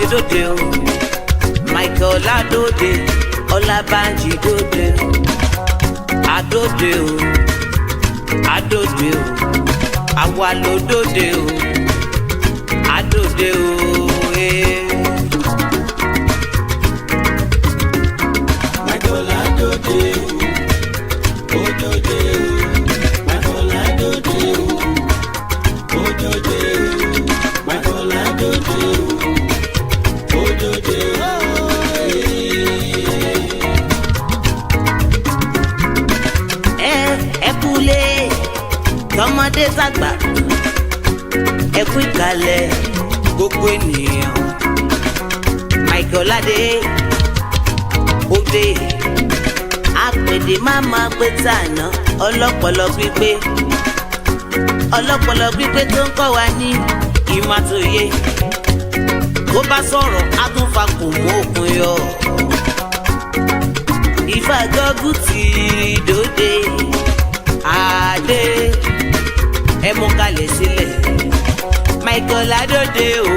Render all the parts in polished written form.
Dode o, Michael Adode, Olabanji Dode o, Adode o, Adode o, Awalo Dode o, Adode o, Michael Adode o, Odode o, Michael Adode o, Odode o, Michael Adode o. Tọmọdé tàgbà ẹ kú ìkàlẹ̀ gbogbo ènìyàn. Michael Adé òde àpèdè máma pé tàná ọlọ́pọlọ pípé tó ń kọ́ wa ní ìmàtòye. Bó bá sọ̀rọ̀ á tún fa kò mú òkun yọ. Ìfàgọ́gù ti dòde Adé ẹ mú kalẹ̀ sílẹ̀. Michael Adode o,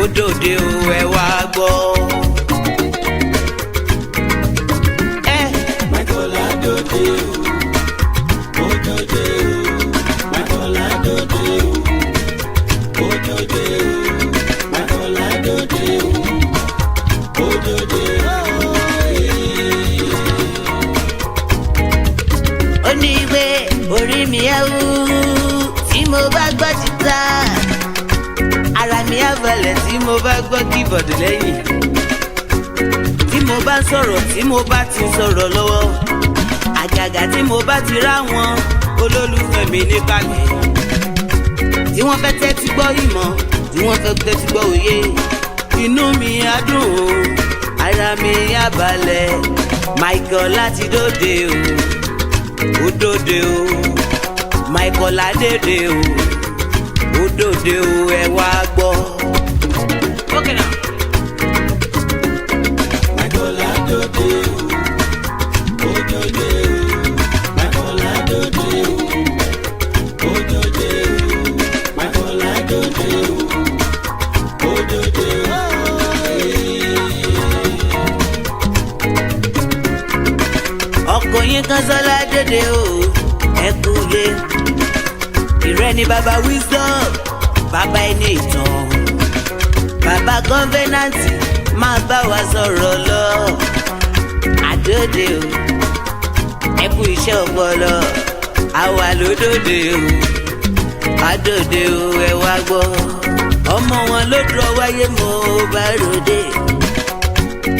Odode o, ẹ wá gbọ́. Michael Adode o, Odode o, Michael Adode o, Odode o, Michael Adode o, Odode o. Oníwé orí mi ẹ wú tí mo bá gbọ́ títà, ara mi á balẹ̀ tí mo bá gbọ́ keyboard lẹ́yìn. Tí mo bá sọ̀rọ̀ tí mo bá ti sọ̀rọ̀ lọ́wọ́, àgàgà tí mo bá ti ráwọn olólùfẹ́ mi níkàlẹ̀. Tí wọ́n fẹ́ tẹ́tí gbọ́ ìmọ̀, tí wọ́n fẹ́ tẹ́tí gbọ́ òye, inú mi á dùn o, ara mi á balẹ̀. Michael láti dòde o, Odode o, Michael Adode o, Odode o, ẹ wá gbọ́. Okay now. Michael Adode o, Odode o, Michael Adode o, Odode o, Michael Adode o, Odode o. Ọkọ yín kan sọlá dòde o, ẹ kú lé. Ìrẹ́ ni bàbá wisdom, bàbá ẹni ìtàn, bàbá gọ́fẹ́nàntì máa bá wa sọ̀rọ̀ lọ. Adode o, ẹ kú iṣẹ́ ọpọlọ, àwa ló dòde o, Adode o, ẹ wá gbọ́. Ọmọ wọn ló dúró wáyé mo bá ròde,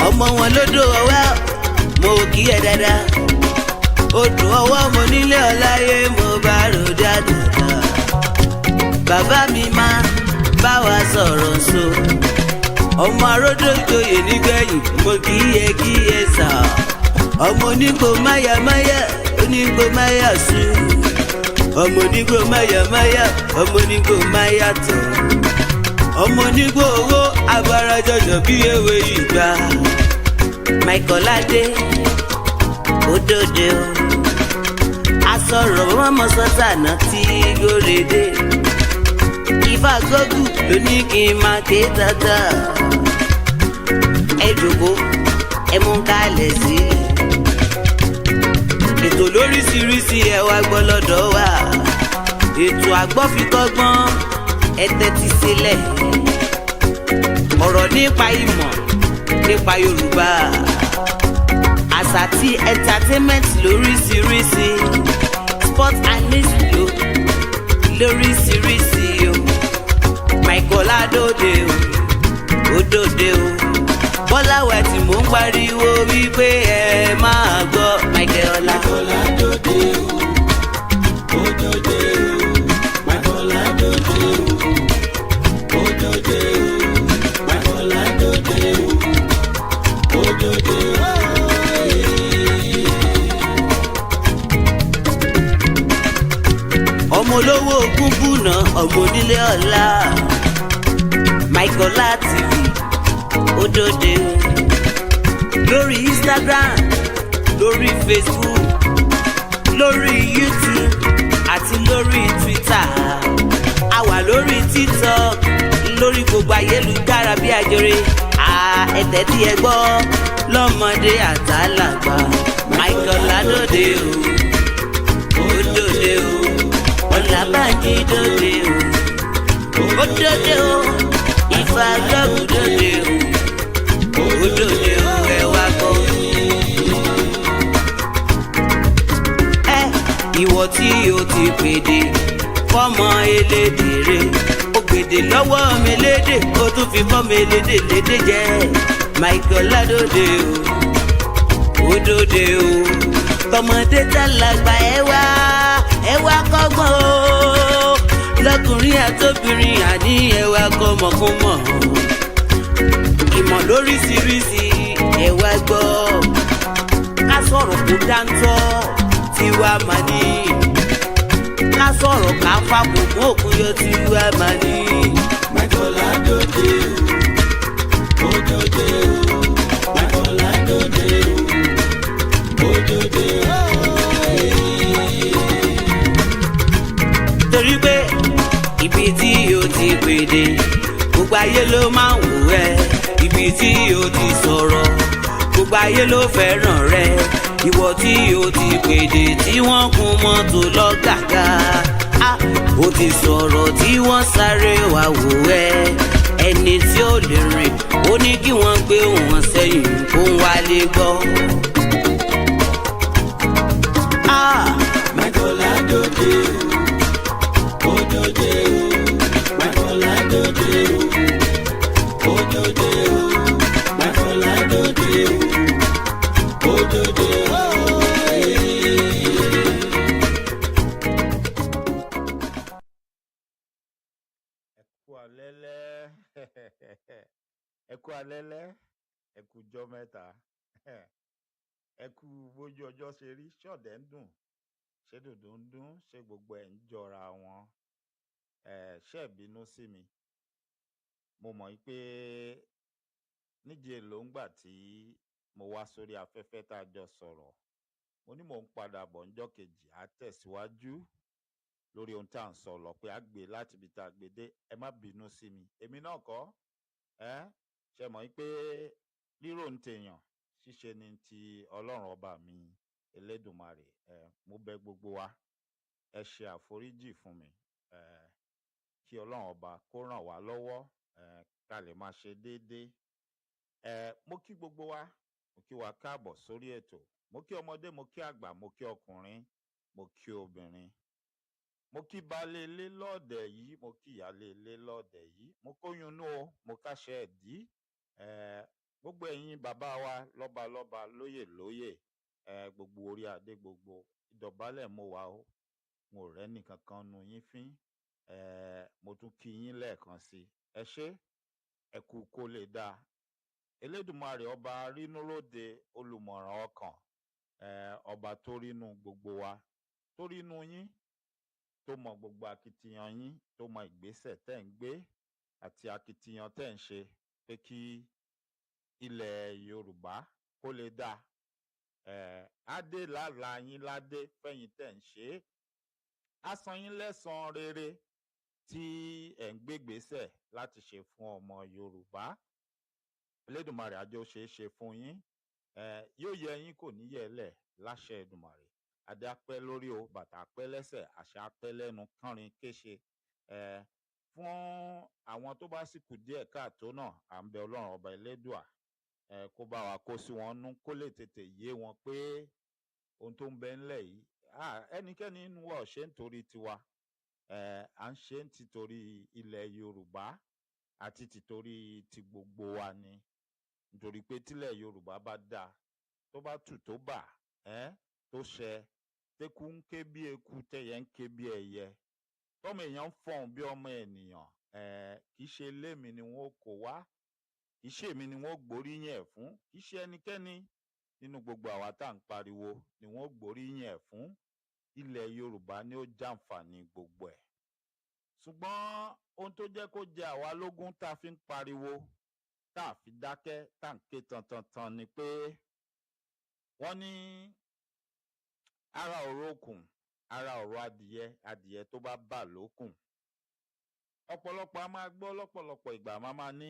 ọmọ wọn ló dúró wá mo kí ẹ dáadáa. Odò ọwọ́ mo nílé ọláyé mo bá ròde àdùnnà. Bàbá mi máa bá wa sọ̀rọ̀ so, ọmọ aródó ìjòyè nígbẹ̀yìn mo kí ẹ sà. Ọmọ onígbò máyàmáyà onígbò máyà sú, ọmọ onígbò máyàmáyà ọmọ onígbò máyà tọ̀, ọmọ onígbò owó abarajọjọ bí ewé ìgbà. Michael Adé Odode o, asọ̀rọ̀ mọ́mọ́ sọ́tànà tí gòrèdè. Ifá gógù ló ní kí n máa ké tata. Ẹ jòkó ẹ mú kalẹ̀ sílẹ̀. Ètò lóríṣiríṣi ẹ wá gbọ́ lọ́dọ̀ wa. Ètò àgbọ́fikọ́gbọ́n ẹ tẹ́tí sílẹ̀. Ọ̀rọ̀ nípa ìmọ̀ nípa Yorùbá, àṣà àti entertainment lóríṣiríṣi, sport and news lóríṣiríṣi o. Michael Adode o, Odode o, Bọ́láwẹ̀ tí mò ń pariwo wípé ẹ máa gbọ́. Michael Adode o, Odode o, Michael Adode o, Odode o, Michael Adode o. nílé ọ̀la Michael TV òdòdó lórí Instagram lórí Facebook lórí YouTube àti lórí Twitter a wà lórí TikTok lórí gbogbo ayélujára bí àjọrè ẹ̀tẹ̀ tí ẹ gbọ́ lọ́mọdé àtàlàgbà Michael adóde o òdòdó o Ọlábànjí dòde o òdòdó o Ifá gbọ́gù dòde o òdòdó o ẹ wá gbọ́. Ìwọ tí o ti pèdè fọ́mọ elédèrè ó gbèdè lọ́wọ́ mi lédè ó tún fi fọ́mọ elédè lédè jẹ́ Michael adóde o òdòdó o tọmọdé tàlàgbà ẹ wá kọ́gbọ́n o lọ́kùnrin àtòbìnrin àní ẹ wá kọ́mọkúmọ̀ ìmọ̀ lóríṣiríṣi ẹ wá gbọ́ ká sọ̀rọ̀ kó dáńtọ́ tiwa máa ní ká sọ̀rọ̀ ká fapò mọ́ òkun yọ tiwa máa ní. Michael adóde o òdòdó o Michael adóde o òdòdó o. Torí pé ibi tí o ti pèdè gbogbo ayé ló máa ń wò ẹ́ ibi tí o ti sọ̀rọ̀ gbogbo ayé ló fẹ́ràn rẹ ìwọ tí o ti pèdè tí wọ́n kún mọ́tò lọ́gàgà o ti sọ̀rọ̀ tí wọ́n sáré wá wò ẹ́ ẹni tí ó lè rìn ó ní kí wọ́n gbé wọn sẹ́yìn kó wá lè gbọ́. Michael adóde o òdòdó o Michael adóde o òdòdó o Michael adóde o òdòdó o. Ẹ kú alẹ́lẹ́ ẹ kú jọ́ mẹ́ta ẹ kú bójú ọjọ́ ṣe rí ṣọ̀dẹ̀ ń dùn ṣé dòdò ń dún ṣé gbogbo ẹ̀ ń jọra wọn ṣé ẹ bínú sí mi mo mọ̀ pé níjẹ́ ló ń gbà tí mo wá sórí afẹ́fẹ́ tá a jọ sọ̀rọ̀ mo ní mò ń padà bọ̀ ńjọ́ kejì á tẹ̀síwájú lórí ohun tá à ń sọ lọ pé a gbé láti ibi tá a gbé dé ẹ má bínú sí mi èmi náà kọ́ ṣe mọ̀ pé rírò ń tèèyàn ṣíṣe ni ti Ọlọ́run ọba mi Elédùmarè mo bẹ̀ gbogbo wa ẹ ṣe àforíjì fún mi kí Ọlọ́run ọba kó ràn wá lọ́wọ́ ká lè máa ṣe déédéé mo kí gbogbo wa mo kí wa káàbọ̀ sórí ètò mo kí ọmọdé mo kí àgbà mo kí ọkùnrin mo kí obìnrin mo kí baálé ilé lọ́ọ̀dẹ̀ yìí mo kí ìyálé ilé lọ́ọ̀dẹ̀ yìí mo kóyún inú o mo káṣẹ́ ẹ̀dí gbogbo ẹ̀yin bàbá wa lọ́balọ́ba lóyè lóyè gbogbo orí adé gbogbo ìdọ̀bálẹ̀ mo wà o mo rẹ́ nìkan kan nu yín fín mo tún kí yín lẹ́ẹ̀kan sí ẹ ṣé ẹ kú kó lè dáa Elédùmarè ọba rínúróde olùmọ̀ràn ọkàn ọba tó rínú gbogbo wa tó rínú yín tó mọ gbogbo akitiyan yín tó mọ ìgbésẹ̀ tẹ́ ń gbé àti akitiyan tẹ́ ń ṣe pé kí ilẹ̀ Yorùbá kó lè dáa adé làlà yín ládé fẹ̀yìn tẹ́ ń ṣe á san yín lẹ́san rere tí ẹ̀ ń gbégbésẹ̀ láti ṣe fún ọmọ Yorùbá Elédùmarè àjọ ṣe fún yín yóò yẹ yín kò ní yẹ lẹ̀ láṣẹ Èdùmarè adé apẹ́ lórí o bàtà apẹ́ lẹ́sẹ̀ àṣà apẹ́ lẹ́nu kánrin kéṣe fún àwọn tó bá sì kù díẹ̀ káàtó náà à ń bẹ Ọlọ́run ọba Elédùà kó bá wa kó sí wọn nú kó lè tètè yé wọn pé ohun tó ń bẹ ńlẹ̀ yìí ẹnikẹ́ni nínú wa ò ṣe ń torí tiwa à ń ṣe ń tìtorí ilẹ̀ Yorùbá àti tìtorí ti gbogbo wa ni nítorí pé tílẹ̀ Yorùbá bá dáa tó bá tù tó bà tó ṣẹ tẹ́kù ń ké bí eku tẹ́yẹ ń ké bí ẹyẹ tọ́mọ èèyàn ń fọ̀hún bí ọmọ ènìyàn kì í ṣe lémi ni wọ́n kó wá kì í ṣe èmi ni wọ́n gbóríyìn ẹ̀ fún kì í ṣe ẹnikẹ́ni nínú gbogbo àwa tá à ń pariwo ni wọ́n gbóríyìn ẹ̀ fún ilẹ̀ Yorùbá ni ó jàǹfààní gbogbo ẹ̀ ṣùgbọ́n ohun tó jẹ́ kó jẹ àwa lógún tá a fi ń pariwo tá a fi dákẹ́ tá à ń ké tantantan ni pé wọ́n ní ara ọ̀rọ̀ okùn ara ọ̀rọ̀ adìyẹ tó bá bà lókùn. ọ̀pọ̀lọpọ̀ a máa gbọ́ lọ́pọ̀lọpọ̀ ìgbà máa ní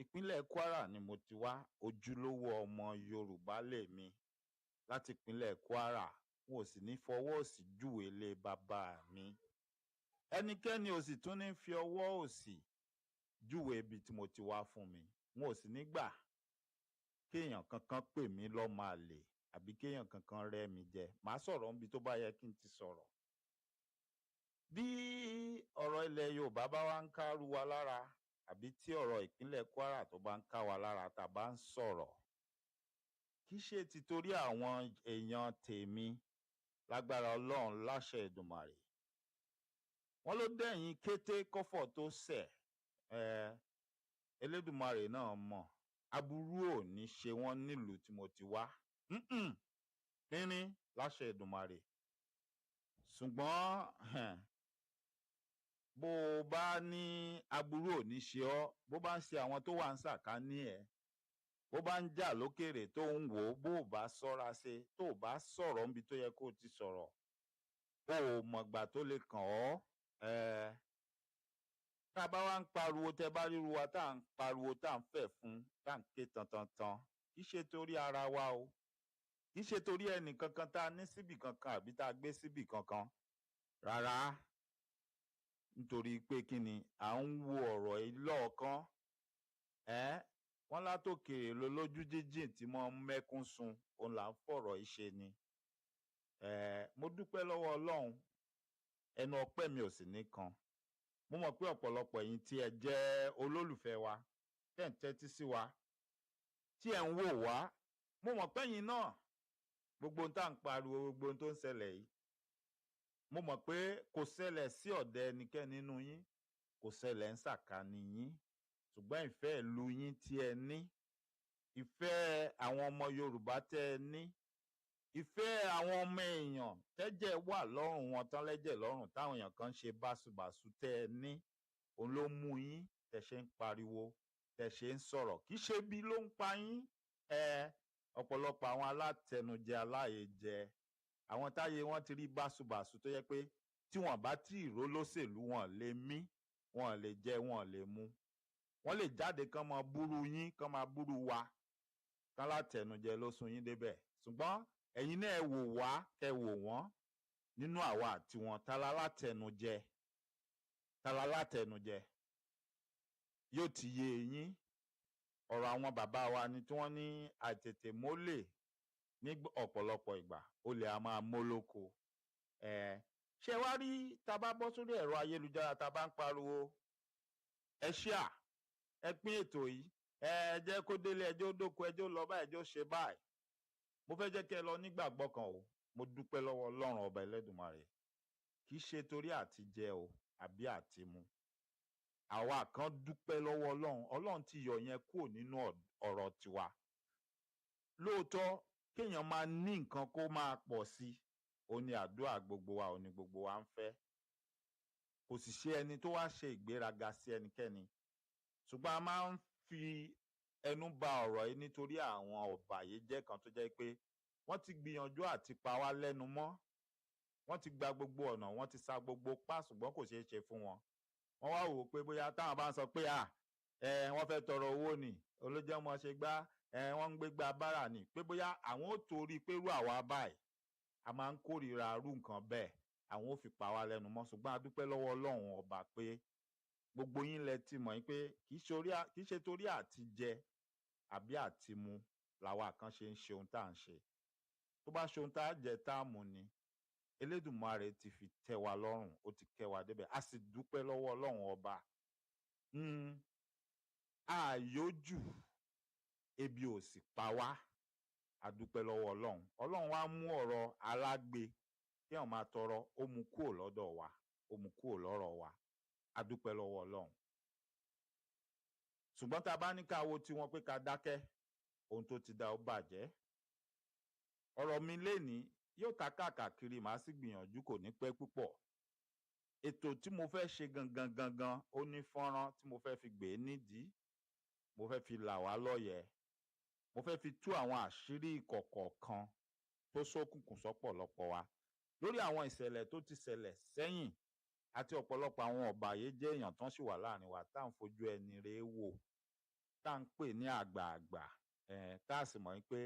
ìpínlẹ̀ Kwara ni mo ti wá, ojúlówó ọmọ Yorùbá lèmi láti ìpínlẹ̀ Kwara, wọn ò sì ní fọwọ́ òsì júwe ilé bàbá mi. ẹnikẹ́ni ò sì tún ní fi ọwọ́ òsì júwe ibi tí mo ti wá fún mi. wọn ò sì ní gbà kéèyàn kankan pè mí lọ́mọ àlè àbí kéèyàn kankan rẹ́ mi jẹ. màá sọ̀rọ̀ níbi tó bá yẹ kí n ti sọ̀rọ̀. bí ọ̀rọ̀ ilẹ̀ Yorùbá bá wá ń kárú wa lára àbí tí ọ̀rọ̀ ìpínlẹ̀ Kwara tó bá ń ká wa lára tá a bá ń sọ̀rọ̀, kì í ṣe títorí àwọn èèyàn tèmi lágbára Ọlọ́run láṣẹ Èdùmàrè. wọ́n ló dẹ̀yìn kété kọ́fọ̀ tó ṣẹ̀. Elédùmarè náà mọ̀ aburú ò ní ṣe wọ́n nílùú tí mo ti wá. pínrín láṣẹ Èdùmàrè. ṣùgbọ́n bó o bá ní aburú ò ní ṣe ọ́, bó bá ń ṣe àwọn tó wà ń sàkání ẹ̀, bó bá ń jà lókèrè tó ń wò ó, bó o bá ṣọ́ra ṣe, tó o bá sọ̀rọ̀ níbi tó yẹ kó o ti sọ̀rọ̀, o ò mọ̀gbà tó lè kàn ọ́. tá a bá wá ń pariwo, tẹ bá ríru wa tá à ń pariwo tá à ń fẹ̀ fún tá à ń ké tantantan, kì í ṣe torí ara wa o, kì í ṣe torí ẹnì kankan tá a ní síbì kankan àbí tá a gbé síbì kankan rárá. nítorí pé kí ni à ń wo ọ̀rọ̀ yìí lọ́ọ̀kan. wọ́n látòkèrè lójú jíjìn tí mo ń mẹ́kún sun, òun là ń fọ̀rọ̀ yìí ṣe ni. mo dúpẹ́ lọ́wọ́ Ọlọ́run, ẹnu ọpẹ́ mi ò sì ní kan. mo mọ̀ pé ọ̀pọ̀lọpọ̀ yín tí ẹ jẹ́ olólùfẹ́ wa, tẹ́ ń tẹ́tí sí wa, tí ẹ ń wò wá, mo mọ̀ pé yín náà gbogbo ohun tá à ń pariwo, gbogbo ohun tó ń ṣẹlẹ̀ yìí, mo mọ̀ pé kò ṣẹlẹ̀ sí ọ̀dẹ ẹnikẹ́ni nínú yín, kò ṣẹlẹ̀ ń sàkání yín, ṣùgbọ́n ìfẹ́ ìlú yín tí ẹ ní, ìfẹ́ àwọn ọmọ Yorùbá tẹ́ ẹ ní, ìfẹ́ àwọn ọmọ èèyàn tẹ́jẹ̀ wà lọ́rùn wọn tán lẹ́jẹ̀ lọ́rùn táwọn èèyàn kan ń ṣe báṣubàṣu tẹ́ ẹ ní, òun ló mú yín tẹ́ ṣe ń pariwo, tẹ́ ṣe ń sọ̀rọ̀. kì í ṣe bí ló ń pa yín. ọ̀pọ̀lọpọ̀ àwọn alátẹnujẹ aláyejẹ, àwọn táyé wọn ti rí báṣubàṣu tó yẹ pé tí wọn bá tí ìró lóṣèlú wọn lè mí, wọn lè jẹ, wọn lè mu, wọn lè jáde kán máa búrú yín, kán máa búrú wa, kán látẹnujẹ ló sún yín débẹ̀. ṣùgbọ́n ẹ̀yin náà ẹ wò wá, kẹ́ wò wọ́n nínú àwa àti wọn, tala látẹnujẹ yóò ti yé yín. ọ̀rọ̀ àwọn bàbá wa ni tí wọ́n ní àtètè mólè ní ọ̀pọ̀lọpọ̀ ìgbà olè a máa mólóko. ṣé wá rí, tá a bá bọ́ sórí ẹ̀rọ ayélujára tá a bá ń pariwo ẹ ṣíà, ẹ pín ètò yìí, ẹ jẹ́ kó délé, ẹjọ́ dóko, ẹjọ́ lọ báyìí, ẹjọ́ ṣe báyìí, mo fẹ́ jẹ́ kẹ́ ẹ lọ nígbàgbọ́ kan o. mo dúpẹ́ lọ́wọ́ Ọlọ́run ọba Ẹlẹ́dùmarè, kì í ṣe torí àti jẹ o àbí àti mu. àwa kan dúpẹ́ lọ́wọ́ Ọlọ́run, Ọlọ́run ti yọ yẹn kúrò nínú ọ̀rọ̀ tiwa. lóòótọ́ kéèyàn máa ní nǹkan kó máa pọ̀ sí i, ó ní àdúrà gbogbo wa, ó ní gbogbo wa ń fẹ́. kò sì ṣe ẹni tó wá ṣe ìgbéraga sí ẹnikẹ́ni, ṣùgbọ́n a máa ń fi ẹnu ba ọ̀rọ̀ yìí nítorí àwọn ọ̀bàyéjẹ́ kan tó jẹ́ pé wọ́n ti gbìyànjú àti pa wá lẹ́nu mọ́, wọ́n ti gba gbogbo ọ̀nà, wọ́n ti sa gbogbo pa, ṣùgbọ́n kò ṣeé ṣe fún wọn. wọ́n wá wò ó pé bóyá táwọn bá ń sọ pé wọ́n fẹ́ tọrọ owó ni, olójẹ́ wọn ṣe gbá, wọ́n ń gbé gba bára ni, pé bóyá àwọn ò torí pé rú àwa báyìí a máa ń kórìíra rú nǹkan bẹ́ẹ̀, àwọn ò fi pa wá lẹ́nu mọ́. ṣùgbọ́n a dúpẹ́ lọ́wọ́ Ọlọ́run ọba pé gbogbo yín lẹ ti mọ̀ pé kì í ṣe torí àti jẹ àbí àti mu làwa kan ṣe ń ṣe ohun tá à ń ṣe. tó bá ṣe ohun tá à jẹ tá à mú ni, Elédùmarè ti fi tẹ́ wa lọ́rùn, ó ti kẹ́ wa débẹ̀, a sì dúpẹ́ lọ́wọ́ Ọlọ́run ọba. àyójù ebi ò sì pa wá, a dúpẹ́ lọ́wọ́ Ọlọ́run. Ọlọ́run wá mú ọ̀rọ̀ alágbe kí wọ́n máa tọrọ, ó mú kúrò lọ́dọ̀ wa, ó mú kúrò lọ́rọ̀ wa, a dúpẹ́ lọ́wọ́ Ọlọ́run. ṣùgbọ́n tá a bá ní ká wo tiwọn pé ká dákẹ́, ohun tó ti dá ó bàjẹ́. ọ̀rọ̀ mi lénìí yóò ta káàkiri, màá sì gbìyànjú, kò ní pẹ́ púpọ̀. ètò tí mo fẹ́ ṣe gangan ó ní fọ́nrán tí mo fẹ́ fi gbé nídìí, mo fẹ́ fi là wá lọ́yẹ̀, mo fẹ́ fi tú àwọn àṣírí ìkọ̀kọ̀ kan tó ṣókùnkùn sọ́pọ̀lọpọ̀ wa lórí àwọn ìṣẹ̀lẹ̀ tó ti ṣẹlẹ̀ sẹ́yìn àti ọ̀pọ̀lọpọ̀ àwọn ọ̀bàyéjẹ́ èèyàn tán sì wà láàrin wa tá à ń fojú ẹni rèé wò, tá à ń pè ní àgbààgbà, tá a sì mọ̀ pé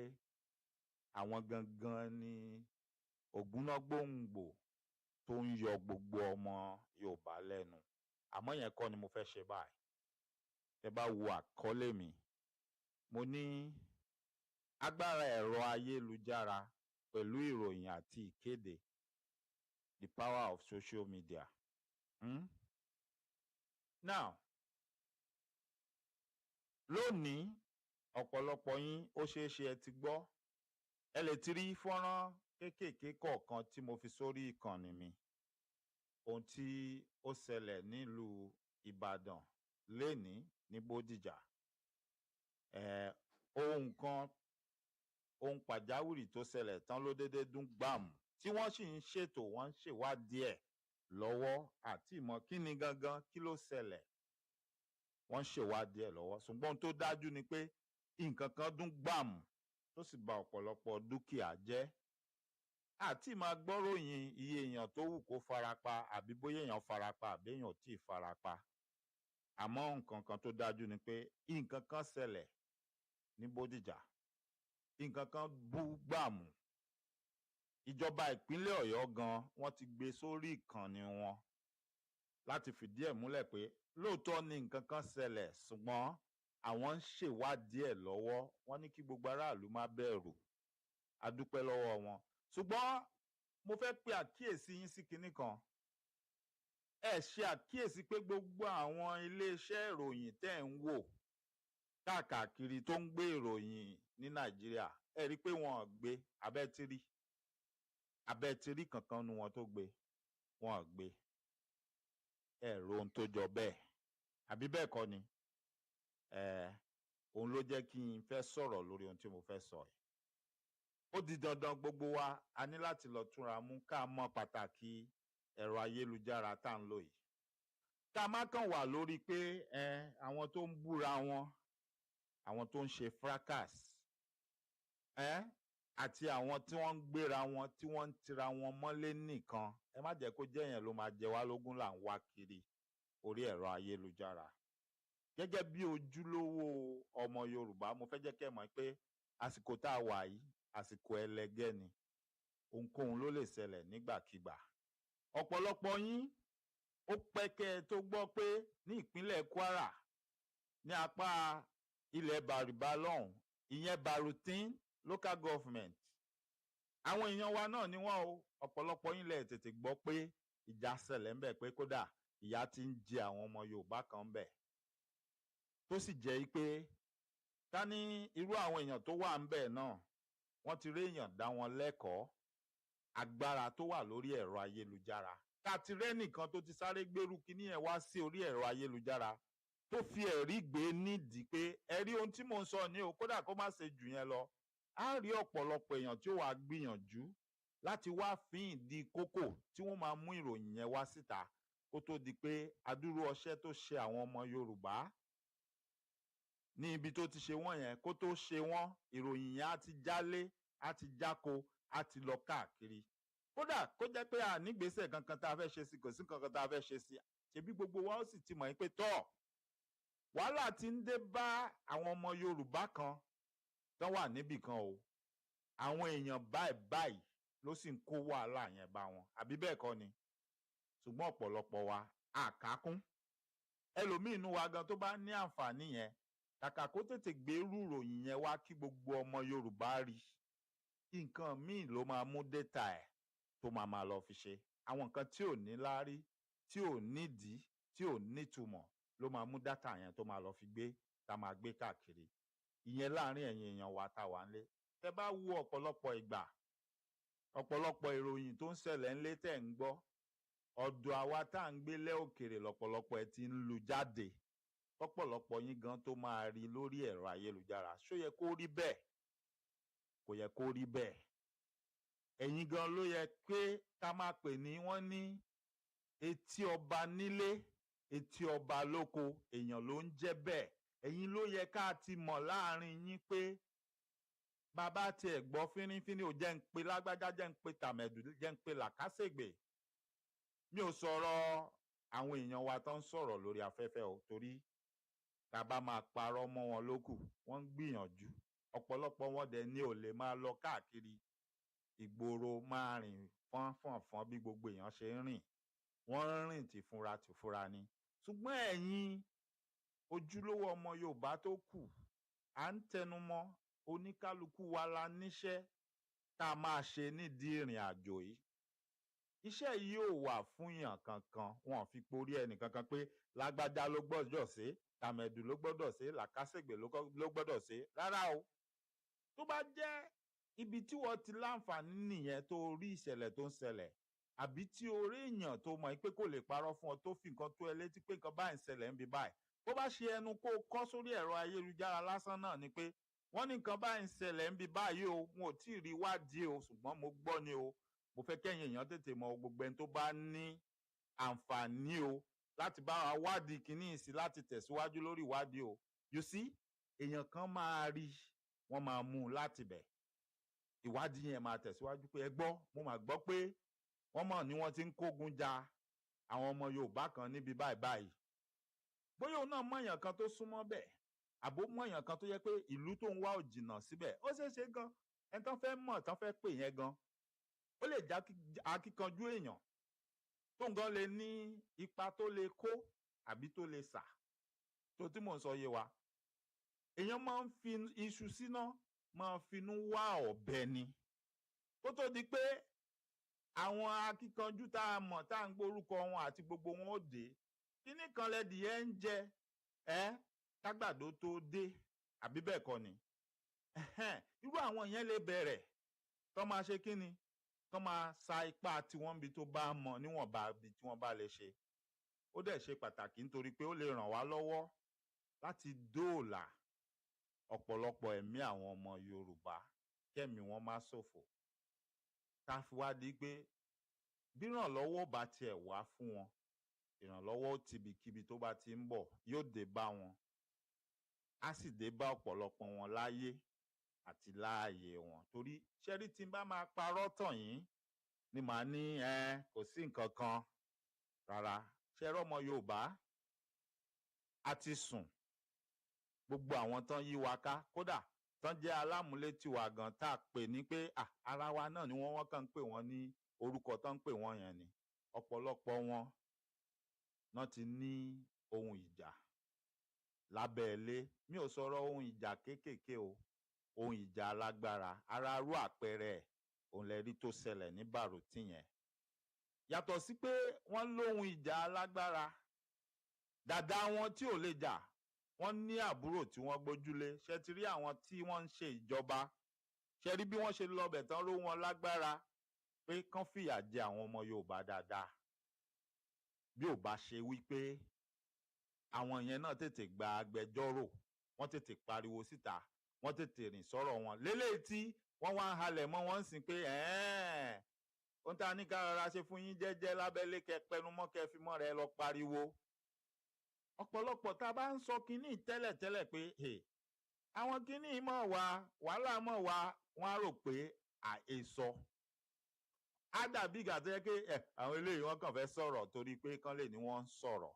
àwọn gangan ni ògúnnágbòǹgbò tó ń yọ gbogbo ọmọ Yorùbá lẹ́nu. Àmọ́ yẹn kọ́ ni mo fẹ́ ṣe báyìí. Tẹ́ bá wo àkọlé mi, mo ní agbára ẹ̀rọ ayélujára pẹ̀lú ìròyìn àti ìkéde, the power of social media. Now, lónìí ọ̀pọ̀lọpọ̀ yín ó ṣeé ṣe ẹ ti gbọ́, ẹ lè ti rí fọ́nrán kéékèèké kọ̀ọ̀kan tí mo fi sórí ìkànnì mi, ohun tí ó ṣẹlẹ̀ nílùú Ìbàdàn lénìí ní Bódìjà, ohun pàjáwìrì tó ṣẹlẹ̀ tán ló déédéé dún gbàmù tí wọ́n sì ń ṣètò, wọ́n ń ṣèwádìí ẹ̀ lọ́wọ́ àti ìmọ̀ kí ni gangan kí ló ṣẹlẹ̀, wọ́n ń ṣèwádìí ẹ̀ lọ́wọ́. Ṣùgbọ́n ohun tó dájú ni pé nǹkan kan dún gbàmù tó sì ba ọ̀pọ̀lọpọ̀ dúkìá jẹ́. Àti máa gbọ́ròyìn iye èèyàn tó wù kó farapa àbí bóyá èèyàn farapa àbí èèyàn ò tí ì farapa. Àmọ́ nǹkan kan tó dájú ni pé nǹkan kan ṣẹlẹ̀ ní Bódìjà, nǹkan kan bú gbàmù. Ìjọba ìpínlẹ̀ Ọ̀yọ́ gan wọ́n ti gbé sórí ìkànnì wọn láti fìdí ẹ̀ múlẹ̀ pé lóòótọ́ ni nǹkan kan ṣẹlẹ̀ ṣùgbọ́n àwọn ń ṣèwádìí ẹ̀ lọ́wọ́. Wọ́n ní kí gbogbo aráàlú má bẹ̀rù, a dúpẹ́ lọ́wọ́ wọn. Ṣùgbọ́n mo fẹ́ pe àkíyèsí yín sí kinní kan. Ẹ ṣe àkíyèsí pé gbogbo àwọn iléeṣẹ́ ìròyìn tẹ́ ń wò káàkiri tó ń gbé ìròyìn ní Nàìjíríà, ẹ rí i pé wọn ò gbé abẹ́tírí kankan nu wọn tó gbé, wọn ò gbé. Ẹ ro ohun tó jọ bẹ́ẹ̀ àbí bẹ́ẹ̀ kọ́ ni? Òun ló jẹ́ kí n fẹ́ sọ̀rọ̀ lórí ohun tí mo fẹ́ sọ yìí. Ó di dandan gbogbo wa a ní láti lọ túnra mú ká mọ̀ pàtàkì ẹ̀rọ ayélujára tá ń lò yìí. Ká má kàn wà lórí pé àwọn tó ń búra wọn, àwọn tó ń ṣe fracas, àti àwọn tí wọ́n ń gbéra wọn tí wọ́n ń tira wọn mọ́lé nìkan. Ẹ má jẹ́ kó jẹ́ yẹn ló máa jẹ wá lógún là ń wá kiri orí ẹ̀rọ ayélujára. Gẹ́gẹ́ bí ojúlówó ọmọ Yorùbá, mo fẹ́ jẹ́ kẹ́ mọ̀ pé àsìkò tá a wà yìí àsìkò ẹlẹgẹ́ ni, ohunkóhun ló lè ṣẹlẹ̀ nígbàkigbà. Ọ̀pọ̀lọpọ̀ yín ó pẹ́ kẹ́ ẹ tó gbọ́ pé ní ìpínlẹ̀ Kwara ní apá ilẹ̀ Bàrìbà lọ́hùn, ìyẹn Barutin local government, àwọn èèyàn wa náà ni wọ́n o. Ọ̀pọ̀lọpọ̀ yín lẹ tètè gbọ́ pé ìjà ṣẹlẹ̀ ńbẹ̀, pé kódà ìyà ti ń jẹ àwọn ọmọ Yorùbá kan ńbẹ̀, tó sì jẹ́ pé ká ní irú àwọn èèyàn tó wà ńbẹ̀ náà wọ́n ti rí èèyàn dá wọn lẹ́kọ̀ọ́ agbára tó wà lórí ẹ̀rọ ayélujára. Ká ti rẹ́ nìkan tó ti sáré gbérú kíní ẹ̀ wá sí orí ẹ̀rọ ayélujára tó fi ẹ̀rí gbé nídìí pé ẹ̀rí ohun tí mò ń sọ ní o, kódà kó má ṣe jù yẹn lọ. Á rí ọ̀pọ̀lọpọ̀ èèyàn tí ó wàá gbìyànjú láti wá fín ìdí kókò tí wọ́n máa mú ìròyìn yẹn wá síta kó tó di pé adúrú ọṣẹ́ tó ṣe àwọn ọmọ Yorùbá ní ibi tó ti ṣe wọ́n yẹn, kó tó ṣe wọ́n, ìròyìn yẹn á ti jálé, á ti jáko, á ti lọ káàkiri. Kódà kó jẹ́ pé ànígbésẹ̀ kankan tá a fẹ́ ṣe sí, kò sí kankan tá a fẹ́ ṣe sí, ṣebí gbogbo wa ó sì ti mọ̀ pé tọ́ wàhálà ti ń dé bá àwọn ọmọ Yorùbá kan tán wà níbì kan o. Àwọn èèyàn báyìí ló sì ń kó wàhálà yẹn bá wọn, àbí bẹ́ẹ̀ kọ́ ni? Ṣùgbọ́n ọ̀pọ̀lọpọ̀ wa àkákún. Ẹlòmíì inú wa gan tó bá ní àǹfààní yẹn, kàkà kó tètè gbé rúròyìn yẹn wá kí gbogbo ọmọ Yorùbá rí, nǹkan míì ló máa mú data ẹ̀ tó máa lọ fi ṣe. Àwọn nǹkan tí ò ní láárí, tí ò nídìí, tí ò nítumọ̀ ló máa mú data yẹn tó máa lọ fi gbé, tá máa gbé káàkiri. Ìyẹn láàrin ẹ̀yin èèyàn wa tá wà ńlé. Tẹ́ bá wo ọ̀pọ̀lọpọ̀ ìgbà, ọ̀pọ̀lọpọ̀ ìròyìn tó ń ṣẹlẹ̀ ńlé tẹ́ ń gbọ́, ọ̀dọ̀ àwa tá à ń gbé lẹ́ òkèrè lọ́pọ̀lọpọ̀ ẹ̀ ti ń lu jáde. Ọ̀pọ̀lọpọ̀ yín gan tó máa rí lórí ẹ̀rọ ayélujára. Ṣó yẹ kó rí bẹ́ẹ̀? Kò yẹ kó rí bẹ́ẹ̀. Ẹ̀yin gan ló yẹ pé ká máa pè ní wọ́n ní etí ọba nílé etí ọba lóko èèyàn ló ń jẹ́ bẹ́ẹ̀. Ẹ̀yin ló yẹ ká ti mọ̀ láàrin yín pé bàbá tiẹ̀ gbọ́ fínnífínní ò jẹ́ ń pe lágbájá jẹ́ ń pe tàmẹ̀dù jẹ́ ń pe làkàṣègbè. Mi ò sọ̀rọ̀ àwọn èèyàn wa tó ń sọ̀rọ̀ lórí afẹ́fẹ́ o, torí tá bá máa parọ́ mọ́ wọn lókù wọ́n ń gbìyànjú. Ọ̀pọ̀lọpọ̀ wọn dẹ̀ ní ò lè máa lọ káàkiri ìgboro máa rìn fọ́nfọ̀nfọ́n bí gbogbo èèyàn ṣe ń rìn. Wọ́n ń rìn tìfura ni. Ṣùgbọ́n ẹ̀yin ojúlówó ọmọ Yorùbá tó kù, à ń tẹnumọ́ oníkálukú wa la níṣẹ́ tá a máa ṣe nídìí ìrìn àjò yìí. Iṣẹ́ yìí ò wà fún èèyàn kankan, wọn ò fi porí ẹnì kankan pé lágbájá ló gbọ́dọ̀ ṣe, tàmẹ̀dù ló gbọ́dọ̀ ṣe, làkàṣègbè ló gbọ́dọ̀ ṣe. Rárá o. Tó bá jẹ́ ibi tí wọ́n ti láǹfààní nìyẹn tó rí ìṣẹ̀lẹ̀ tó ń ṣẹlẹ̀, àbí tí orí èèyàn tó mọ̀ pé kò lè parọ́ fún ọ tó fi nǹkan tó ẹ létí pé nǹkan báyìí ń ṣẹlẹ̀ ń bí báyìí. Bó bá ṣe ẹnu kó kọ́ sórí ẹ̀rọ ayélujára lásán náà ni pé wọ́n ní nǹkan báyìí ń ṣẹlẹ̀ ń bí báyìí o, wọn ò tí ì rí wádìí o, ṣùgbọ́n mo gbọ́ ni o. Mo fẹ́ kẹ́yìn èèyàn tètè mọ gbogbo ẹni tó bá ní àǹfààní o láti bá wa wádìí kíní ìsìn láti tẹ̀síwájú lórí ìwádìí o. You see, èèyàn kan máa rí, wọ́n máa mú un láti bẹ̀. Ìwádìí yẹn máa tẹ̀síwájú pé ẹ gbọ́, mo máa gbọ́ pé wọ́n mọ̀ ní wọ́n ti ń kógun ja àwọn ọmọ Yorùbá kan níbi báyìí. Bóyá òun náà mọ̀ èèyàn kan tó súnmọ́ bẹ̀, àbó mọ̀ èèyàn kan tó yẹ pé ìlú tó ń wá ò jìnnà síbẹ̀. Ó ṣeé ṣe gan, ẹni tán fẹ́ mọ̀ tán fẹ́ pè yẹn gan. Ó lè já akíkanjú èèyàn tó ń gan lè ní ipa tó lè kó àbí tó lè sà. Tó tí mò ń sọ yé wa. Èèyàn máa ń fi iṣu síná, máa ń finú wá ọ̀bẹ ni. Kó tó di pé àwọn akíkanjú tá a mọ̀ tá à ń gbórúkọ wọn àti gbogbo wọn ó dé. Kíní kan lẹ́dìyẹ ń jẹ kágbàdo tó dé àbí bẹ́ẹ̀ kọ́ ni. Irú àwọn yẹn lè bẹ̀rẹ̀ tó máa ṣe kíni, tó máa sa ipá tiwọn bí tó bá mọ̀ níwọ̀nba bí tí wọ́n bá lè ṣe. Ó dẹ̀ ṣe pàtàkì nítorí pé ó lè ràn wá lọ́wọ́ láti dóòlà ọ̀pọ̀lọpọ̀ ẹ̀mí àwọn ọmọ Yorùbá kẹ́mi wọn má ṣòfò. Tá fi wá di pé bí ìrànlọ́wọ́ bá tiẹ̀ wá fún wọn, ìrànlọ́wọ́ tibikíbi tó bá ti ń bọ̀ yóò dé bá wọn. Á sì dé bá ọ̀pọ̀lọpọ̀ wọn láyé àti láàyè wọn. Torí ṣẹ́rí tí n bá máa parọ́ tàn yín ni màá ní kò sí nǹkan kan. Rárá, ṣẹ́rọ́ ọmọ Yorùbá a ti sùn. Gbogbo àwọn tán yí wa ká, kódà tán jẹ́ alámúlétì wa gan tá a pè ní pé ara wa náà ni wọ́n kàn ń pè wọ́n ní orúkọ tán ń pè wọ́n yẹn ni. Ọ̀pọ̀lọpọ̀ wọn náà ti ní ohun ìjà lábẹ́ ilé. Mi ò sọ̀rọ̀ ohun ìjà kéékèèké o, ohun ìjà alágbára. Ara rú àpẹẹrẹ ẹ̀ òun lẹ rí tó ṣẹlẹ̀ ní Bàròtí yẹn. Yàtọ̀ sí pé wọ́n lóhun ìjà alágbára, dàdá wọn tí ò lè jà, wọ́n ní àbúrò tí wọ́n gbójúlé. Ṣé ti rí àwọn tí wọ́n ń ṣe ìjọba? Ṣé rí bí wọ́n ṣe lọbẹ̀ tán ró wọn lágbára pé kán fìyà jẹ àwọn ọmọ Yorùbá dáadáa? Bí ò bá ṣe wípé àwọn yẹn náà tètè gba agbẹjọ́rò, wọ́n tètè pariwo síta, wọ́n tètè rìn sọ̀rọ̀ wọn. Léléyìí tí wọ́n wá ń halẹ̀ mọ́ wọn sìn pé ohun tá a ní ká rọra ṣe fún yín jẹ́jẹ́ lábẹ́lé kẹ́ pẹnu mọ́ kẹ́ fi mọ́ rẹ lọ pariwo. Ọ̀pọ̀lọpọ̀ tá a bá ń sọ kínní tẹ́lẹ̀tẹ́lẹ̀ pé àwọn kínní mọ̀ wá, wàhálà mọ̀ wá, wọ́n á rò pé àhesọ. Á dàbí ìgbà tó yẹ pé àwọn eléyìí wọ́n kàn fẹ́ sọ̀rọ̀ torí pé kán lè ní wọ́n ń sọ̀rọ̀.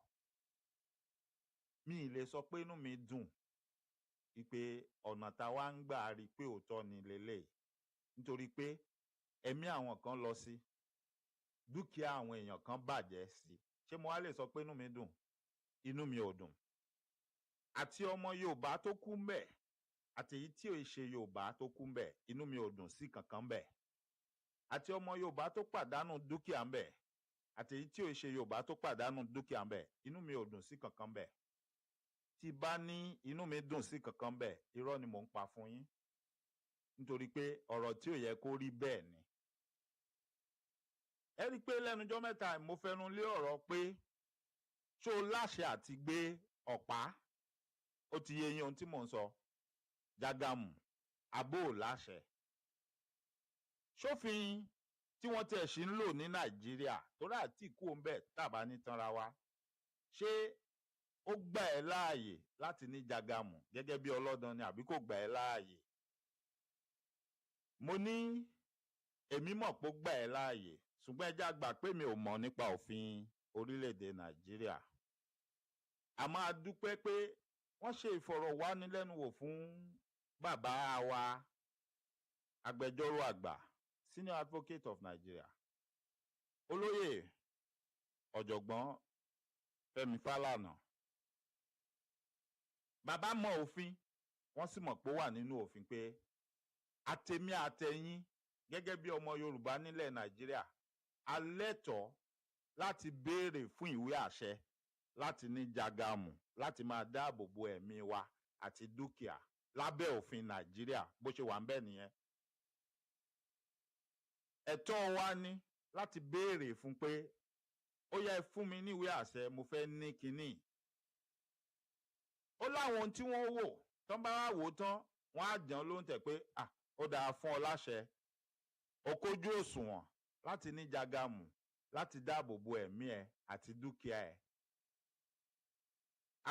Mi ì lè sọ pé inú mi dùn wípé ọ̀nà tá a wá ń gbà rí pé òótọ́ ni lélẹ́yìí. Nítorí pé ẹ̀mí àwọn kan lọ sí, dúkìá àwọn èèyàn kan bàjẹ́ sí. Ṣé mo wá lè sọ pé inú mi dùn? Inú mi ò dùn. Àti ọmọ Yorùbá tó kú ńbẹ̀, àti èyí tí ò ṣe Yorùbá tó kú ńbẹ̀, inú mi ò dùn sí kankan ńbẹ̀. Àti ọmọ Yorùbá tó pàdánù dúkìá ńbẹ̀, àti èyí tí ò ṣe Yorùbá tó pàdánù dúkìá ńbẹ̀, inú mi ò dùn sí kankan ńbẹ̀. Tí bá ní inú mi dùn sí kankan ńbẹ̀, irọ́ ni mò ń pa fún yín. Nítorí pé ọ̀rọ̀ tí ò yẹ kó rí bẹ́ẹ̀ ni. Ẹ rí i pé lẹ́nujọ́ mẹ́ta mo fẹnu lé ọ̀rọ̀ pé ṣó láṣẹ àti gbé ọ̀pá? Ó ti yé yín ohun tí mò ń sọ. Jágàmù, àbó láṣẹ. Ṣófin tí wọ́n tiẹ̀ ṣì ń lò ní Nàìjíríà torí àti kú òun bẹ́ẹ̀ tàbá ní tanra wa ṣé ó gbà ẹ́ láàyè láti ní jagamu gẹ́gẹ́ bí ọlọ́dàn ni àbí kò gbà ẹ́ láàyè? Mo ní èmi mọ̀ pé ó gbà ẹ́ láàyè ṣùgbọ́n ẹ já gbà pé mi ò mọ̀ nípa òfin orílẹ̀-èdè Nàìjíríà. A máa dúpẹ́ pé wọ́n ṣe ìfọ̀rọ̀wánilẹ́nuwò fún bàbá wa agbẹjọ́rò àgbà Senior Advocate of Nigeria olóyè ọ̀jọ̀gbọ́n Fẹ́mi Fálànà. Bàbá mọ òfin wọ́n sì mọ̀ pé ó wà nínú òfin pé àtèmi àtẹ̀yin gẹ́gẹ́ bí ọmọ Yorùbá nílẹ̀ Nàìjíríà a lẹ́tọ̀ọ́ láti béèrè fún ìwé àṣẹ láti ní jagamu láti máa dáàbò bo ẹ̀mí wa àti dúkìá lábẹ́ òfin Nàìjíríà bó ṣe wà ń bẹ̀ nìyẹn. Ẹ̀tọ́ wa ní láti béèrè fún pé ó yẹ fún mi níwèé àṣẹ mo fẹ́ ní kinní. Ó láwọn ohun tí wọ́n wò tán bá wá wò tán wọ́n á jẹun ló ń tẹ̀ pé ó dáa fún ọ láṣẹ ó kójú òṣùwọ̀n láti ní jagamu láti dáàbò bo ẹ̀mí ẹ àti dúkìá ẹ.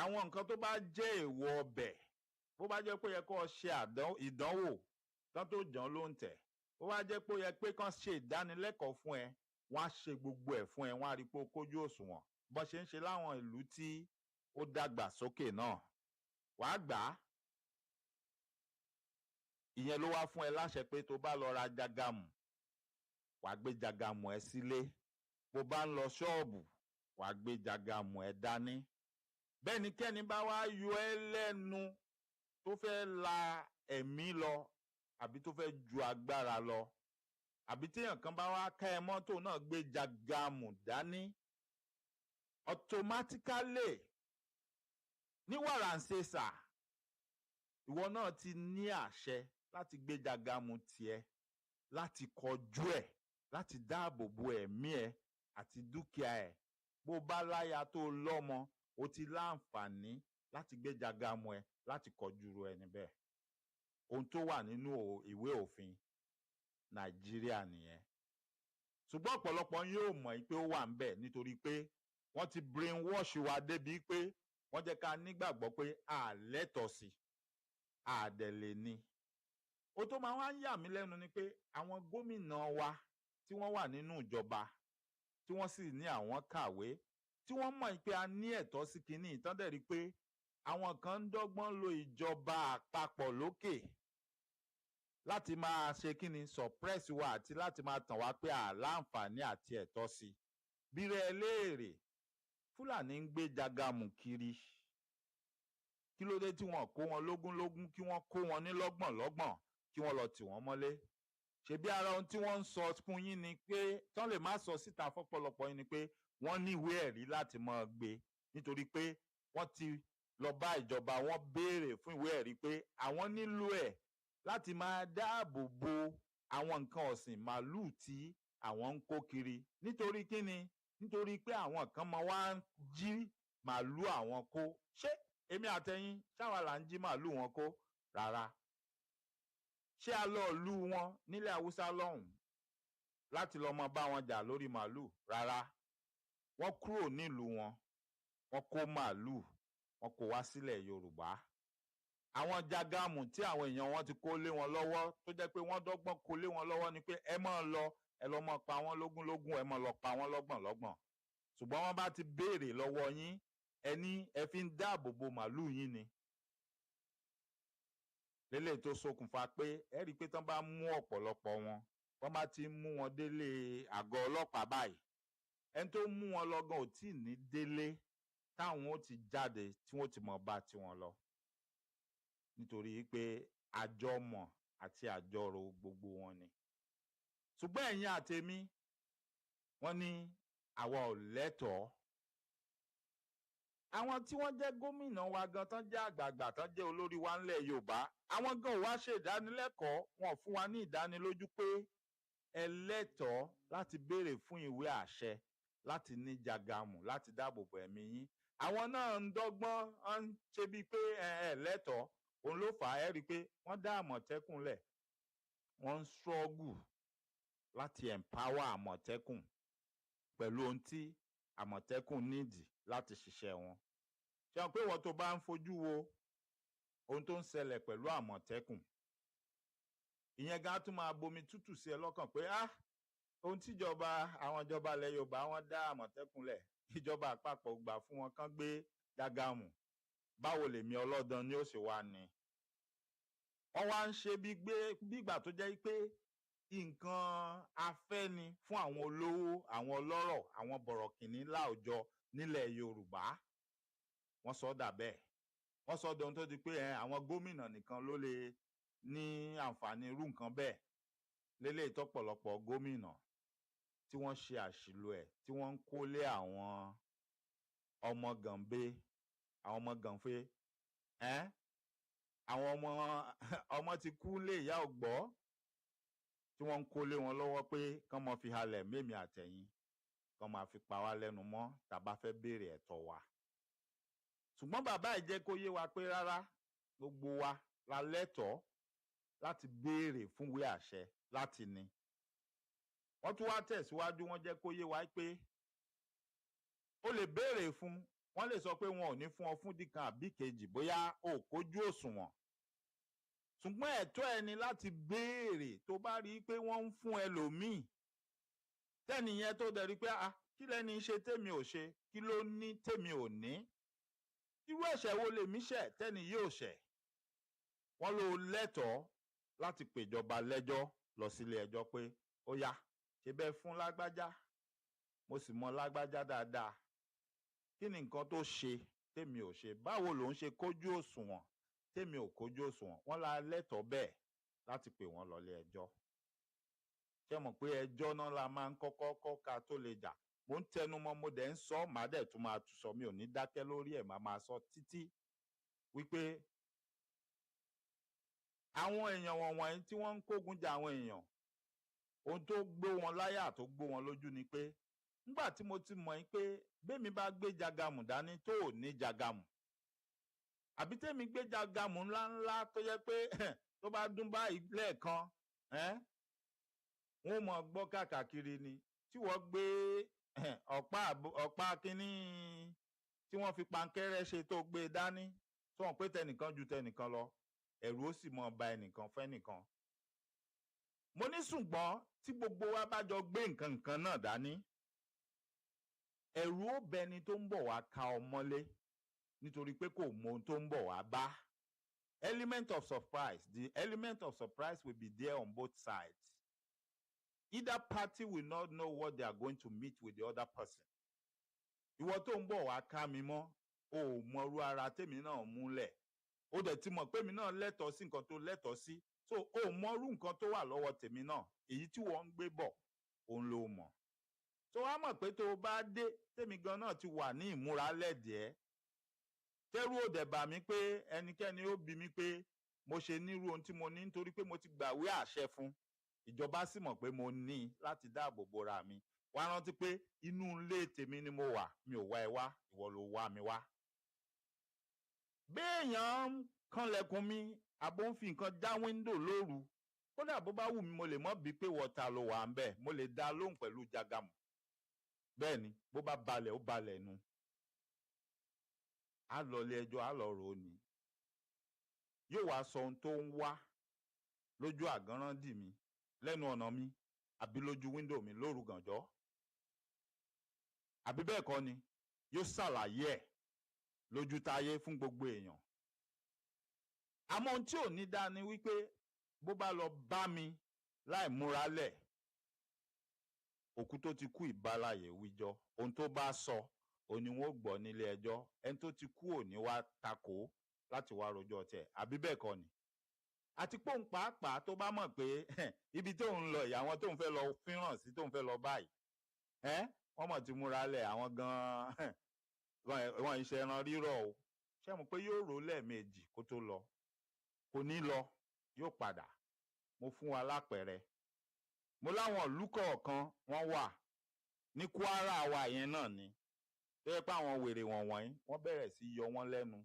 Àwọn nǹkan tó bá jẹ́ èèwọ̀ ọbẹ̀ bó bá jẹ́ pé ó yẹ kó ṣe ìdánwò tán tó jẹun ló ń tẹ̀ bó bá jẹ́ pé ó yẹ pé kán ṣe ìdánilẹ́kọ̀ọ́ fún ẹ wọ́n á ṣe gbogbo ẹ̀ fún ẹ wọ́n á rí pé ó kójú òṣùwọ̀n bó ṣe ń ṣe láwọn ìlú tí ó dàgbà sókè náà wàá gbà á. Ìyẹn ló wá fún ẹ láṣẹ pé tó bá lọ ra jagamu wàá gbé jagamu ẹ sílé bó bá ń lọ ṣọ́ọ̀bù wàá gbé jagamu ẹ dání. Bẹ́nikẹ́ni bá wá yọ ẹ́ lẹ́nu tó fẹ́ la ẹ̀mí lọ àbí tó fẹ́ ju agbára lọ àbí téèyàn kan bá wá ká ẹ mọ́tò náà gbé jagamu dání automatically ní wàràǹṣeṣà ìwọ náà ti ní àṣẹ láti gbé jagamu tiẹ̀ láti kọjú ẹ̀ láti dáàbò bo ẹ̀mí ẹ̀ àti dúkìá ẹ̀. Bó bá láya tó lọ́mọ o ti láǹfààní láti gbé jagamu ẹ̀ láti kọjú ru ẹni bẹ́ẹ̀. Ohun tó wà nínú ìwé òfin Nàìjíríà nìyẹn. Ṣùgbọ́n ọ̀pọ̀lọpọ̀ yóò mọ̀ pé ó wà ń bẹ̀ nítorí pé wọ́n ti brainwash wa débi pé wọ́n jẹ́ ká nígbàgbọ́ pé a lẹ́tọ̀ọ́ sí a dẹ̀ lè ní. Ó tó máa wá ń yà mí lẹ́nu ni pé àwọn gómìnà wa tí wọ́n wà nínú ìjọba tí wọ́n sì ní àwọn kàwé tí wọ́n mọ̀ pé a ní ẹ̀tọ́ sí kinní ìtàn dẹ̀ rí pé àwọn kan ń dọ́gbọ́n lo ìjọba àpapọ̀ lókè láti máa ṣe kíni suppress wa àti láti máa tàn wá pé àláǹfààní àti ẹ̀tọ́ sí. Bírẹ̀ léèrè Fúlàní ń gbé jagamu kiri kí ló dé tí wọ́n kó wọn lógúnlógún kí wọ́n kó wọn ní lọ́gbọ̀nlọ́gbọ̀n kí wọ́n lọ tì wọ́n mọ́lé? Ṣebí ara ohun tí wọ́n ń sọ fún yín ni pé tán lè má sọ síta fọ́pọ̀lọpọ̀ yín ni pé wọ́n ní ìwé ẹ̀rí láti máa gbé nítorí pé wọ́n ti lọ bá ìjọba wọ́n béèrè fún ìwé ẹ̀rí pé àwọn nílò ẹ̀ láti máa dáàbò bo àwọn nǹkan ọ̀sìn màálùú tí àwọn ń kó kiri. Nítorí kíni? Nítorí pé àwọn kan máa wá ń jí màálùú àwọn kó. Ṣé èmi àtẹ̀yin ṣáwa là ń jí màálùú wọn kó? Rárá. Ṣé a lọ lù wọn nílẹ̀ Haúsá lọ́hùn láti lọ mọ bá wọn jà lórí màálùú? Rárá. Wọ́n kúrò nílùú wọn wọ́n kó màálùú wọ́n kó wá sílẹ̀ Yorùbá. Àwọn jagamu tí àwọn èèyàn wọn ti kó lé wọn lọ́wọ́ tó jẹ́ pé wọ́n dọ́gbọ́n kó lé wọn lọ́wọ́ ni pé ẹ máa lọ ẹ lọ mọ pa wọ́n lógúnlógún ẹ máa lọ pa wọ́n lọ́gbọ̀nlọ́gbọ̀n. Ṣùgbọ́n wọ́n bá ti béèrè lọ́wọ́ yín ẹni ẹ fi ń dáàbò bo màálùú yín ni. Lélẹ̀ tó ṣokùnfà pé ẹ rí i pé tán bá mú ọ̀pọ̀lọpọ̀ wọn wọ́n bá ti mú wọn délé àgọ́ ọlọ́pàá báyìí ẹni tó mú wọn lọ́gán ò tí ì ní délé táwọn ó ti jáde tí wọ́n ti mọ̀ bá tiwọn lọ. Nítorí pé àjọmọ̀ àti àjọrò gbogbo wọn ni. Ṣùgbọ́n ẹ̀yin àtèmi wọ́n ní àwa ò lẹ́tọ̀ọ́. Àwọn tí wọ́n jẹ́ gómìnà wa gan tán jẹ́ àgbààgbà tán jẹ́ olórí wa ńlẹ̀ Yorùbá àwọn gan ò wá ṣe ìdánilẹ́kọ̀ọ́ wọn ò fún wa ní ìdánilójú pé ẹ lẹ́tọ̀ọ́ láti béèrè fún ìwé àṣẹ láti ní jagamu láti dáàbò bo ẹ̀mí yín. Àwọn náà ń dọ́gbọ́n ń ṣe bíi pé ẹ lẹ́tọ̀ọ́ òun ló fà á ẹ rí i pé wọ́n dá Àmọ̀tẹ́kùn lẹ̀ wọ́n ń ṣọ́ọ̀gù láti empower Àmọ̀tẹ́kùn pẹ̀lú ohun tí Àmọ̀tẹ́kùn nídìí láti ṣiṣẹ́ wọn. Ṣé o pé wọ́n tó bá ń fojú wo ohun tó ń ṣẹlẹ̀ pẹ̀lú Àmọ̀tẹ́kùn, ìyẹn gan tún máa bomi tútù sí ẹ lọ́kàn pé ohun tíjọba àwọn ìjọba ilẹ̀ Yorùbá wọ́n dá Àmọ̀tẹ́kùn lẹ̀, ìjọba àpapọ̀ gbà fún wọn kán gbé Jágàmù, báwo lèmi ọlọ́dàn ni ó ṣe wá ni. Wọ́n wá ń ṣe bí ìgbà tó jẹ́ pé nǹkan afẹ́ ni fún àwọn olówó, àwọn ọlọ́rọ̀, àwọn bọ̀rọ̀kìnní láwùjọ nílẹ̀ Yorùbá. Wọ́n sọ dà bẹ́ẹ̀. Wọ́n sọ dohun tó di pé àwọn gómìnà nìkan ló lè ní àǹfààní irú nǹkan bẹ́ẹ̀. Lélẹ̀ ìtọ́pọ̀lọpọ̀ gómìnà tí wọ́n ṣe àṣìlò ẹ̀, tí wọ́n ń kólé àwọn ọmọ gànbe, àwọn ọmọ gànfẹ́, àwọn ọmọ ti kú lé ìyá ògbọ́, tí wọ́n ń kólé wọn lọ́wọ́ pé kán mọ́ fi halẹ̀ mémi àtẹ̀yìn, kán máa fi pa wá lẹ́nu mọ́ tá bá fẹ́ béèrè ẹ̀tọ́ wa. Ṣùgbọ́n bàbá ẹ̀ jẹ́ kó yé wa pé rárá, gbogbo wa la lẹ́tọ̀ọ́ láti béèrè fún ìwé àṣẹ láti ní. Wọ́n tún wá tẹ̀síwájú, wọ́n jẹ́ kó yé wa pé ó lè béèrè fún, wọ́n lè sọ pé wọn ò ní fún ọ fún dìkan àbí kejì bóyá o kójú òṣùwọ̀n. Ṣùgbọ́n ẹ̀tọ́ ẹni láti béèrè tó bá rí pé wọ́n ń fún ẹlòmíì, tẹ́nìyẹn tó dẹ̀ rí pé kí lẹ́ni ṣe tèmi ò ṣe, kí ló ní tèmi ò ní, irú ẹ̀ṣẹ̀ wo lèmi ṣẹ̀ tẹ́ni yóò ṣẹ̀. Wọ́n ló lẹ́tọ̀ọ́ láti pèjọba lẹ́jọ́ lọ sílé ẹjọ́ pé ó yá, ṣe bẹ́ẹ̀ fún lágbájá, mo sì mọ lágbájá dáadáa, kí ni nǹkan tó ṣe tèmi ò ṣe, báwo ló ń ṣe kójú òṣùwọ̀n tèmi ò kójú òṣùwọ̀n. Wọ́n la lẹ́tọ̀ọ́ bẹ́ẹ̀ láti pè wọ́n lọlé ẹjọ́. Ṣé mọ̀ pé ẹjọ́ náà la máa ń kọ́kọ́ ká tó lè jà. Mo ń tẹnu mọ́, mo dẹ̀ ń sọ, màá dẹ̀ tún máa tún sọ, mi ò ní dákẹ́ lórí ẹ̀, máa sọ títí wípé àwọn èèyàn wọ̀nyí tí wọ́n ń kógun jà àwọn èèyàn, ohun tó gbó wọn láyà tó gbó wọn lójú ni pé nígbà tí mo ti mọ̀ yín pé bẹ́mi bá gbé Jágàmù dání tó ò ní Jágàmù, àbí tẹ́mi gbé Jágàmù ńláńlá tó yẹ pé tó bá dún báyìí lẹ́ẹ̀kan wọ́n mọ̀ gbọ́ káàkiri ni, tí wọ́n gbé ọ̀pá kínní tí wọ́n fi pankẹ́rẹ́ ṣe tó gbé dání, tó hàn pé tẹnìkan ju tẹnìkan lọ, ẹ̀rù ó sì mọ̀ ba ẹnìkan fẹ́nìkan. Mo ní ṣùgbọ́n tí gbogbo wa bá jọ gbé nǹkan náà dání, ẹ̀rù ó bẹni tó ń bọ̀ wá ká ọ mọ́lé nítorí pé kò mọ ohun tó ń bọ̀ wá bá. Element of surprise. The element of surprise will be there on both sides. Either party will not know what they are going to meet with the other person. Ìwọ tó ń bọ̀ wá ká mi mọ́, o ò mọrú ara tèmi náà múlẹ̀. O dẹ̀ ti mọ̀ pé mi náà lẹ́tọ̀ọ́ sí nǹkan tó lẹ́tọ̀ọ́ sí. So o ò mọrú nǹkan tó wà lọ́wọ́ tèmi náà. Èyí tí wọ́n ń gbé bọ̀, òun ló mọ̀. So wá mọ̀ pé tó o bá dé, tèmi gan náà ti wà ní ìmúra lẹ́dẹ̀ẹ́. Tẹ́rù ò dẹ̀ bà mí pé ẹnikẹ́ni ó bi mí pé mo ṣe nírú ohun tí mo ní nítorí pé mo ti gbàwé àṣẹ fún. Ìjọba sì mọ̀ pé mo ní láti dáàbò bora mi. Wá rántí pé inú ilé tèmi ni mo wà, mi ò wá ẹ wá, ìwọ ló wá mi wá. Béèyàn ń kanlẹ̀kùn mi, àbó ń fi nǹkan já wíńdò lóru, kódà bó bá wù mí mo lè mọ̀ bí pé wọ́ta ló wà ń bẹ̀, mo lè dá lóhùn pẹ̀lú Jágàmù. Bẹ́ẹ̀ ni, bó bá balẹ̀ ó balẹ̀ nu. Á lọ ilé ẹjọ́, á lọ rò ó ni. Yóò wá sọ ohun tó ń wá lójú àgánrándì mi, lẹ́nu ọ̀nà mi, àbí lójú wíńdò mi lóru gànjọ́. Àbí bẹ́ẹ̀ kọ́ ni, yóò ṣàlàyé ẹ̀ lójú táyé fún gbogbo èèyàn. Àmọ́ ohun tí ò ní dá ni wípé bó bá lọ bá mi láì múra lẹ̀, òkú tó ti kú ìbálàyé wíjọ́, ohun tó bá sọ òun ni wọ́n gbọ́ nílé ẹjọ́, ẹni tó ti kú ò ní wá takò láti wá rojọ́ tẹ̀, àbí bẹ́ẹ̀ kọ́ ni. Àti pé òun pàápàá tó bá mọ̀ pé ibi tó ń lọ ìyàwó tó ń fẹ́ lọ fíràn sí tó ń fẹ́ lọ báyìí, wọ́n mọ̀ ti múra lẹ̀, àwọn gan-an wọn ìṣe ẹran rírọ̀ o. Ṣé mo pé yóò rò lẹ́ẹ̀mejì kó tó lọ? Kò ní lọ, yóò padà. Mo fún wa lápẹẹrẹ. Mo láwọn ìlú kọ̀ọ̀kan wọ́n wà ní Kwara wa yẹn náà ni. Tó yẹ pé àwọn wèrè wọ̀nyí wọ́n bẹ̀rẹ̀ sí yọ wọ́n lẹ́nu.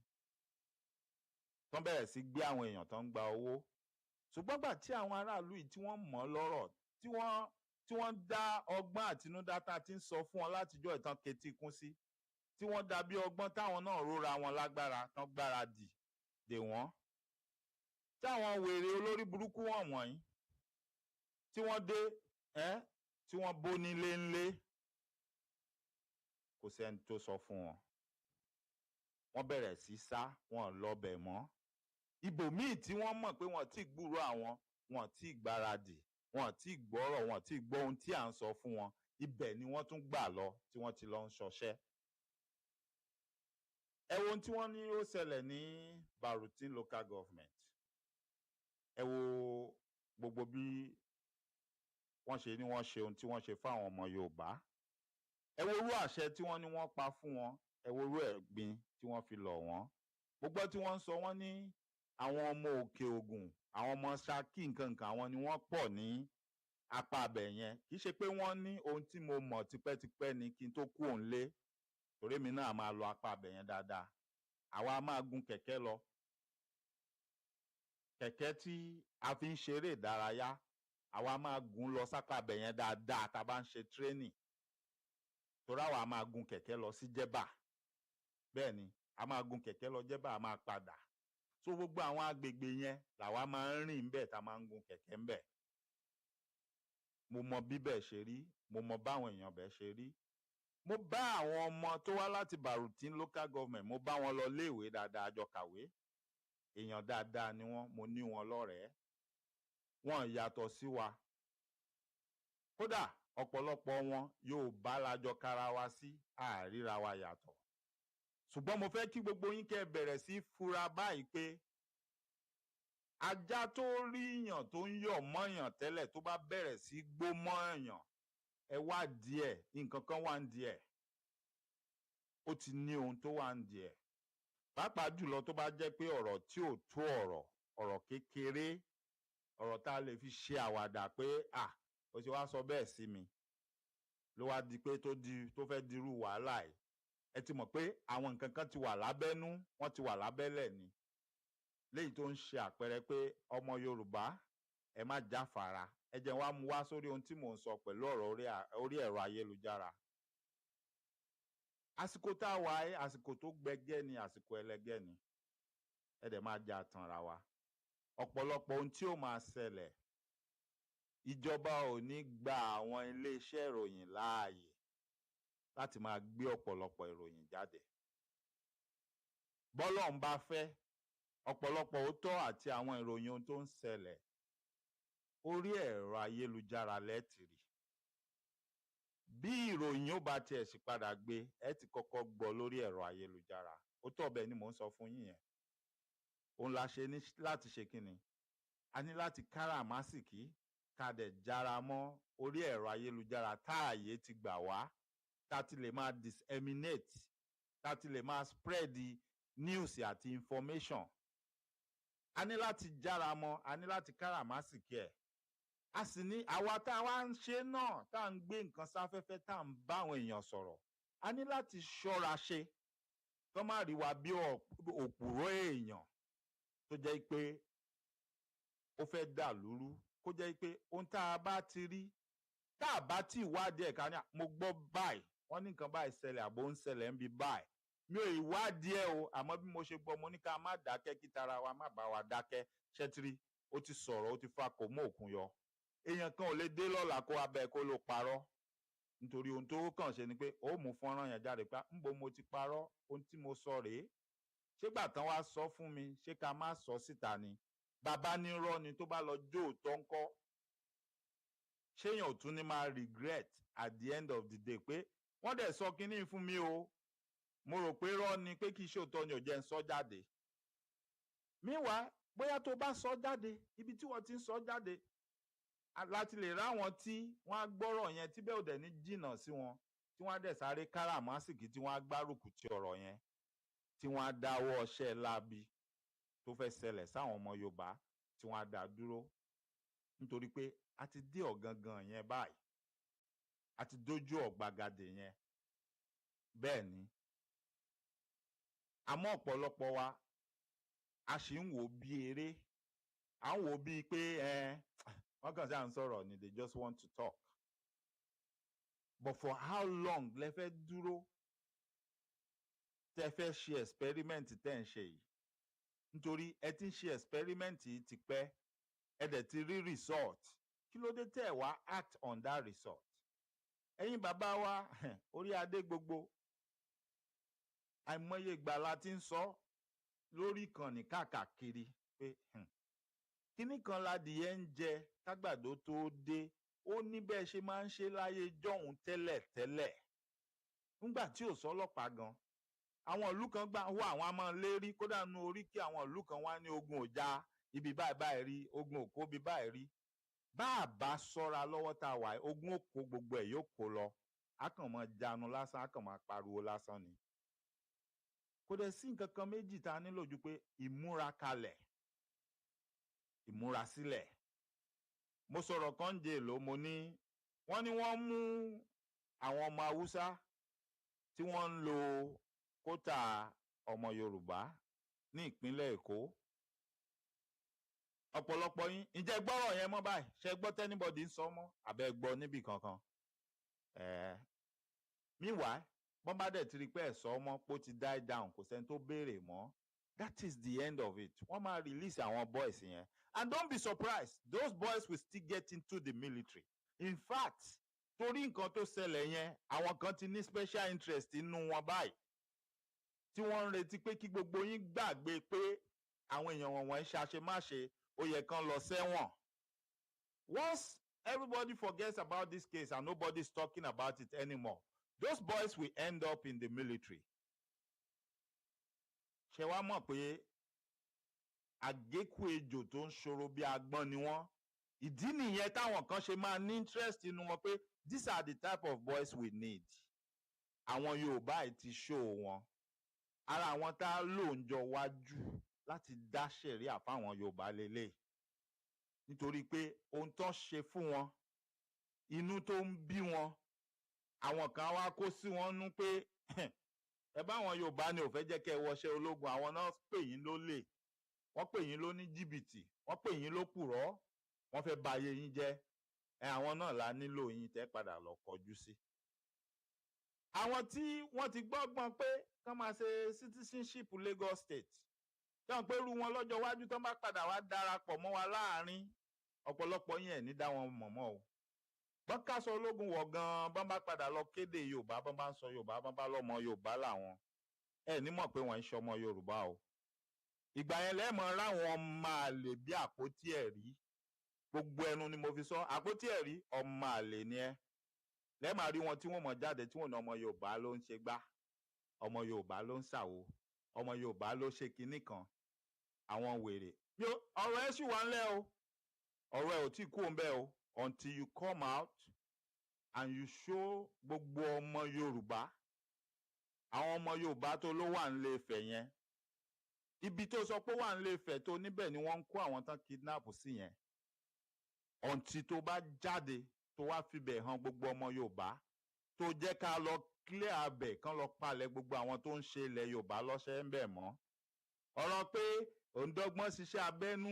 Tán bẹ̀rẹ̀ sí gbé àwọn èèyàn tán gba owó. Ṣùgbọ́n gbà tí àwọn aráàlú yìí tí wọ́n mọ̀ lọ́rọ̀, tí tí wọ́n dá ọgbọ́n àtinúdá tá a ti ń sọ fún wọn látijọ́ ìtàn ketí kún sí tí wọ́n dàbí ọgbọ́n táwọn náà róra wọn lágbára tán gbáradì dè wọ́n táwọn wèrè olórí burúkú wọ̀nyí tí wọ́n dé tí wọ́n bó nílé ńlé kò sẹ́ni tó sọ fún wọn wọ́n bẹ̀rẹ̀ sí sá wọn lọ́bẹ̀ mọ́ ibòmíì tí wọ́n mọ̀ pé wọ́n ti gbúrò àwọn wọ́n ti gbáradì wọ́n ti gbọ́rọ̀ wọ́n ti gbọ́ ohun tí à ń sọ fún wọn ibẹ̀ ni wọ́n tún gbà lọ tí wọ́n ti lọ ń ṣọṣẹ́. ẹ wo ohun tí wọ́n ní ó ṣẹlẹ̀ ní Barutin local government ẹ wo gbogbo bí wọ́n ṣe ní wọ́n ṣe ohun tí wọ́n ṣe fáwọn ọmọ Yorùbá ẹ wo irú àṣẹ tí wọ́n ní wọ́n pa fún wọn ẹ wo irú ẹ̀gbin tí wọ́n fi lọ̀ wọ́n gbogbo tí wọ́n ń sọ wọ́n ní àwọn ọmọ Òkè Ògùn àwọn ọmọ Ṣakí nǹkan àwọn ni wọ́n pọ̀ ní apá abẹ yẹn kì í ṣe pé wọ́n ní ohun tí mo mọ̀ tipẹ́tipẹ́ ni kí n tó kú òun lé torí mi náà máa lọ apá abẹ yẹn dáadáa àwa máa gun kẹ̀kẹ́ lọ kẹ̀kẹ́ tí a fi ń ṣeré ìdárayá àwa máa gun lọ sápá abẹ yẹn dáadáa tá a bá ń ṣe training torí àwa máa gun kẹ̀kẹ́ lọ sí Jẹ́bà bẹ́ẹ̀ ni a máa gun kẹ̀kẹ́ lọ Jẹ́bà a máa padà so gbogbo àwọn agbègbè yẹn làwa máa ń rìn bẹ́ẹ̀ tá a máa ń gun kẹ̀kẹ́ ń bẹ̀ mo mọ bí bẹ́ẹ̀ ṣe rí mo mọ báwọn èèyàn bẹ́ẹ̀ ṣe rí mo bá àwọn ọmọ tó wá láti Barutin local government mo bá wọn lọ léèwé dáadáa àjọ kàwé èèyàn dáadáa ni wọ́n mo ní wọn lọ́rẹ̀ẹ́ wọn yàtọ̀ sí wa kódà ọ̀pọ̀lọpọ̀ wọn Yorùbá lájọ kára wa sí àríra wa yàtọ̀ ṣùgbọ́n mo fẹ́ kí gbogbo yín kẹ́ bẹ̀rẹ̀ sí fura báyìí pé ajá tó rí yàn tó ń yọ̀ mọ́yàn tẹ́lẹ̀ tó bá bẹ̀rẹ̀ sí gbó mọ́yàn ẹ wá díẹ̀ nǹkan kan wà ń díẹ̀ ó ti ní ohun tó wà ń díẹ̀ pàápàá jùlọ tó bá jẹ́ pé ọ̀rọ̀ tí ò tó ọ̀rọ̀ kékeré ọ̀rọ̀ tá a lè fi ṣe àwàdà pé ó ti wá sọ bẹ́ẹ̀ sí mi ló wá di pé tó fẹ́ dirú wàhálà yìí ẹ ti mọ̀ pé àwọn nǹkan kan ti wà lábẹ́nú wọ́n ti wà lábẹ́lẹ̀ ni léyìí tó ń ṣe àpẹẹrẹ pé ọmọ Yorùbá ẹ má jáfara ẹ jẹ́ wá mú wá sórí ohun tí mò ń sọ pẹ̀lú ọ̀rọ̀ orí ẹ̀rọ ayélujára àsìkò tá a wà ẹ́ àsìkò tó gbẹgẹ́ ni àsìkò ẹlẹgẹ́ ni ẹ dẹ̀ máa jà tanra wa ọ̀pọ̀lọpọ̀ ohun tí ó máa ṣẹlẹ̀ ìjọba ò ní gba àwọn iléeṣẹ́ ìròyìn láàyè láti máa gbé ọ̀pọ̀lọpọ̀ ìròyìn jáde bọ́lọ̀ ń bá fẹ́ ọ̀pọ̀lọpọ̀ òótọ́ àti àwọn ìròyìn ohun tó ń ṣẹlẹ̀ orí ẹ̀rọ ayélujára lẹ́tìrì bí ìròyìn ó bá tiẹ̀ sì padà gbé ẹ ti kọ́kọ́ gbọ́ lórí ẹ̀rọ ayélujára ó tọ́ bẹ́ẹ̀ ni mò ń sọ fún yín yẹn òun la ṣe ní láti ṣe kínni a ní láti káràmásìkí ká dẹ̀ jára mọ́ orí ẹ̀rọ ayélujára táàyè ti gbà wá tá ti lè máa disseminate tá ti lè máa spread the news àti information a ní láti jára mọ́ a ní láti káràmásìkí ẹ̀ a sì ní àwa tá a wá ń ṣe náà tá à ń gbé nǹkan sáfẹ́fẹ́ tá à ń bá àwọn èèyàn sọ̀rọ̀ a ní láti ṣọ́ra ṣe kó má rí wa bí òpùrọ́ èèyàn tó jẹ́ pé ó fẹ́ dà lúrú kó jẹ́ pé ohun tá a bá ti rí tá a bá tí ìwádìí ẹ̀ka ní mo gbọ́ báyìí wọ́n ní nǹkan báyìí ṣẹlẹ̀ àbò ń ṣẹlẹ̀ ń bi báyìí mi ò ìwádìí ẹ̀ o àmọ́ bí mo ṣe gbọ́ mo ní ká má dákẹ́ kí tara wa má bá wa dákẹ́ ṣẹ́tìrì ó ti sọ̀rọ̀ ó ti fa kò mú òkun yọ èèyàn kan ò lè dé lọ́la kó abẹ́ kó ló parọ́ nítorí ohun tó kàn ṣe ni pé ó mú fọ́nrán yẹn jáde pé ńbo mo ti parọ́ ohun tí mo sọ rèé ṣégbà tán wá sọ fún mi ṣé ká má sọ síta ni bàbá ní irọ́ ni tó bá lọ jó òótọ́ ńkọ́ ṣéyàn ò tún ní máa regret at the end of the day pé wọ́n dẹ̀ sọ kínní fún mi o mo rò pé irọ́ ni pé kì í ṣe òótọ́ ni ò jẹ́ ń sọ jáde meanwhile bóyá tó bá sọ jáde ibi tí wọ́n ti ń sọ jáde láti lè ráwọn tí wọ́n á gbọ́rọ̀ yẹn tí bẹ́ẹ̀ ò dẹ̀ ní jìnnà sí wọn tí wọ́n á dẹ̀ sáré káràmásìkì tí wọ́n á gbárùkù ti ọ̀rọ̀ yẹn tí wọ́n á dáwọ́ ọṣẹ́ láabi tó fẹ́ ṣẹlẹ̀ sáwọn ọmọ Yorùbá tí wọ́n á dá dúró nítorí pé a ti dé ọ̀gangan yẹn báyìí a ti dójú ọ̀gbagadè yẹn bẹ́ẹ̀ ni àmọ́ ọ̀pọ̀lọpọ̀ wa a sì ń wò bí eré à ń wò bíi pé wọ́n kàn sí à ń sọ̀rọ̀ ni they just want to talk but for how long lẹ fẹ́ dúró tẹ́ fẹ́ ṣe experiment tẹ́ ń ṣe yìí nítorí ẹ ti ń ṣe experiment yìí ti pẹ́ ẹ dẹ̀ ti rí result kí ló dé tẹ́ ẹ wá act on that result ẹ̀yin bàbá wa orí adé gbogbo àìmọye ìgbà la ti ń sọ lórí ìkànnì káàkiri pé kíní kan ládìyẹ ń jẹ kágbàdo tó dé ó ní bẹ́ẹ̀ ṣe máa ń ṣe láyé jọ̀hún tẹ́lẹ̀ nígbà tí ò sọ́lọ́pàá gan àwọn ìlú kan gbà wọ àwọn a máa lérí kódà nu orí kí àwọn ìlú kan wá ní ogun ọjà ibi báyìí rí ogun òkó ibi báyìí rí bá a bá ṣọ́ra lọ́wọ́ tá a wà ogun òkó gbogbo ẹ̀ yóò kó lọ a kàn máa janu lásán a kàn máa pariwo lásán ni kò dẹ̀ sí nǹkan kan méjì tá a nílò ju pé ìmúra kalẹ̀ ìmúra sílẹ̀ mo sọ̀rọ̀ kan jẹ́ èlò mo ní wọ́n mú àwọn ọmọ haúsá tí wọ́n ń lo kótà ọmọ yorùbá ní ìpínlẹ̀ èkó ọ̀pọ̀lọpọ̀ yín ǹjẹ́ gbọ́rọ̀ yẹn mọ́ báyìí ṣe gbọ́ tẹ́nibọ́dì ń sọ mọ́ àbẹ́ gbọ́ níbì kankan meanwhile bọ́n bá dẹ̀ ti rí pé ẹ̀sọ́ ọmọ pó ti die down kò sẹ́ni tó béèrè mọ́ that is the end of it wọ́n máa release àwọn boys yẹn and don't be surprised those boys will still get into the military in fact torí nǹkan tó ṣẹlẹ̀ yẹn àwọn kan ti ní special interest nínú wọn báyìí tí wọ́n ń retí pé kí gbogbo yín gbàgbé pé àwọn èèyàn wọ̀nyí ṣàṣemáṣe ó yẹ kán lọ sẹ́wọ̀n. Once everybody forgets about this case and nobody is talking about it anymore, those boys will end up in the military. ṣé wàá mọ̀ pé àgékù ejò tó ń ṣòro bí agbọ́n ni wọ́n ìdí nìyẹn táwọn kan ṣe máa ní interest nínú wọn pé these are the type of boys we need. àwọn Yorùbá yìí ti ṣó wọn ara àwọn tá a lò ń jọ wájú láti dá ṣẹ̀ríà fáwọn Yorùbá lélẹ̀ nítorí pé ohun tó ń ṣe fún wọn inú tó ń bí wọn àwọn kan wá kó sí wọn nú pé ẹ bá àwọn Yorùbá ni ò fẹ́ jẹ́ kẹ́ ẹ wọṣẹ́ ológun àwọn náà pè yín lólè wọ́n pè yín ló ní jìbìtì wọ́n pè yín ló pùrọ́ wọ́n fẹ́ ba ayé yín jẹ́ àwọn náà la nílò yín tẹ́ padà lọ kọjú sí. àwọn tí wọ́n ti gbọ́gbọ́n pé kán máa ṣe citizenship Lagos State tán pé irú wọn lọ́jọ́ iwájú tán bá padà wá darapọ̀ mọ́ wa láàrin ọ̀pọ̀lọpọ̀ yín ẹ̀ ní dá wọn mọ̀ mọ́ o. bọ́n káṣọ ológun wọ̀ gan-an bọ́n bá padà lọ kéde Yorùbá bọ́n bá ń sọ Yorùbá bọ́n bá lọ́mọ Yorùbá làwọn ẹ̀ ní mọ̀ pé wọ́n ń ṣọmọ Yorùbá o. ìgbà yẹn lẹ́mọ̀ ráwọn máa lè bí àpótí ẹ̀rí gbogbo ẹnu ni mo fi sọ àpótí ẹ̀rí ọmọ àlè ni ẹ lẹ́ẹ̀ma rí wọn tí wọ́n mọ̀ jáde tí wọ́n ní ọmọ Yorùbá ló ń ṣe gbá ọmọ Yorùbá ló ń ṣàwo ọmọ Yorùbá ló ṣe kinní kan àwọn wèrè ọ̀rọ̀ ẹ̀ sì wà ńlẹ̀ o ọ̀rọ̀ ẹ̀ ò tí kú òǹbẹ́ o until you come out and you show gbogbo ọmọ Yorùbá àwọn ọmọ Yorùbá tó ló wà nílé Ifẹ̀ yẹn ibi tó sọ pé wà nílé Ifẹ̀ tó níbẹ̀ ni wọ́n ń kó àwọn tán kidnap sí yẹn until tó bá jáde tó wá fibẹ̀ hàn gbogbo ọmọ Yorùbá tó jẹ́ ká lọ clear abẹ̀ kán lọ palẹ̀ gbogbo àwọn tó ń ṣe ilẹ̀ Yorùbá lọ́ṣẹ́ ń bẹ̀ mọ́ ọ̀rọ̀ pé òǹdọ́gbọ́n ṣiṣẹ́ abẹ́nú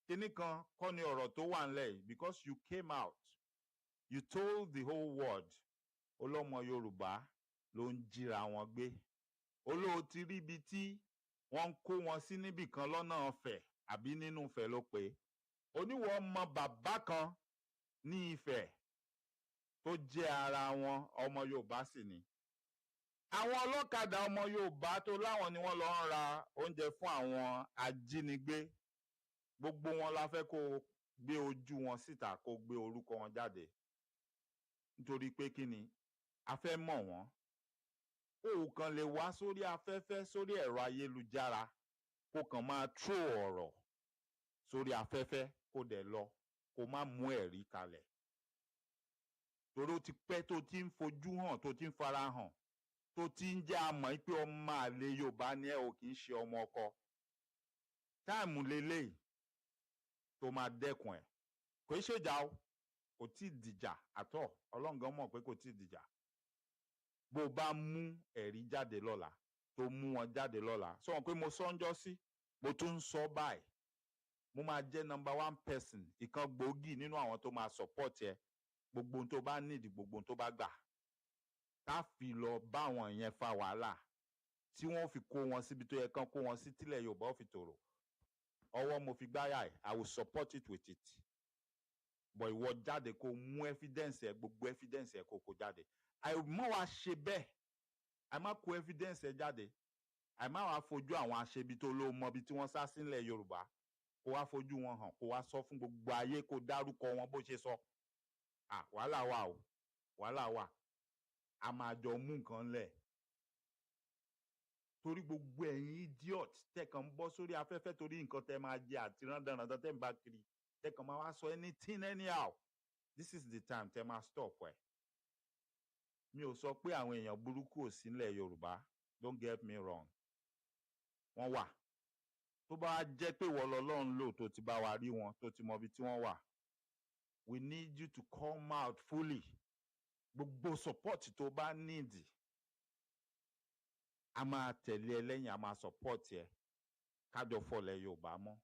kinní kan kọ́ ni ọ̀rọ̀ tó wà ńlẹ̀ yìí because you came out you told the whole world ọlọ́mọ Yorùbá ló ń jíra wọn gbé olóò ti rí ibi tí wọ́n ń kó wọn sí níbì kan lọ́nà Ifẹ̀ àbí nínú Ifẹ̀ ló pé oníwọ̀ ọmọ bàbá kan ní Ifẹ̀ tó jẹ́ ara wọn ọmọ Yorùbá sì ni àwọn ọlọ́kadà ọmọ Yorùbá tó láwọn ni wọ́n lọ ń ra oúnjẹ fún àwọn ajínigbé gbogbo wọn la fẹ́ kó gbé ojú wọn síta kó gbé orúkọ wọn jáde nítorí pé kí ni a fẹ́ mọ̀ wọ́n ó kàn lè wá sórí afẹ́fẹ́ sórí ẹ̀rọ ayélujára kó kàn máa tró ọ̀rọ̀ sórí afẹ́fẹ́ kó dẹ̀ lọ kó má mú ẹ̀rí kalẹ̀ torí ó ti pẹ́ tó ti ń fojú hàn tó ti ń fara hàn tó ti ń jẹ́ àmọ́ pé ọmọ àlè Yorùbá ni ẹ ò kì í ṣe ọmọ ọkọ táìmù lélẹ́yìí tó máa dẹ́kun ẹ̀ kò í ṣèjà o kò tí ì dìjà àtọ̀ ọlọ́ngàn mọ̀ pé kò tí ì dìjà bó o bá mú ẹ̀rí jáde lọ́la tó mú wọn jáde lọ́la sọ wọn pé mo sọ́njọ́ sí mo tún ń sọ báyìí mo máa jẹ́ #1 person ìkan gbòógì nínú àwọn tó máa support ẹ gbogbo ohun tó bá nídìí gbogbo ohun tó bá gbà tá fi lọ bá wọn yẹn fa wàhálà tí wọ́n fi kó wọn síbi tó yẹ kán kó wọn sí tílẹ̀ Yorùbá ó fi tòrò. Ọwọ́ mo fi gbáyà ẹ̀, I will support it with it. But ìwọ jáde kó mú evidence ẹ, gbogbo evidence ẹ kó jáde. Àìmọ́ wa ṣe bẹ́ẹ̀, àìmọ́ kó evidence ẹ jáde, àìmọ́ wa fojú àwọn aṣebi tó ló mọ ibi tí wọ́n sá sílẹ̀ Yorùbá, kó wá fojú wọn hàn, kó wá sọ fún gbogbo ayé, kó dárúkọ wọn bó ṣe sọ. Wàhálà wà o, wàhálà wà. A máa jọ mú nǹkan lẹ̀. Torí gbogbo ẹ̀yin idiot tẹ́ kàn ń bọ́ sórí afẹ́fẹ́ torí nǹkan tẹ́ máa jẹ àti rándanrandan tẹ́ ń bá kiri, tẹ́ kàn máa wá sọ anything anyhow. This is the time tẹ́ máa stop ẹ̀. Mi ò sọ pé àwọn èèyàn burúkú ò sí nílẹ̀ Yorùbá, don't get me wrong. Wọ́n wà. Tó bá jẹ́ pé ìwọ lọ́lọ́run lò tó ti bá wa rí wọn, tó ti mọ ibi tí wọ́n wà, we need you to come out fully. Gbogbo support tó bá need, a máa tẹ̀lé ẹ lẹ́yìn, a máa support ẹ, kájọ fọlẹ̀ Yorùbá mọ́.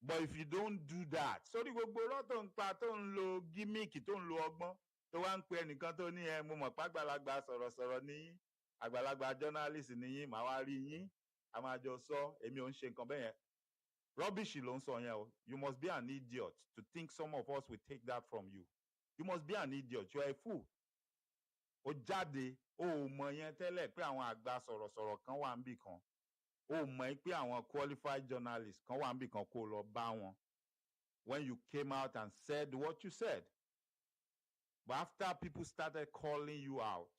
But if you don't do that, sórí gbogbo ọ̀rọ̀ tó ń pa, tó ń lo gimmick, tó ń lo ọgbọ́n, tó wá ń pe ẹnìkan tó ní ẹ mo mọ̀ pé àgbàlagbà sọ̀rọ̀sọ̀rọ̀ ni yín, àgbàlagbà journalist ni yín, màá wá rí yín, a máa jọ sọ, èmi ò ń ṣe nǹkan bẹ́ẹ̀ yẹn. Rubbish ló ń sọ yẹn o. You must be an idiot to think some of us will take that from you. You must be an idiot. You are a fool. Ó jáde, ó mọ̀ yẹn tẹ́lẹ̀ pé àwọn àgbà sọ̀rọ̀sọ̀rọ̀ kan wà níbì kan. Ó mọ̀ pé àwọn qualified journalists kan wà níbì kan kó lọ bá wọn. When you came out and said what you said. But after people started calling you out,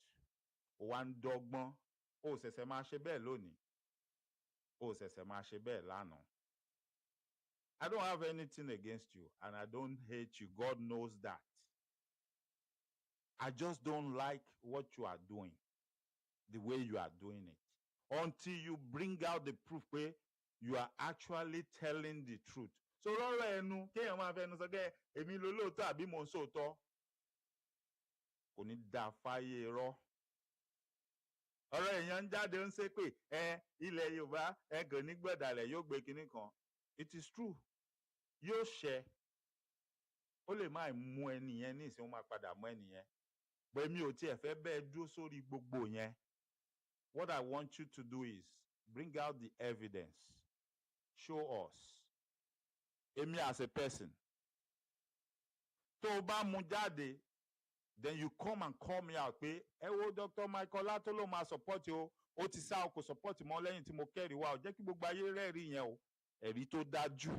ó wá ń dọ́gbọ́n, ó ṣẹ̀ṣẹ̀ máa ṣe bẹ́ẹ̀ lónìí. Ó ṣẹ̀ṣẹ̀ máa ṣe bẹ́ẹ̀ lánàá. I don't have anything against you and I don't hate you. God knows that. I just don't like what you are doing, the way you are doing it. Until you bring out the proof where you are actually telling the truth. So lọ́rọ̀ ẹnu, kéèyàn máa fẹnu sọ pé èmi ló lóòótọ́ àbí mò ń sòótọ́. Kò ní dá fáyé rọ́. Ọ̀rọ̀ èèyàn ń jáde ń ṣe pé ilẹ̀ Yorùbá kò ní gbọ̀dàlẹ̀ yóò gbé kinní kan. It is true. Yóò ṣẹ. Ó lè máa mú ẹni yẹn ní ìsìn, ó máa padà mú ẹni yẹn. But mi ò tiẹ̀ fẹ́ bẹ́ẹ̀ dúró sórí gbogbo yẹn. What I want you to do is bring out the evidence. Show us. Èmi as a person. Tó o bá mú jáde, then you come and call me out pé ẹ wo Dr. Michael Lato ló máa support o. Ó ti sá o kò support mọ́ lẹ́yìn tí mo kẹ́rìí wá o. Jẹ́ kí gbogbo ayé rẹ́rìí yẹn o. Ẹ̀rí tó dájú.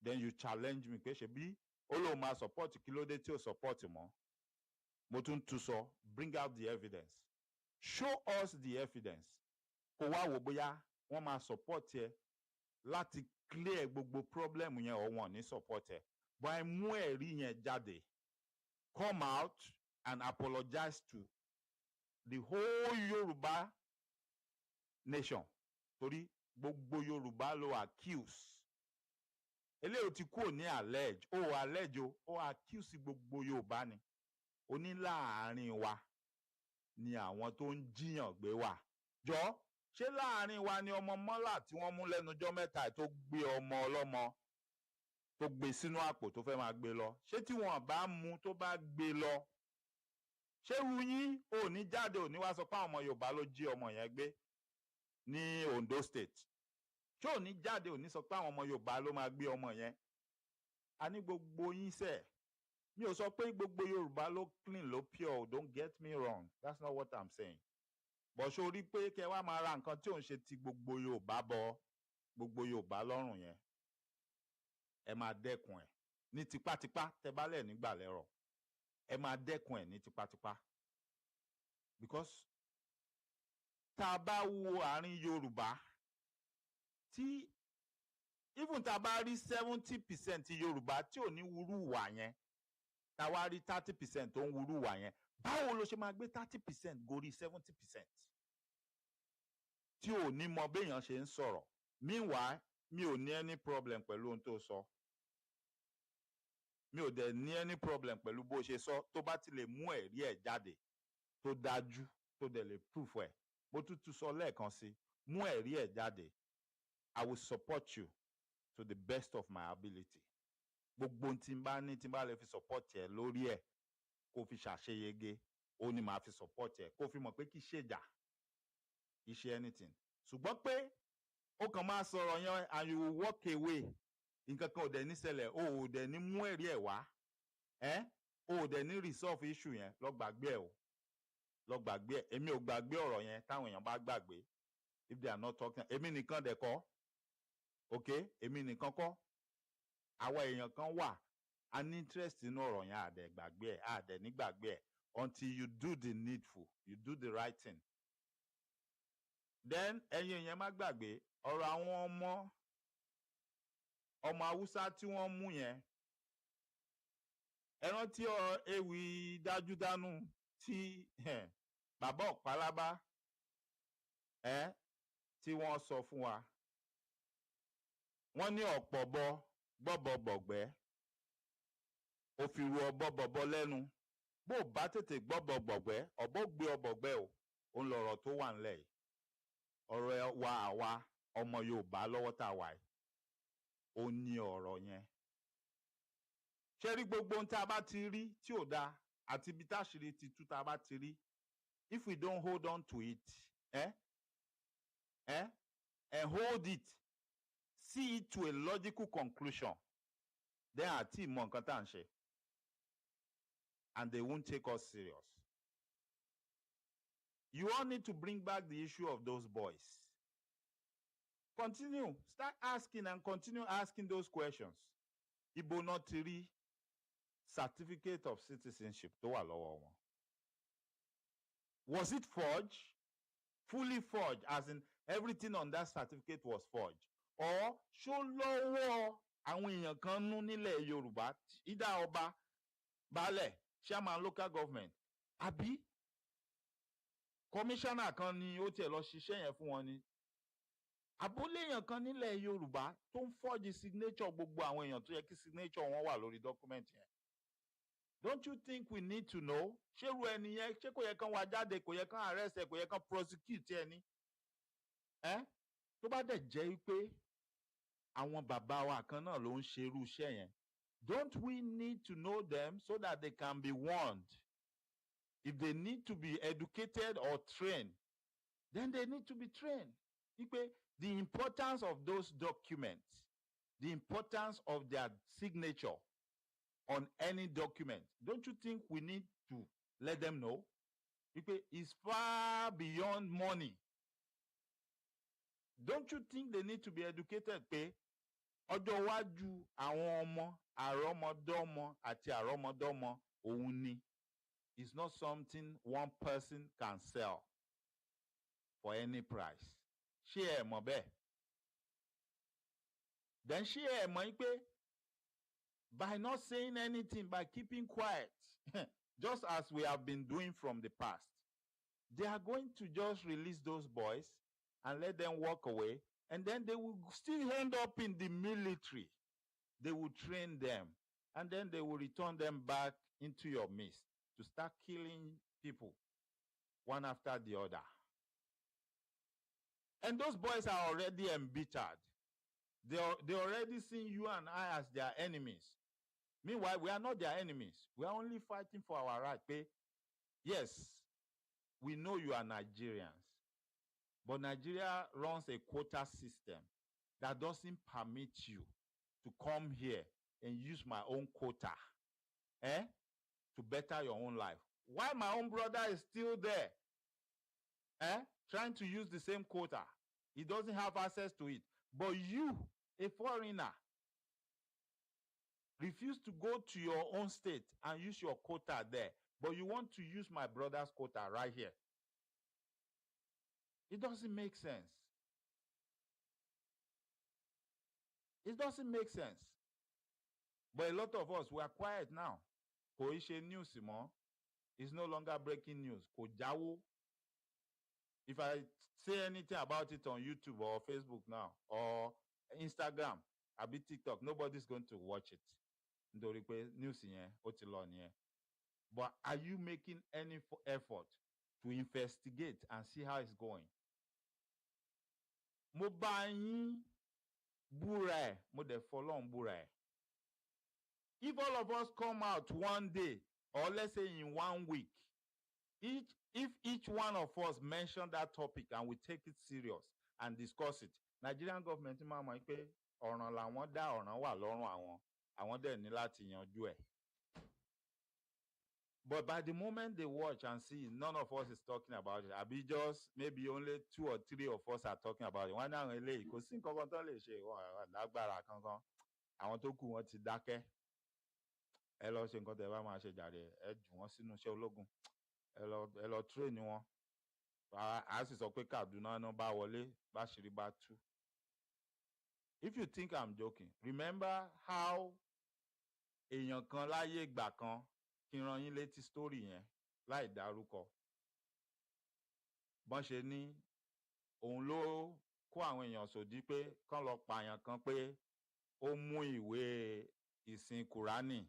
Then you challenge me pé ṣebí ó lóun máa support kí ló dé tí ò support mọ́. Mo tún tún sọ, bring out the evidence. Show us the evidence. Kó wá wò bóyá wọ́n máa support ẹ láti clear gbogbo problem yẹn or wọ́n ní support ẹ. But ẹ mú ẹ̀rí yẹn jáde. Come out and apologize to the whole Yoruba nation. Torí gbogbo Yorùbá ló accuse. Eléyìí ti kúrò ní allege. Ó allege o, ó accuse gbogbo Yorùbá ni. Ó ní láàárín wa ni àwọn tó ń jiyàn gbé wà. Jọ, ṣé láàárín wa ni ọmọ mọ́là tí wọ́n mú lẹ́nujọ́ mẹ́ta tó gbé ọmọ ọlọ́mọ tó gbé sínú àpò tó fẹ́ máa gbé lọ? Ṣé tí wọ́n bá mú tó bá gbé lọ? Ṣé yín ò ní jáde ò ní wá sọ pé àwọn ọmọ Yorùbá ló jí ọmọ yẹn gbé ní Ondo State? Ṣé ò ní jáde ò ní sọ pé àwọn ọmọ Yorùbá ló máa gbé ọmọ yẹn? A ní gbogbo yín sẹ́ẹ̀. Mi ò sọ pé gbogbo Yorùbá ló clean ló pure, don't get me wrong. That's not what I'm saying. But ṣó rí pé kẹ wá máa ra nǹkan tí ò ń ṣe ti gbogbo Yorùbá bọ gbogbo Yorùbá lọ́rùn yẹn. Ẹ máa dẹ́kun ẹ̀ ní tipátipá tẹ bá lẹ̀ nígbà lẹ́rọ̀. Ẹ máa dẹ́kun ẹ̀ ní tipátipá. Because tá a bá wo àárín Yorùbá tí even tá a bá rí 70% Yorùbá tí ò ní wúrú wà yẹn, tá a wá rí 30% tó ń wúrú wà yẹn, báwo ló ṣe máa gbé 30% gorí 70% tí ò ní mọ béèyàn ṣe ń sọ̀rọ̀? Meanwhile, mi ò ní any problem pẹ̀lú ohun tó sọ. Mi ò dẹ̀ ní any problem pẹ̀lú bó ṣe sọ tó bá ti lè mú ẹ̀rí ẹ̀ jáde tó dájú tó dẹ̀ lè proof ẹ̀. Mo tún sọ lẹ́ẹ̀kan sí, mú ẹ̀rí ẹ̀ jáde. I will support you to the best of my ability. Gbogbo tí n bá ní tí n bá lè fi support ẹ lórí ẹ̀, kó fi ṣàṣeyege ó ní màá fi support ẹ kó fi mọ̀ pé kì í ṣèjà kì í ṣe anything ṣùgbọ́n pé ó kàn máa sọ̀rọ̀ yẹn and you will walk away nǹkan kan ò dẹ̀ ní ṣẹlẹ̀ o ò dẹ̀ ní mú ẹ̀rí ẹ̀ wá o ò dẹ̀ ní resolve issue yẹn lọ gbàgbé ẹ̀ o lọ gbàgbé ẹ̀ èmi ò gbàgbé ọ̀rọ̀ yẹn táwọn èèyàn bá gbàgbé if they are not talking èmi nìkan dẹ̀ kọ́ ok èmi nìkan kọ́ àwa èèyàn kan wà a ní interest nínú ọ̀rọ̀ yẹn àdẹ̀ gbàgbé ẹ̀ àdẹ̀ ní gbàgbé ẹ̀ until you do the needful you do the right thing. Then ẹ̀yin èèyàn má gbàgbé ọ̀rọ̀ àwọn ọmọ Haúsá tí wọ́n mú yẹn ẹ rántí ewì dájúdánú tí bàbá Ọ̀pálábá tí wọ́n sọ fún wa wọ́n ní ọ̀pọ̀bọ gbọ́bọ̀bọ̀gbẹ́ ó fi ru ọbọ̀bọ̀bọ̀ lẹ́nu bó bá tètè gbọ́bọ̀bọ̀gbẹ́ ọ̀bọ gbé ọbọ̀gbẹ́ o ó ń lọ̀rọ̀ tó wà ńlẹ̀ yìí ọ̀rọ̀ wa àwa ọmọ Yorùbá lọ́wọ́ tá a wà yìí ó ní ọ̀rọ̀ yẹn ṣé rí gbogbo ohun tá a bá ti rí tí ò dáa àti ibi táṣìírí ti tú tá a bá ti rí if we don't hold on to it and hold it see it to a logical conclusion then àti ìmọ̀ nǹkan tá à ń ṣe and they won't take us serious. You all need to bring back the issue of those boys. Continue. Start asking and continue asking those questions. Ibo náà ti rí certificate of citizenship tó wà lọ́wọ́ wọn. Was it forged? Fully forged, as in everything on that certificate was forged. Or ṣó lọ́wọ́ àwọn èèyàn kan nú nílẹ̀ Yorùbá, ìdá ọba, baálẹ̀, chairman local government, àbí commissioner kan ni ó tiẹ̀ lọ ṣiṣẹ́ yẹn fún wọn ni. Àbólé èèyàn kan nílẹ̀ Yorùbá tó ń forge signature gbogbo àwọn èèyàn tó yẹ kí signature wọn wà lórí document yẹn. Don't you think we need to know? Ṣé irú ẹni yẹn ṣé kò yẹ kán wá jáde kò yẹ kán arrest ẹ kò yẹ kán prosecute ẹni? Tó bá dẹ̀ jẹ́ pé àwọn bàbá wa kan náà ló ń ṣe irú iṣẹ́ yẹn, don't we need to know them so that they can be warned? If they need to be educated or trained, then they need to be trained. The importance of those documents, the importance of their signature on any document, don't you think we need to let them know? It's far beyond money. Don't you think they need to be educated pé ọjọ́ iwájú àwọn ọmọ àrọ́mọdọ́mọ àti àrọ́mọdọ́mọ òun ni? It's not something one person can sell for any price. Ṣé ẹ mọ̀ bẹ́ẹ̀? Then ṣé ẹ mọ̀ pé by not saying anything, by keeping quiet, just as we have been doing from the past, they are going to just release those boys and let them walk away, and then they will still end up in the military. They will train them, and then they will return them back into your midst to start killing people one after the other. And those boys are already embittered. They already see you and I as their enemies. Meanwhile, we are not their enemies. We are only fighting for our right. Yes, we know you are Nigerians, but Nigeria runs a quota system that doesn't permit you to come here and use my own quota to better your own life. Why my own brother is still there trying to use the same quota? He doesn't have access to it. But you, a foreigner, refuse to go to your own state and use your quota there, but you want to use my brother's quota right here. It doesn't make sense. It doesn't make sense. But a lot of us, we are quiet now. Kò í ṣe news mọ́. It's no longer breaking news. Kò jáwó. If I say anything about it on YouTube or Facebook now, or Instagram, àbí TikTok, nobody's going to watch it. Nítorí pé news yẹn ó ti lọ nìyẹn. But are you making any effort to investigate and see how it's going? Mo bá yín búra ẹ̀, mo dẹ̀ fọlọ́run búra ẹ̀. If all of us come out one day or let's say in 1 week, if each one of us mention that topic and we take it serious and discuss it, Nigerian government máa mọ̀ pé ọ̀ràn làwọn dá, ọ̀ràn wà lọ́rùn àwọn dẹ̀ ní láti yanjú ẹ̀. But by the moment they watch and see none of us is talking about it, àbí just maybe only 2 or 3 of us are talking about it, wọ́n náà eléyìí kò sí nǹkan kan tó lè ṣe, wọn lágbára kankan, àwọn tó kù wọn ti dákẹ́. Ẹ lọ ṣe nǹkan tẹ́ bá máa ṣe jàre, ẹ jù wọ́n sínú iṣẹ́ ológun, ẹ lọ train wọn. A sì sọ pé Kaduna náà bá wọlé báṣìírí bá tú. If you think I'm joking, remember how èèyàn kan láyé ìgbà kan, kí n rán yín létí story yẹn láì dárúkọ. Bọ́n ṣe ní òun ló kó àwọn èèyàn sòdí pé kán lọ pààyàn kan pé ó mú ìwé ìsìn Kùránì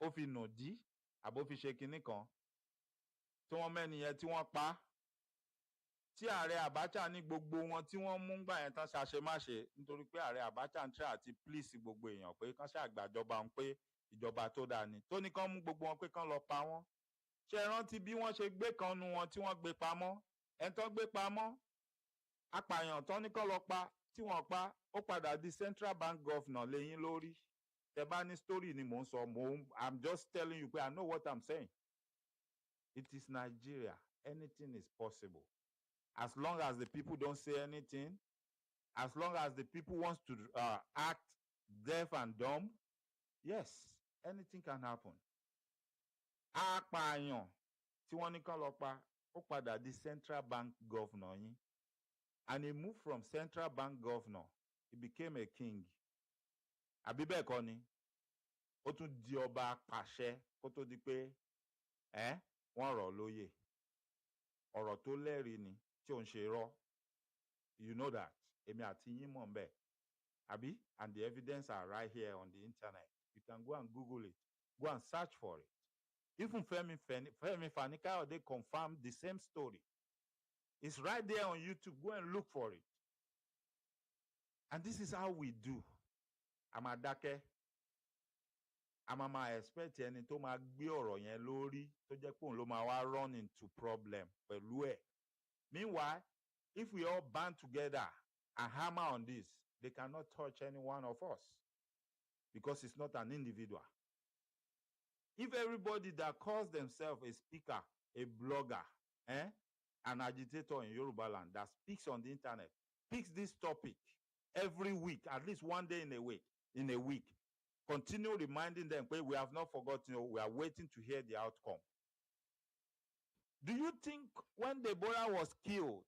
ó fi nù dí àbó fi ṣe kinní kan tí wọ́n mẹ́ni yẹn tí wọ́n pa, tí ààrẹ Abacha ní gbogbo wọn tí wọ́n mú gbà yẹn tán ṣàṣemáṣe nítorí pé ààrẹ Abacha ń try àti please gbogbo èèyàn pé kán ṣàgbàjọba ń pé ìjọba tó dáa ni, tó ní kán mú gbogbo wọn pé kán lọ pa wọ́n. Ṣé ẹ rántí bí wọ́n ṣe gbé kan nu wọn tí wọ́n gbé pamọ́? Ẹni tó gbé pamọ́, apààyàn tán ní kán lọ pa tí wọ́n pa, ó padà di Central Bank governor lẹ́yìn lórí. Tẹ́ bá ní story ni mò ń sọ, I'm just telling you pé I know what I'm saying. It is Nigeria. Anything is possible. As long as the people don't say anything, as long as the people want to act deaf and dumb, yes, anything can happen. Apààyàn tí wọ́n ní kán lọ pa, ó padà di Central Bank governor yín. And he moved from Central Bank governor, he became a king. Àbí bẹ́ẹ̀ kọ́ ni? Ó tún di ọba pàṣẹ kó tó di pé wọ́n rọ̀ lóyè. Ọ̀rọ̀ tó lẹ́rìí ni tí ò ń ṣe rọ́. You know that. Èmi àti yín mọ̀ ń bẹ̀. Àbí? And the evidence are right here on the internet. You can go and Google it. Go and search for it. Even Femi Fani-Kayode confirmed the same story. It's right there on YouTube. Go and look for it. And this is how we do. Amadake. Amama expect ẹni tó máa gbé ọ̀rọ̀ yẹn lórí tó jẹ́ pé òun ló máa wá run into problem pẹ̀lú ẹ̀. Meanwhile, if we all band together and hammer on this, they cannot touch any one of us because it's not an individual. If everybody that calls themselves a speaker, a blogger, an agitator in Yoruba land that speaks on the internet, picks this topic every week, at least one day in a week, continue reminding them, we have not forgotten, we are waiting to hear the outcome. Do you think when Deborah was killed,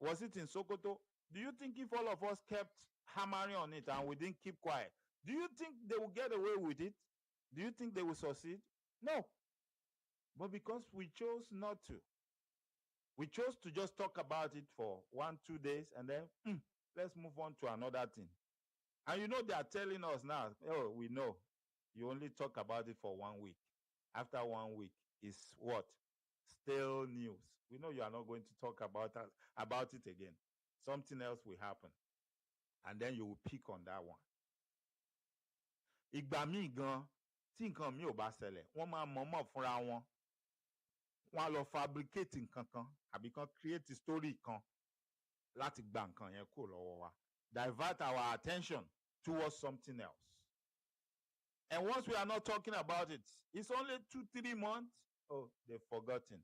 was it in Sokoto? Do you think if all of us kept hammering on it and we didn't keep quiet, do you think they will get away with it? Do you think they will succeed? No. But because we chose not to. We chose to just talk about it for 1-2 days and then let's move on to another thing. And you know they are telling us now, oh, we know. You only talk about it for 1 week. After 1 week, it's what? Stale news. We know you are not going to talk about it again. Something else will happen. And then you will pick on that one. Ìgbà míì gan, tí nǹkan mi ò bá ṣẹlẹ̀, wọ́n máa mọ̀ọ́mọ̀ fúnra wọn. Wọ́n á lọ fabricate nǹkan kan àbí kan create story kan láti gba nǹkan yẹn kúrò lọ́wọ́ wa. Divert our attention towards something else. And once we are not talking about it, it's only 2-3 months. Oh, they've forgotten.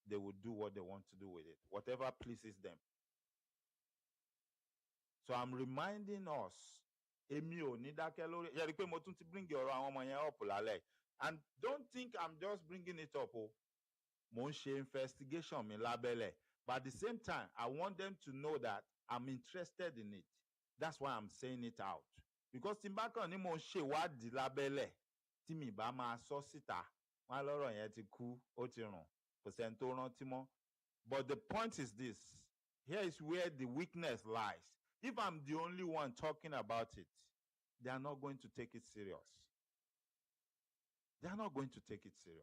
They will do what they want to do with it, whatever pleases them. So I'm reminding us, èmi ò ní dákẹ́ lórí. Yẹ rí pé mo tún ti bring ọ̀rọ̀ àwọn ọmọ yẹn up lálẹ́. And don't think I'm just bringing it up. Mo ń ṣe investigation mi lábẹ́lẹ̀. But at the same time, I want them to know that I'm interested in it. That's why I'm saying it out. Because tí n bá kàn ní mo ń ṣèwádìí lábẹ́lẹ̀, tí mi bá máa sọ síta, wọ́n á lọ́rọ̀ yẹn ti kú, ó ti rùn, kò sẹ́ni tó rántí mọ́. But the point is this. Here is where the weakness lies. If I'm the only one talking about it, they are not going to take it serious. They are not going to take it serious.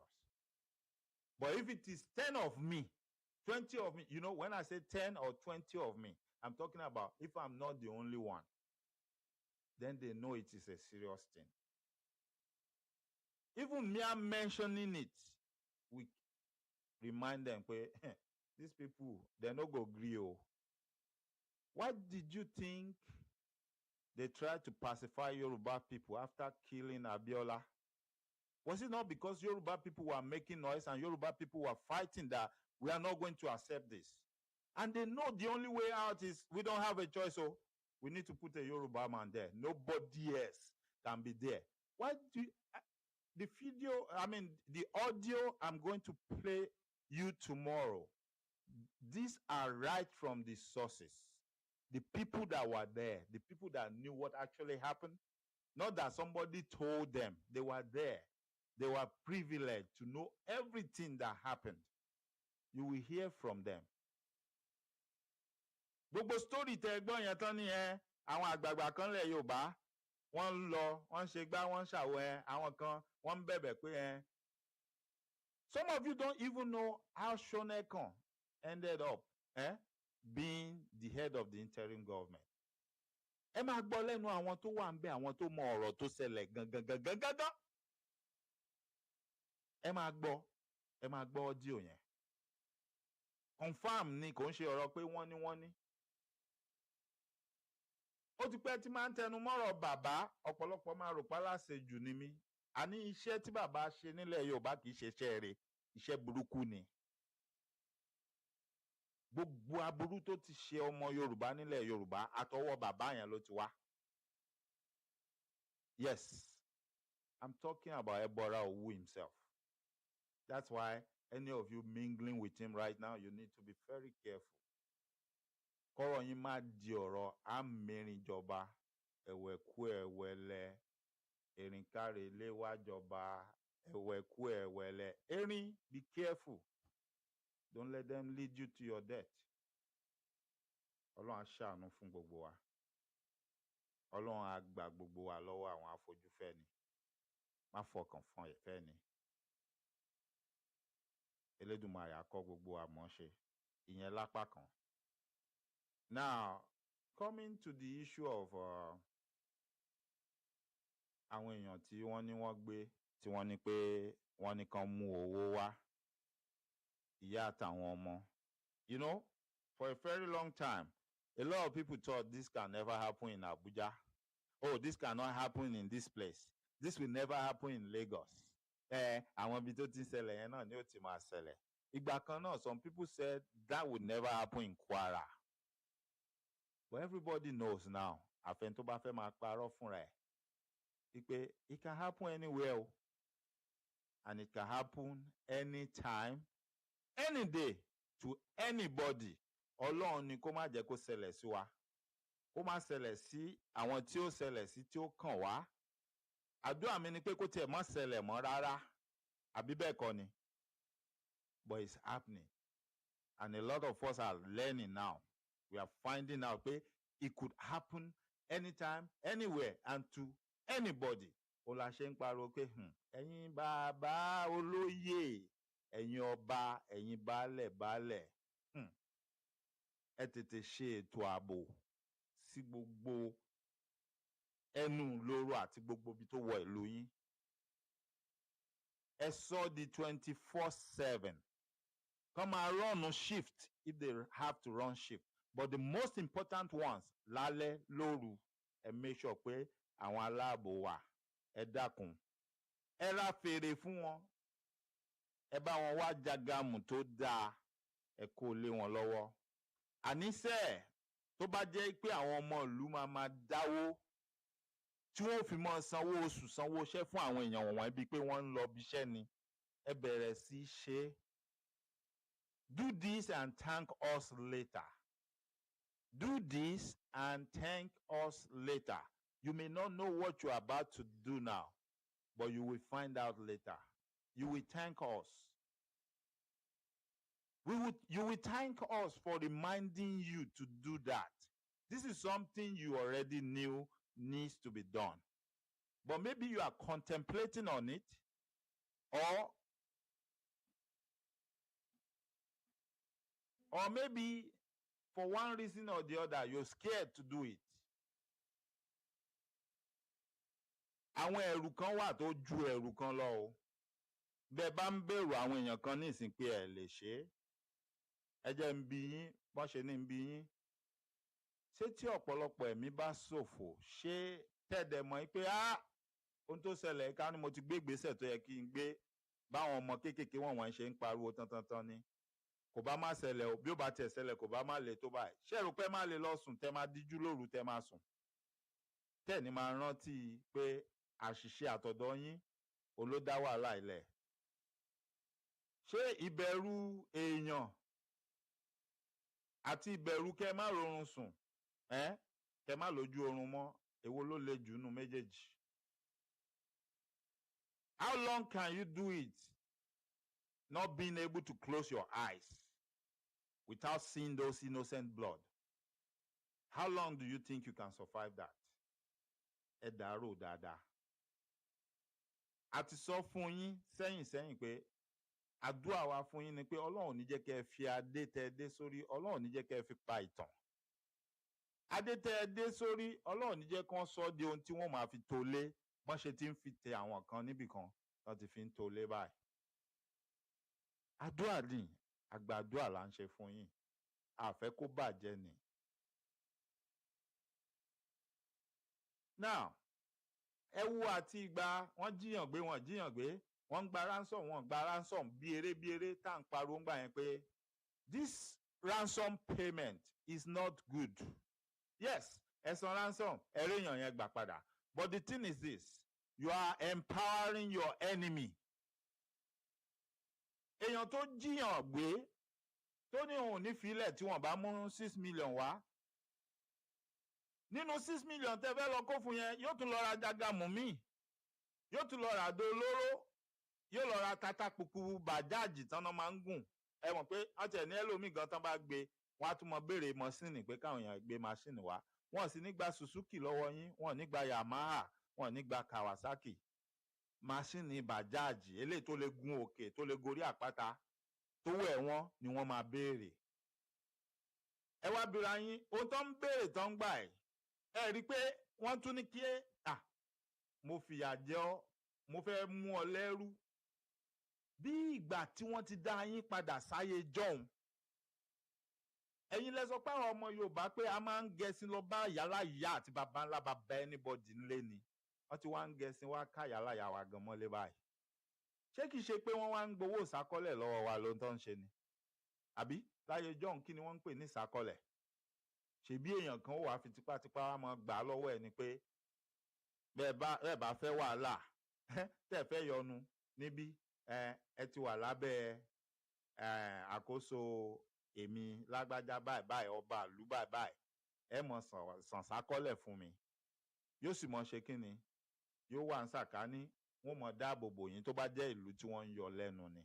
But if it is 10 of me, 20 of me, you know, when I say 10 or 20 of me, I'm talking about if I'm not the only one, then they know it is a serious thing. Even mere mentioning it, we remind them, these people, they no go gree. Why did you think they tried to pacify Yoruba people after killing Abiola? Was it not because Yoruba people were making noise and Yoruba people were fighting that we are not going to accept this? And they know the only way out is we don't have a choice, so we need to put a Yoruba man there. Nobody else can be there. Why do you, the video, the audio I'm going to play you tomorrow, these are right from the sources. The people that were there, the people that knew what actually happened, not that somebody told them. They were there. They were privileged to know everything that happened. You will hear from them. Gbogbo story tẹ́ gbọ́ yẹn tán ni àwọn àgbààgbà kan lẹ̀ Yorùbá wọ́n ń lọ wọ́n ń ṣe gbá wọ́n ń ṣàwọ̀ àwọn kan wọ́n ń bẹ̀bẹ̀ pé Some of you don't even know how Shonekan ended up being the head of the interim government. Ẹ máa gbọ́ lẹ́nu àwọn tó wà ń bẹ̀, àwọn tó mọ ọ̀rọ̀ tó ṣẹlẹ̀ gangan. Ẹ máa gbọ́ audio yẹn. Confirm ni kò ń ṣe ọ̀rọ̀ pé wọ́n ní. Ó ti pẹ́ tí máa ń tẹnu mọ́rọ̀ bàbá, ọ̀pọ̀lọpọ̀ máa rò pa láṣejù ni mí. Àní iṣẹ́ tí bàbá ṣe nílẹ̀ Yorùbá kì í ṣe iṣẹ́ rẹ̀, iṣẹ́ burúkú ni. Gbogbo aburú tó ti ṣe ọmọ Yorùbá nílẹ̀ Yorùbá àtọwọ́ bàbá yẹn ló ti wá. Yes, I'm talking about Agbara himself. That's why any of you mingling with him right now, you need to be very careful. Kọ́rọ̀ yín má di ọ̀rọ̀ àmẹ́rìnjọba ẹ̀wẹ̀kú ẹ̀wẹ̀lẹ̀ erinkáre léwájọba ẹ̀wẹ̀kú ẹ̀wẹ̀lẹ̀. Erin, be careful. Don't let them lead you to your death. Ọlọ́run á ṣàánú fún gbogbo wa. Ọlọ́run á gba gbogbo wa lọ́wọ́ àwọn afojúfẹ́ni. Má fọkàn fún ẹ̀fẹ́ni. Elédùmarè á kọ́ gbogbo wa mọ̀ ṣe. Ìyẹn lápá kan. Now, coming to the issue of àwọn èèyàn tí wọ́n ní wọ́n gbé tí wọ́n ní pé wọ́n ní kàn mú owó wá, ìyá àtàwọn ọmọ. You know, for a very long time, a lot of people thought this can never happen in Abuja. Oh, this cannot happen in this place. This will never happen in Lagos. Àwọn ibi tó ti ń ṣẹlẹ̀ yẹn náà ni ó ti máa ṣẹlẹ̀. Ìgbà kan náà, some people said that would never happen in Kwara. But everybody knows now, àfẹn tó bá fẹ́ máa parọ́ fúnra ẹ̀, wípé it can happen anywhere, and it can happen anytime, any day, to anybody. Ọlọ́run ni kó má jẹ́ kó ṣẹlẹ̀ sí wa. Kó má ṣẹlẹ̀ sí àwọn tí ó ṣẹlẹ̀ sí tí ó kàn wá. Àdúrà mi ni pé kó tiẹ̀ má ṣẹlẹ̀ mọ́ rárá. Àbí bẹ́ẹ̀ kọ́ ni? But it's happening. And a lot of us are learning now. We are finding out that it could happen anytime, anywhere, and to anybody. Ola ṣe ń pariwo pé ẹ̀yin bàbá olóyè, ẹ̀yin ọba, ẹ̀yin baálẹ̀. Ẹ tètè ṣe ètò ààbò sí gbogbo ẹnu lóró àti gbogbo ibi tó wọ ìlú yín. Ẹ sọ di 24/7. Come and run shift if they have to run shift. But the most important ones, lálẹ́ lóru, ẹ make sure pé àwọn aláàbò wà. Ẹ dákun. Ẹ ra fèrè fún wọn. Ẹ bá wọn wá jagamu tó dáa. Ẹ kó lé wọn lọ́wọ́. Àníṣe tó bá jẹ́ pé àwọn ọmọ ìlú máa dáwó tí wọ́n fi máa sanwó oṣù sanwó iṣẹ́ fún àwọn èèyàn wọ̀nyí bíi pé wọ́n ń lọ bíṣẹ́ ni. Ẹ bẹ̀rẹ̀ sí ṣe. Do this and thank us later. Do this and thank us later. You may not know what you're about to do now, but you will find out later. You will thank us. You will thank us for reminding you to do that. This is something you already knew needs to be done. But maybe you are contemplating on it, or maybe for one reason or the other, you're scared to do it. àwọn ẹ̀rù kan wà tó ju ẹ̀rù kan lọ o. Bẹ́ẹ̀ bá ń bẹ̀rù àwọn èèyàn kan ní ìsìn pé ẹ lè ṣe é, ẹ jẹ́ ń bi yín bọ́n ṣe ní ń bi yín. Ṣé tí ọ̀pọ̀lọpọ̀ ẹ̀mí bá ṣòfò, ṣé tẹ̀dẹ̀ mọ̀ pé ohun tó ṣẹlẹ̀ ká ní mo ti gbé ìgbésẹ̀ tó yẹ kí n gbé, báwọn ọmọ kéékèèké wọ̀n ṣe ń pariwo tán ni, kò bá má ṣẹlẹ̀ o, bí ó bá tiẹ̀ ṣẹlẹ̀ kò bá má le tó báyìí. Ṣé ẹ rò pé má lè lọ sùn tẹ́ máa díjú lóru tẹ́ máa sùn? Tẹ́ ní máa rántí pé àṣìṣe àtọ̀dọ̀ yín òun ló dá wàhálà ilẹ̀. Ṣé ìbẹ̀rù èèyàn àti ìbẹ̀rù kẹ́ má rorun sùn, kẹ́ má lójú oorun mọ́, èwo ló le jù nínú méjèèjì? How long can you do it not being able to close your eyes without seeing those innocent blood? How long do you think you can survive that? Ẹ dàárò dáadáa. A ti sọ fún yín sẹ́yìn pé àdúrà wa fún yín ni pé Ọlọ́run ní jẹ́ kẹ́ ẹ fi adé tẹ́ ẹ dé sórí, Ọlọ́run ní jẹ́ kẹ́ ẹ fi pa ìtàn. Adé tẹ́ ẹ dé sórí, Ọlọ́run ní jẹ́ kán sọ di ohun tí wọ́n máa fi tolé, bọ́n ṣe ti ń fi tẹ àwọn kan níbì kan wọ́n ti fi ń tolé báyìí. Àdúrà ni àgbàdúrà là ń ṣe fún yín, àfẹ́ kó bàjẹ́ ni. Now, ẹ wo àti ìgbà wọ́n jíyàn gbé wọ́n ń gba ransom wọ́n gba ransom bí eré tá à ń pariwo ń gbà yẹn pé this ransom payment is not good. Yes, ẹ san ransom, ẹ rí èèyàn yẹn gbà padà. But the thing is this, you are empowering your enemy. Èèyàn tó jíyàn gbé tó ní òun ní filẹ̀ tí wọ́n bá mú 6 million wá. Nínú 6 million tẹ́ fẹ́ lọ kó fún yẹn, yóò tún lọ ra jágàmù míì, yóò tún lọ ra àdó olóró, yóò lọ ra tata pupu bàjáàjì tán náà máa ń gùn. Ẹ mọ̀ pé àti ẹ̀ ní ẹlòmíì gan tán bá gbé, wọ́n á tún mọ béèrè mọ́sìnì pé káwọn èèyàn gbé máṣíìnì wá. Wọ́n sì ní gba Suzuki lọ́wọ́ yín, wọ́n ní gba Yamaha, wọ́n ní gba Kawasaki. Máṣíìnì bàjáàjì eléyìí tó lè gun òkè, tó lè gorí àpáta, tó wẹ̀ wọ́n ni wọ́n máa béèrè. Ẹ wá bira yín, ohun tó ń béèrè tó ń gbà ẹ̀. Ẹ rí i pé wọ́n tún ní kí mo fìyà jẹ ọ́, mo fẹ́ mú ọ lẹ́rú. Bí ìgbà tí wọ́n ti dá yín padà sáyé jọ̀hún. Ẹ̀yin lẹ sọ pé àwọn ọmọ Yorùbá pé a máa ń gẹṣin lọ bá yálà ìyá àti bàbá ńlá bàbá anybody ńlé ni. Wọ́n ti wá ń gẹṣin wá ká yálà ìyá wa gan mọ́lé báyìí. Ṣé kìí ṣe pé wọ́n wá ń gbowó ìsákọ́lẹ̀ lọ́wọ́ wa ló ń tán ṣe ni? Àbí láyé jọ̀hún kí ni wọ́n ń pè ní ìsákọ́lẹ̀? Ṣèbí èèyàn kan ó wàá fi tipátipá wá máa gbà á lọ́wọ́ ẹ̀ ni pé bẹ́ẹ̀ bá fẹ́ wàhálà tẹ́ fẹ́ yọnu níbí ẹ ti wà lábẹ́ àkóso èmi lágbájá báyìí ọba ìlú báyìí ẹ mọ̀ sàn sákọ́lẹ̀ fún mi. Yóò sì mọ̀ ṣe kí ni? Yóò wà ń sàkání, wọ́n mọ̀ dáàbò bò yín tó bá jẹ́ ìlú tí wọ́n ń yọ lẹ́nu ni.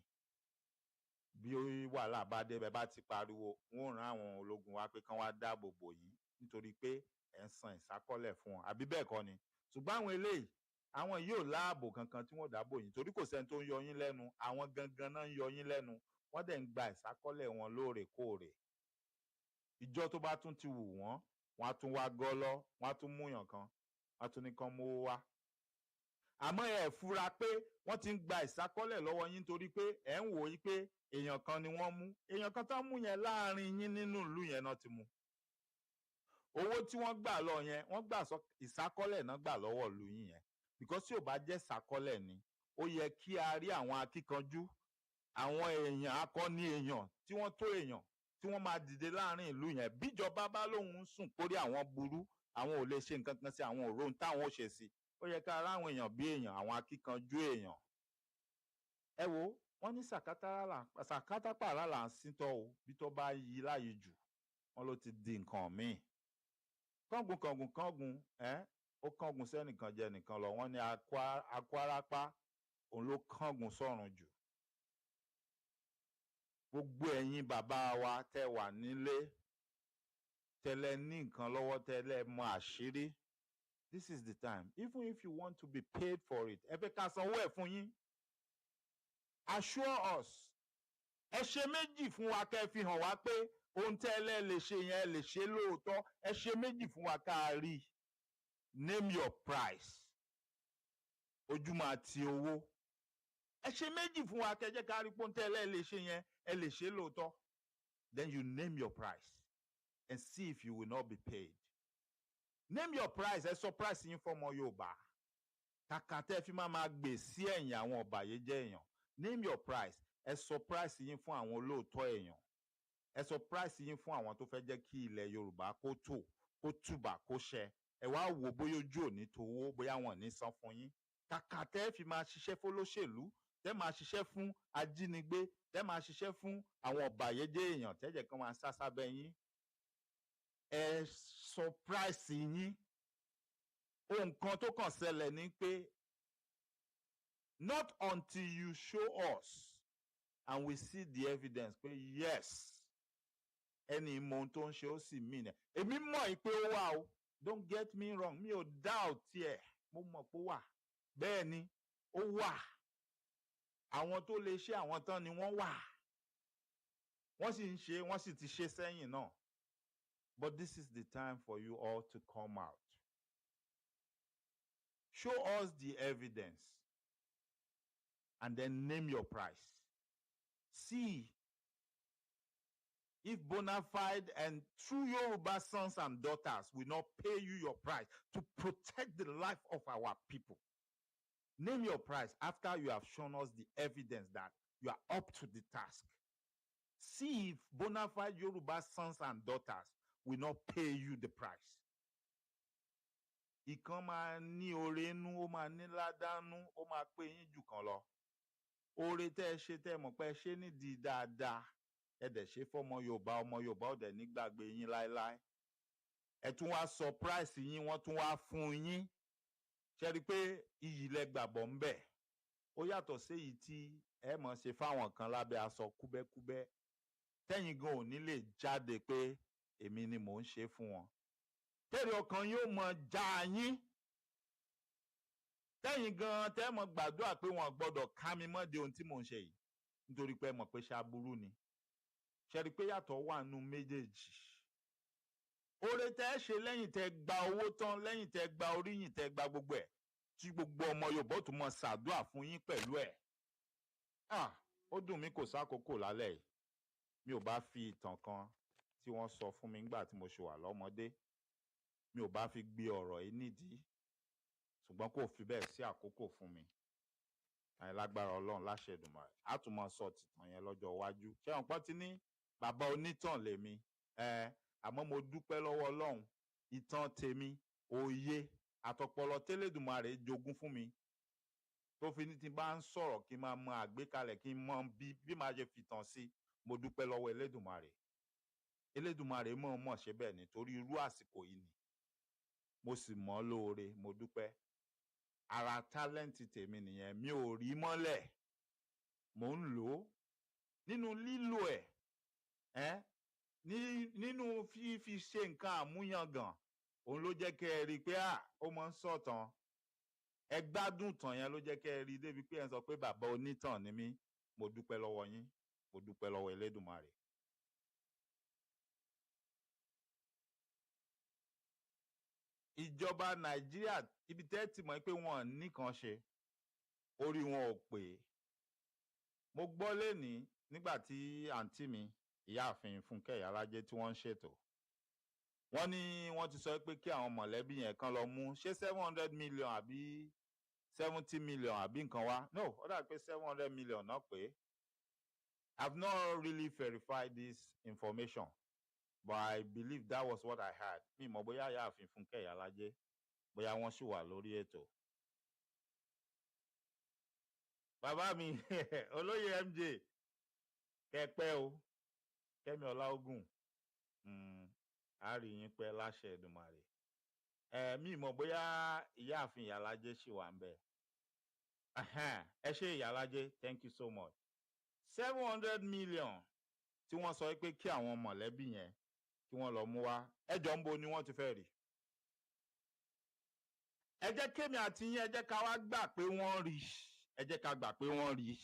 Bí wàhálà bá dé bẹ́ẹ̀ bá ti pariwo, wọ́n rán àwọn ológun wá pé kán wá dáàbò bò yín nítorí pé ẹ̀ ń san ìsákọ́lẹ̀ fún wọn, àbí bẹ́ẹ̀ kọ́ ni? Ṣùgbọ́n àwọn eléyìí, àwọn yìí ò láàbò kankan tí wọ́n dáàbò yín torí kò sẹ́ni tó ń yọ yín lẹ́nu, àwọn gangan náà ń yọ yín lẹ́nu, wọ́n dẹ̀ ń gba ìsákọ́lẹ̀ wọn lóòrèkóòrè. Ìjọ tó bá tún ti wù wọ́n, wọ́n á tún wá gọ́lọ́, wọ́n á tún múyàn kan, wọ́n á tún ní kán mówó wá. Àmọ́ ẹ fura pé wọ́n ti ń gba ìsákọ́lẹ̀ lọ́wọ́ yín torí pé ẹ̀ ń wò yí pé èèyàn kan ni wọ́n mú. Èèyàn kan tán mú yẹn láàrin yín nínú ìlú yẹn náà ti mú. Owó tí wọ́n gbà lọ yẹn, wọ́n gbà ìsákọ́lẹ̀ náà gbà lọ́wọ́ ìlú yín yẹn. Because tí ò bá jẹ́ ìsákọ́lẹ̀ ni, ó yẹ kí a rí àwọn akíkanjú, àwọn èèyàn akọni èèyàn tí wọ́n tó èèyàn tí wọ́n máa dìde láàrin ìlú yẹn. Bíjọba bá lóun ń sùn kórí àwọn burú, àwọn ò lè ṣe nǹkan kan sí, àwọn ò rohun táwọn ò ṣe sí. Ó yẹ ká ara àwọn èèyàn bí èèyàn, àwọn akíkanjú èèyàn. Ẹ wo, wọ́n ní sàkátàpàrà là ń síntọ́ o, bí tó bá yí láyé jù, wọ́n ló ti di nǹkan míì. Kángun, ó kángun sẹ́nìkan jẹ nìkan lọ, wọ́n ní akwarapa òun ló kángun sọ́run jù. Gbogbo ẹ̀yin bàbá wa tẹ́ wà nílé, tẹ́lẹ̀ ní nǹkan lọ́wọ́, tẹ́lẹ̀ mọ àṣírí. This is the time. Even if you want to be paid for it, ẹ fẹ́ ká sanwó ẹ̀ fún yín. Assure us. Ẹ ṣe méjì fún wa kẹ́ fi hàn wá pé ohun tẹ́lẹ̀ lè ṣe yẹn lè ṣe lóòótọ́. Ẹ ṣe méjì fún wa ká rí. Name your price. ojú máa ti owó. Ẹ ṣe méjì fún wa kẹ́ jẹ́ ká rí pọ́ńtẹ́lẹ̀ lè ṣe yẹn, ẹ lè ṣe lóòótọ́. Then you name your price and see if you will not be paid. Name your price, ẹ sọ price yín fọ́mọ Yorùbá. Kàkà tẹ́ fi máa gbè sí ẹ̀yìn àwọn ọ̀bàyéjẹ́ èèyàn. Name your price, ẹ sọ price yín fún àwọn olóòótọ́ èèyàn. Ẹ sọ price yín fún àwọn tó fẹ́ jẹ́ kí ilẹ̀ Yorùbá kó tò, kó tùbà, kó ṣẹ. Ẹ wá wò bóyá ojú ò ní towó, bóyá wọn ní san fún yín. Kàkà tẹ́ fi máa ṣiṣẹ́ fólóṣèlú, tẹ́ máa ṣiṣẹ́ fún ajínigbé, tẹ́ máa ṣiṣẹ́ fún àwọn ọ̀bàyéjẹ́ èèyàn tẹ́jẹ̀ kan máa sá sábẹ́ yín. Ẹ sọ price yín. Ohun kan tó kàn ṣẹlẹ̀ ni pé not until you show us and we see the evidence pé yes, ẹni mọ ohun tó ń ṣe ó sì mí nẹ. Èmi mọ̀ pé ó wà o, don't get me wrong, mi ò doubt ẹ̀, mo mọ̀ pé ó wà. Bẹ́ẹ̀ ni, ó wà. Àwọn tó lè ṣe àwọn tán ni wọ́n wà. Wọ́n sì ń ṣe, wọ́n sì ti ṣe sẹ́yìn náà. But this is the time for you all to come out. Show us the evidence and then name your price. See if bona fide and true Yoruba sons and daughters will not pay you your price to protect the life of our people. Name your price after you have shown us the evidence that you are up to the task. See if bona fide Yoruba sons and daughters will not pay you the price. Ìkan máa ní oore nú, ó máa ní ládánú, ó máa pé yín jù kan lọ. Oore tẹ́ ẹ ṣe tẹ́ ẹ mọ̀ pé ẹ ṣe nídìí dáadáa. Ẹ dẹ̀ ṣe fọ́mọ Yorùbá, ọmọ Yorùbá ò dẹ̀ ní gbàgbé yín láéláé. Ẹ tún wá surprise yín, wọ́n tún wá fún yín. Ṣé rí pé iyì lẹ gbàgbọ́ ń bẹ̀? Ó yàtọ̀ sí èyí tí ẹ mọ̀ ṣe fáwọn kan lábẹ́ aṣọ kúbẹ́kúbẹ́. Tẹ́yìn gan ò ní lè jáde pé èmi ni mò ń ṣe fún wọn. Tẹ́rì ọkàn yóò mọ já yín. Tẹ́yìn gan tẹ́ mọ̀ gbàdúrà pé wọn gbọ́dọ̀ ká mi mọ́ de ohun tí mò ń ṣe yìí. Nítorí pé ẹ mọ̀ pé ṣaburú ni. Ṣé rí pé yàtọ̀ wà nínú méjèèjì. Oore tẹ́ ẹ ṣe lẹ́yìn tẹ́ gba owó tán, lẹ́yìn tẹ́ gba oríyìn, tẹ́ gba gbogbo ẹ̀. Tí gbogbo ọmọ Yorùbá tó mọ ṣàdúrà fún yín pẹ̀lú ẹ̀. Ó dùn mí kò sákòókò lálẹ́ yìí. Mi ò bá fi ìtàn kan tí wọ́n sọ fún mi nígbà tí mo ṣe wà lọ́mọdé. Mi ò bá fi gbé ọ̀rọ̀ yìí nídìí. Ṣùgbọ́n kò fi bẹ́ẹ̀ sí àkókò fún mi. Lágbára Ọlọ́run láṣẹ Èdùmàrè. A tún máa sọ tìtàn yẹn lọ́jọ́ iwájú. Ṣé wọn pọ́n ti ní bàbá onítàn lèmi? Àmọ́ mo dúpẹ́ lọ́wọ́ Ọlọ́run. Ìtàn tèmi, òye, àtọpọlọ tẹ́lẹ̀dùmarè jogún fún mi. Tó fi ní tí bá ń sọ̀rọ̀ kí n máa mọ àgbékalẹ̀, kí n mọ bí máa ṣe fìtàn sí. Mo dúpẹ́ lọ́wọ́ Elédùmarè. Elédùmarè mọ̀ ṣe bẹ́ẹ̀ nítorí irú àsìkò yìí ni. Mo sì mọ̀ lóore, mo dúpẹ́. Ara tálẹ́ǹtì tèmi nìyẹn, mi ò rí mọ́lẹ̀. Mò ń lò ó. Nínú lílò ẹ̀, nínú fífi ṣe nǹkan àmúyangàn, òun ló jẹ́ kẹ́ ẹ rí i pé ó máa ń sọ̀tàn. Ẹ gbádùn tàn yẹn ló jẹ́ kẹ́ ẹ rí i débi pé ẹ sọ pé bàbá onítàn ni mí. Mo dúpẹ́ lọ́wọ́ yín. Mo dúpẹ́ lọ́wọ́ Elédùmarè. Ìjọba Nàìjíríà ibi tẹ́ ti mọ̀ pé wọ́n nìkan ṣe, orí wọn ò pé. Mo gbọ́ lénìí nígbà tí àǹtí mi, ìyáàfin Fúnkẹ́ Ìyálájé tí wọ́n ń ṣètò. Wọ́n ní wọ́n ti sọ pé kí àwọn mọ̀lẹ́bí yẹn kan lọ mú ṣé 700 million àbí 70 million àbí nǹkan wá. No, ó dà pé 700 million náà pé. I've not really verified this information, but I believe that was what I heard. Mi mọ̀ bóyá ìyáàfin Fúnkẹ́ Ìyálájé, bóyá wọ́n ṣì wà lórí ètò. Bàbá mi, olóyè MJ, kẹ́pẹ́ o, Kẹ́mi Ọláógùn, a rí yín pẹ́ láṣẹ Èdùmàrè. Mi mọ̀ bóyá ìyáàfin Ìyálájé ṣì wà ń bẹ̀. Ẹ ṣé Ìyálájé, thank you so much. 700 million tí wọ́n sọ pé kí àwọn mọ̀lẹ́bí yẹn kí wọ́n lọ mú wá. Ẹjọ́ ń bo ni wọ́n ti fẹ́ rí. Ẹ jẹ́ kémi àti yín, ẹ jẹ́ ká wá gbà pé wọ́n rí. Ẹ jẹ́ ká gbà pé wọ́n rí.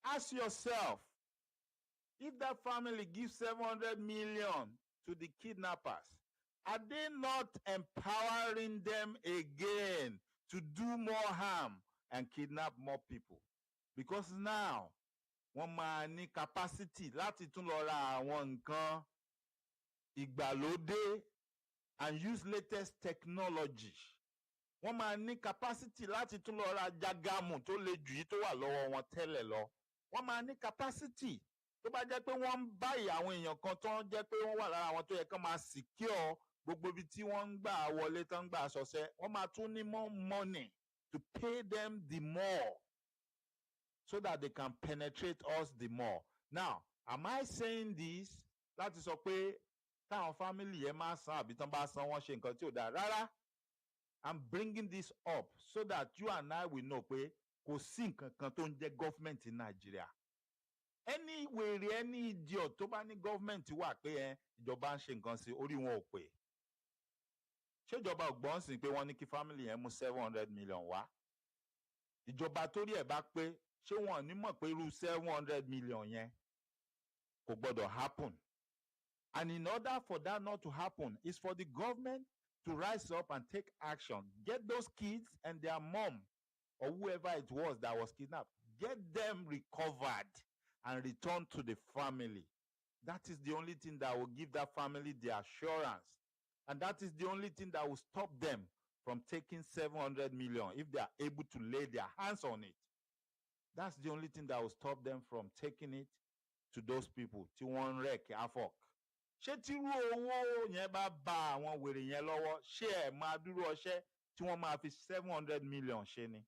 Ask yourself, if that family gives 700 million to the kidnappers, are they not empowering them again to do more harm and kidnap more people. Because now, wọ́n máa ní capacity láti tún lọ ra àwọn nǹkan ìgbàlódé and use latest technology. Wọ́n máa ní capacity láti tún lọ ra jágámù tó le jù yí tó wà lọ́wọ́ wọn tẹ́lẹ̀ lọ. Wọ́n máa ní capacity tó bá jẹ́ pé wọ́n ń báyìí àwọn èèyàn kan tó ń jẹ́ pé wọ́n wà lára àwọn tó yẹ kán máa secure gbogbo ibi tí wọ́n ń gbà wọlé tán ń gbà ṣọṣẹ́. Wọ́n máa tún ní more money to pay them the more so that they can penetrate us the more. Now, am I saying this láti sọ pé táwọn family yẹn máa san àbí tán bá san wọ́n ṣe nǹkan tí ò dáa? Rárá. I'm bringing this up so that you and I will know pé kò sí nǹkan kan tó ń jẹ́ government in Nigeria. Any wèrè, any idiot tó bá ní government wà pé ìjọba ń ṣe nǹkan sí orí wọn ò pé. Ṣé ìjọba ògbọ́n sì pé wọ́n ní kí family yẹn mú 700 million wá? Ìjọba torí ẹ̀ bá pé ṣé wọn ní mọ̀ pé irú 700 million yẹn kò gbọ́dọ̀ happen? And in order for that not to happen, is for the government to rise up and take action. Get those kids and their mom or whoever it was that was kidnapped, get them recovered and returned to the family. That is the only thing that will give that family the assurance. And that is the only thing that will stop them from taking 700 million if they are able to lay their hands on it. That's the only thing that will stop them from taking it to those people. Tí wọ́n wreck havoc. Ṣé tírú owó yẹn bá ba àwọn wèrè yẹn lọ́wọ́, ṣé ẹ̀ máa dúró ọṣẹ́ tí wọ́n máa fi 700 million ṣe ni?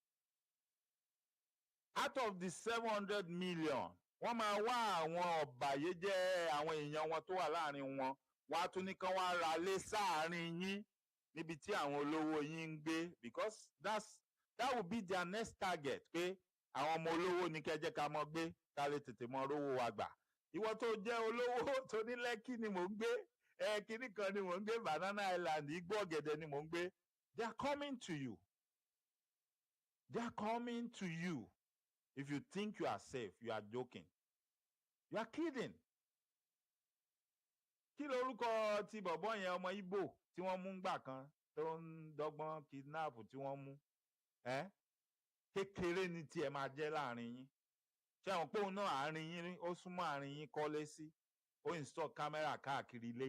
Out of the 700 million, wọ́n máa wá àwọn ọ̀bàyéjẹ́ àwọn èèyàn wọn tó wà láàrin wọn. Wọ́n á tún ní kán wá ra lé sáàárín yín níbi tí àwọn olówó yín ń gbé, because that will be their next target, pé àwọn ọmọ olówó ní kẹ́jẹ́ ká mọ́ gbé ká lè tètè mọ rówó wa gbà. Ìwọ tó jẹ́ olówó tó ní Lẹ́kì ni mò ń gbé, kinní kan ni mò ń gbé, Banana Island, Igbó Ọ̀gẹ̀dẹ̀ ni mò ń gbé. They are coming to you. They are coming to you. If you think you are safe, you are joking. You are kidding. Kí lorúkọ ti bọ̀bọ́ yẹn ọmọ Igbo tí wọ́n mú gbà kan tó ń dọ́gbọ́n kidnap tí wọ́n mú? Kékeré ni tiẹ̀ máa jẹ́ láàrin yín. Ṣé àwọn pòun náà àárín yín ó súnmọ́ àárín yín kọ́lé sí? Ó install kámẹ́rà káàkiri ilé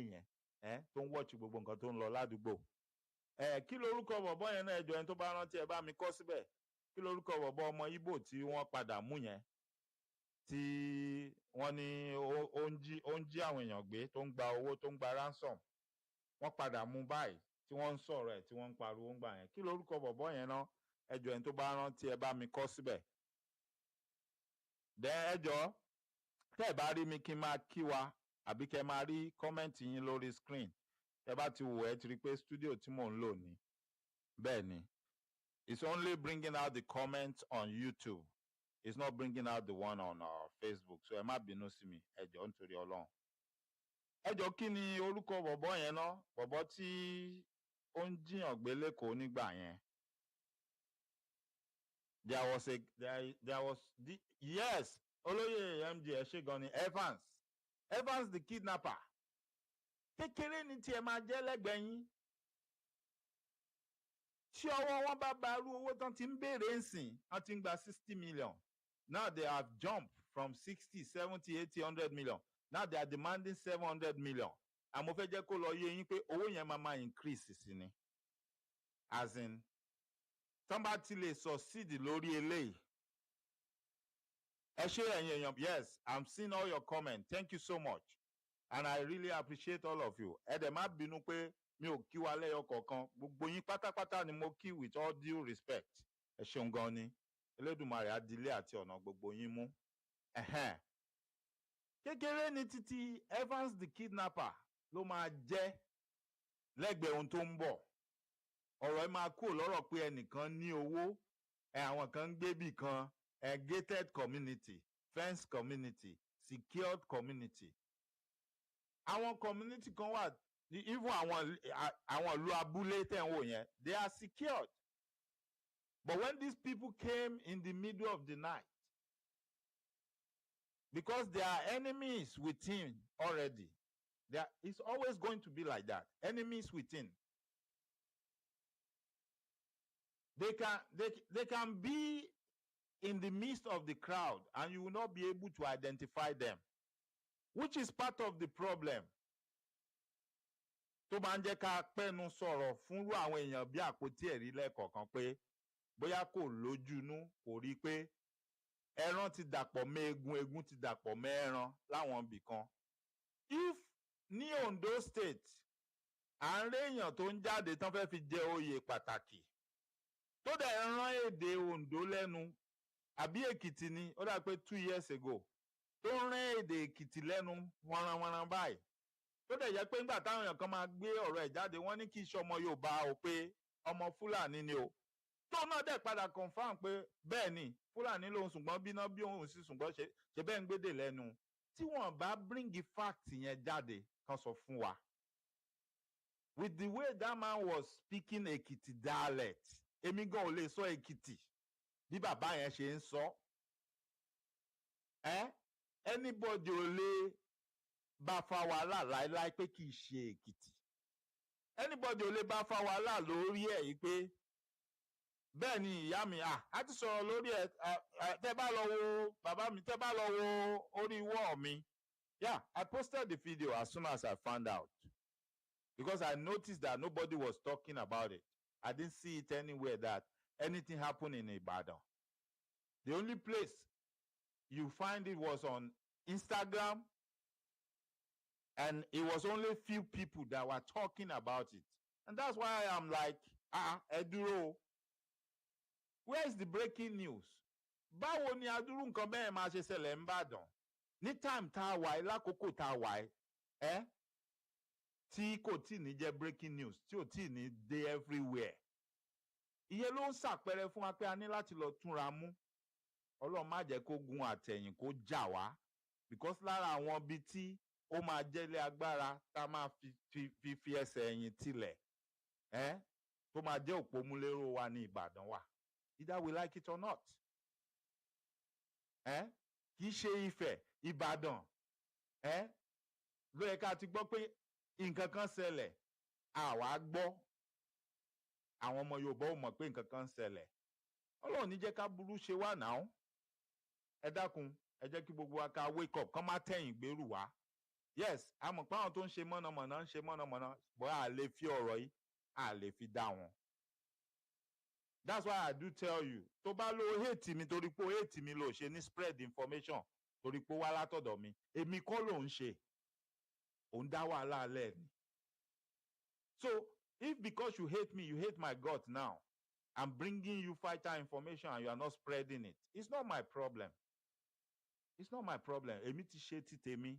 yẹn tó ń watch gbogbo nǹkan tó ń lọ ládùúgbò. Kí lorúkọ bọ̀bọ́ yẹn náà ẹjọ́ ẹni tó bá rántí ẹ bá mi kọ síbẹ̀. Kí lorúkọ bọ̀bọ́ ọmọ Igbo tí wọ́n padà mú yẹn? Tí wọ́n ní ó ń jí àwọn èèyàn gbé, tó ń gba owó, tó ń gba ransom. Wọ́n padà mú báyìí tí wọ́n ń sọ̀rọ̀ ẹ̀ tí wọ́n ń pariwo ń gbà yẹn. Kí lorúkọ bọ̀bọ́ yẹn náà ẹjọ́ ẹni tó bá rántí ẹ bá mi kọ síbẹ̀. Ẹjọ́ tẹ́ ẹ bá rí mi kí n máa kí wa àbí kẹ́ máa rí kọ́mẹ́ǹtì yín lórí screen. Ẹ bá ti wò ẹ́ ti rí pé studio tí mò ń lò ní. Bẹ́ẹ̀ ni. It's only bringing out the comments on YouTube. It's not bringing out the one on Facebook. So ẹ má bínú sí mi, ẹ jọ̀ọ́ nítorí Ọlọ́run. Ẹ jọ̀ọ́ kí ni orúkọ bọ̀bọ́ yẹn náà? Bọ̀bọ́ tí ó ń jiyàn gbé l'Ékòó nígbà yẹn. Yes, Olóyè MJ ẹ ṣé gan ni, Evans the kidnapper. Kékeré ni tí ẹ máa jẹ́ lẹ́gbẹ̀ẹ́ yín. Tí ọwọ́ wọn bá ba irú owó tán ti ń béèrè ń sìn, wọ́n ti ń gba 60 million. Now they have jumped from 60, 70, 80, 100 million. Now they are demanding 700 million. Àmọ́ fẹ́ jẹ́ kó lọ yé yín pé owó yẹn máa increase sí ni. As in, tán bá ti lè succeed lórí eléyìí. Ẹ ṣé ẹ̀yin èèyàn. Yes, I'm seeing all your comments. Thank you so much. And I really appreciate all of you. Ẹ dẹ̀ má bínú pé mi ò kí wa lẹ́yọ kọ̀ọ̀kan. Gbogbo yín pátápátá ni mo kí with all due respect. Ẹ ṣeun gan ni. Elédùmarè á dilé àti ọ̀nà gbogbo yín mú. Kékeré ni títí Evans the kidnapper ló máa jẹ́ lẹ́gbẹ̀ẹ́ ohun tó ń bọ̀. Ọ̀rọ̀ ẹ máa kúrò lọ́rọ̀ pé ẹnìkan ní owó, àwọn kan ń gbé bì kan, gated community, fenced community, secured community. Àwọn community kan wà, even àwọn ìlú abúlé tẹ̀ ń wò yẹn, they are secured. But when these people came in the middle of the night, because there are enemies within already, it's always going to be like that. Enemies within. they can be in the midst of the crowd and you will not be able to identify them, which is part of the problem. Tó bá ń jẹ́ ká pẹ́nu sọ̀rọ̀ fúnrú àwọn èèyàn bí àpótí ẹ̀rí lẹ́ẹ̀kọ̀ọ̀kan pé bóyá kò lójúnú, kò rí pé ẹran ti dàpọ̀ mọ́ egun, egun ti dàpọ̀ mọ́ ẹran láwọn ibì kan. If ní Ondo State à ń rí èèyàn tó ń jáde tán fẹ́ fi jẹ oyè pàtàkì tó dẹ̀ rán èdè Ondo lẹ́nu, àbí Èkìtì ni ó dà pé 2 years ago tó ń rán èdè Èkìtì lẹ́nu wọ́nranwọ́nran báyìí, tó dẹ̀ yẹ pé nígbà táwọn èèyàn kan máa gbé ọ̀rọ̀ ẹ̀ jáde wọ́n ní kì í ṣe ọmọ Yorùbá o, pé ọmọ Fúlàní ni o, tó náà dẹ̀ padà confam pé bẹ́ẹ̀ ni Fúlàní lòun, ṣùgbọ́n bíná bí òun sì ṣùgbọ́n ṣe bẹ́ẹ̀ ń gbédè lẹ́nu. Tí wọ́n bá bring fact yẹn jáde kan sọ fún wa. With the way that man was speaking Èkìtì dialect, èmi gan ò lè sọ Èkìtì bí bàbá yẹn ṣe ń sọ. Anybody ò lè bá fa wàhálà láéláé pé kì í ṣe Èkìtì. Anybody ò lè bá fa wàhálà lórí ẹ̀ yìí pé bẹ́ẹ̀ ni ìyá mi á ti sọ̀rọ̀ lórí ẹ̀, tẹ́ bá lọ wo bàbá mi, tẹ́ bá lọ wo orí wall mi. Yeah, I posted the video as soon as I found out because I noticed that nobody was talking about it. I didn't see it anywhere that anything happened in Ibadan. The only place you find it was on Instagram, and it was only few people that were talking about it. And that's why I'm like, Eduro, where is the breaking news? Báwo ni adúrú nǹkan bẹ́ẹ̀ máa ṣe ṣẹlẹ̀ ń Ìbàdàn ní time tá a wà yìí, lákòókò tá a wà yìí, tí kò tí ní jẹ́ breaking news, tí ò tí ní dé everywhere. Ìyẹn ló ń ṣàpẹẹrẹ fún wa pé a ní láti lọ túnra mú. Ọlọ́run má jẹ́ kó gun àtẹ̀yìn kó jà wá, because lára àwọn ibi tí ó máa jẹ́lé agbára tá a máa fi ẹsẹ̀ ẹ̀yìn tilẹ̀, tó máa jẹ́ òpómúléró wa ní Ìbàdàn wa, either we like it or not. Kì í ṣe Ifẹ̀, Ìbàdàn, ló yẹ ká ti gbọ́ pé nǹkan kan ṣẹlẹ̀, àwa gbọ́. Àwọn ọmọ Yorùbá ò mọ̀ pé nǹkan kan ṣẹlẹ̀. Ọlọ́run ní jẹ́ ká burú ṣe wá náà. Ẹ dákun, ẹ jẹ́ kí gbogbo wa ká wake up, kán má tẹ̀yìn gbèrú wa. Yes, a mọ̀ pé àwọn tó ń ṣe mọ̀nàmọ̀nà ń ṣe mọ̀nàmọ̀nà, bọ́ a lè fi ọ̀rọ̀ yìí, a lè fi dá wọn. That's why I do tell you, tó bá lo hate mi torí pé hate mi ló ṣe ní spread information torí pé wá látọ̀dọ̀ mi, èmi kọ́ ló ń ṣe, òun dá wàhálà alẹ́ ni. So if because you hate me, you hate my God now, I'm bringing you fighter information and you are not spreading it, it's not my problem. It's not my problem. Èmi ti ṣe ti tèmi,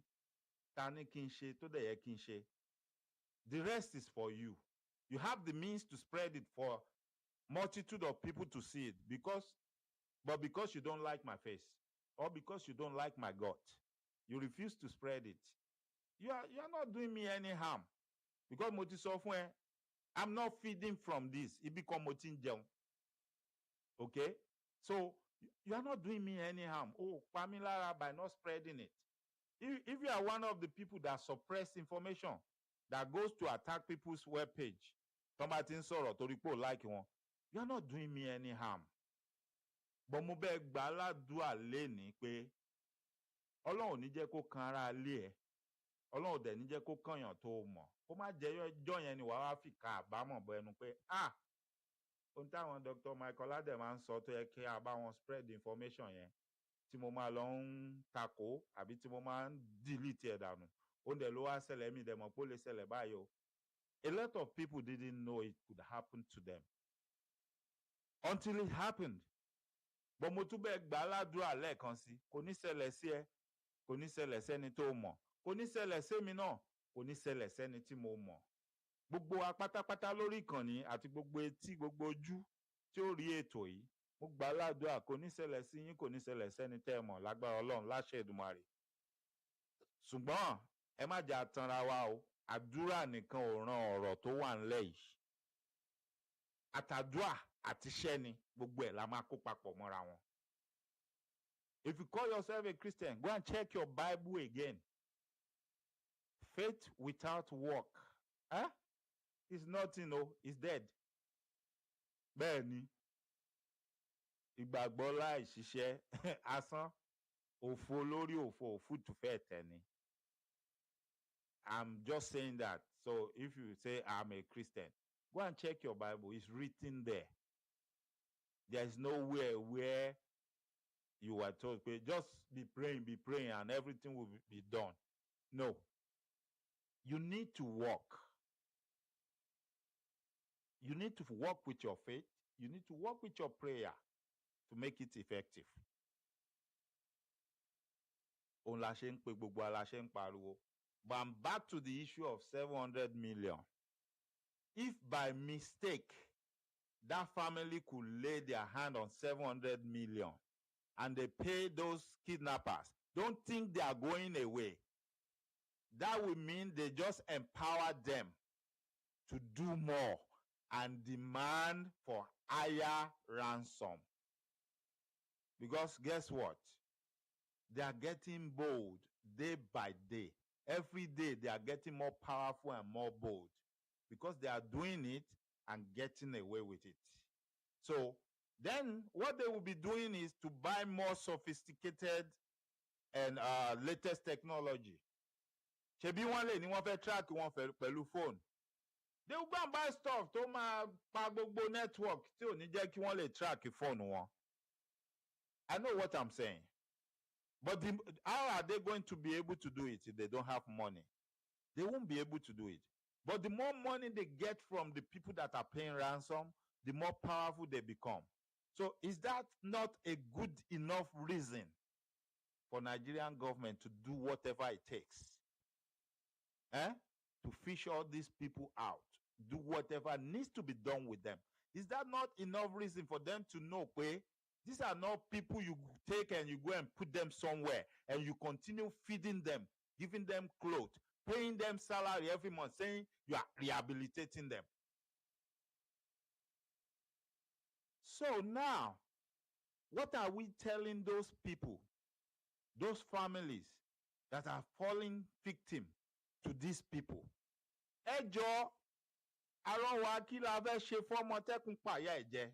ta ní kí n ṣe tó dẹ̀ yẹ kí n ṣe. The rest is for you. You have the means to spread it for multitude of people to see it, because you don't like my face or because you don't like my God, you refuse to spread it. You are not doing me any harm, because mo ti sọ fún ẹ, I'm not feeding from this. Ibi kan mo ti ń jẹun. Okay? So you are not doing me any harm. Oh, pa mí lára by not spreading it. If you are one of the people that suppress information, that goes to attack people's webpage, somebody sọ̀rọ̀ torí pé ó like wọn, you are not doing me any harm. But mo bẹ̀ gbà ládùúà lénìí pé Ọlọ́run ò ní jẹ́ kó kan ara ilé ẹ̀, Ọlọ́run ò dẹ̀ ní jẹ́ kó kànyàn tó mọ̀, kó má jẹ́ ọjọ́ yẹn ni wàá wá fi ka àbámọ̀ bọ ẹnu pé ohun táwọn Dr. Michael Adé máa ń sọ tó yẹ kí a bá wọn spread information yẹn, tí mo máa lọ ń takò àbí tí mo máa ń delete ẹ̀ dànù, ó dẹ̀ ló wá ṣẹlẹ̀, mi dẹ̀ mọ̀ pé ó lè ṣẹlẹ̀ báyìí o. A lot of people didn't know it could happen to them until it happened. But mo tún bẹ́ẹ̀ gbà ládùúrà lẹ́ẹ̀kan sí, kò ní ṣẹlẹ̀ sí ẹ, kò ní ṣẹlẹ̀ sẹ́ni tó mọ̀, kò ní ṣẹlẹ̀ sẹ́mi náà, kò ní ṣẹlẹ̀ sẹ́ni tí mo mọ̀. Gbogbo wa pátápátá lórí ìkànnì àti gbogbo etí, gbogbo ojú tí ó rí ètò yìí, mo gbà ládùúrà kò ní ṣẹlẹ̀ sí yín, kò ní ṣẹlẹ̀ sẹ́ni tẹ́ ẹ mọ̀ lágbára Ọlọ́run láṣẹ Èdùmàrè. Ṣùgbọ́n ẹ má jà tanra wa o, àdúrà nìkan ò ran ọ̀rọ̀ tó wà ńlẹ̀ yìí. Àtàdúrà àti iṣẹ́ ni gbogbo ẹ̀ la máa kó papọ̀ mọ́ra wọn. If you call yourself a Christian, go and check your Bible again. Faith without work is nothing, it's dead. Bẹ́ẹ̀ni, ìgbàgbọ́ láì ṣiṣẹ́ asán òfo lórí òfo òfútù fẹ́ tẹ̀ ni. I'm just saying that. So if you say I'm a Christian, go and check your Bible. It's written there. There's nowhere where you were told, just be praying, and everything will be done. No. You need to walk. You need to walk with your faith. You need to walk with your prayer to make it effective. Òun la ṣe ń pe gbogbo la ṣe ń pariwo. But I'm back to the issue of 700 million. If by mistake that family could lay their hand on 700 million and they pay those kidnappers, don't think they are going away. That will mean they just empower them to do more and demand for higher ransom. Because guess what? They are getting bold day by day. Every day they are getting more powerful and more bold because they are doing it and getting away with it. So then what they will be doing is to buy more sophisticated and latest technology. Ṣebí wọ́n lè ní wọ́n fẹ́ track wọn pẹ̀lú phone. They will go and buy stuff tó máa pa gbogbo network tí ò ní jẹ́ kí wọ́n lè track phone wọn. I know what I'm saying. But how are they going to be able to do it if they don't have money? They won't be able to do it. But the more money they get from the people that are paying ransom, the more powerful they become. So is that not a good enough reason for Nigerian government to do whatever it takes? To fish all these people out, do whatever needs to be done with them. Is that not enough reason for them to know, these are not people you take and you go and put them somewhere and you continue feeding them, giving them clothes, paying them salary every month, saying you are rehabilitating them. So now, what are we telling those people, those families that are falling victim to these people? Ẹ jọ̀ọ́, àrọ̀ wa kí la fẹ́ ṣe fọ́mọ tẹ́kùn pàyà ẹ̀ jẹ.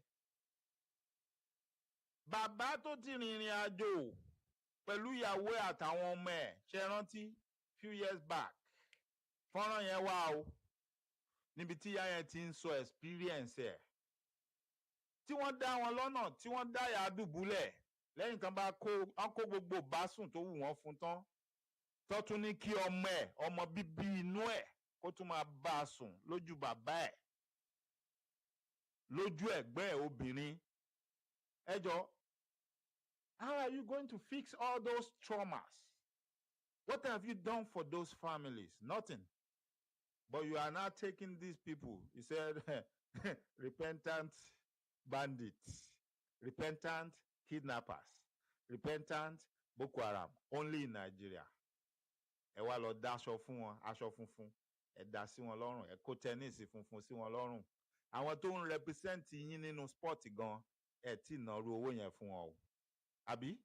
Bàbá tó ti rìnrìn àjò pẹ̀lú ìyàwó àtàwọn ọmọ ẹ̀ ṣe rántí few years back. Fọ́nrán yẹn wà o. Níbi tí ìyá yẹn ti ń sọ experience ẹ̀. Tí wọ́n dá wọn lọ́nà, tí wọ́n dá ìyá dùbúlẹ̀ lẹ́yìn tán bá kó gbogbo básùn tó wù wọ́n fún tán. Tó tún ní kí ọmọ ẹ̀, ọmọ bíbí inú ẹ̀, kó tún máa bá a sùn lójú bàbá ẹ̀. Lójú ẹ̀gbẹ́ ẹ̀ obìnrin. Ẹ jọ̀ọ́, how are you going to fix all those traumas? What have you done for those families? Nothing. But you are now taking these people. You said repentant bandits, repentant kidnappers, repentant Boko Haram, only in Nigeria. Ẹ wá lọ dáṣọ fún wọn, aṣọ funfun, ẹ dá sí wọn lọ́rùn, ẹ kó tẹ́nísì funfun sí wọn lọ́rùn. Àwọn tó ń represent yín nínú sport gan, ẹ tí nàró owó yẹn fún wọn o. Àbí?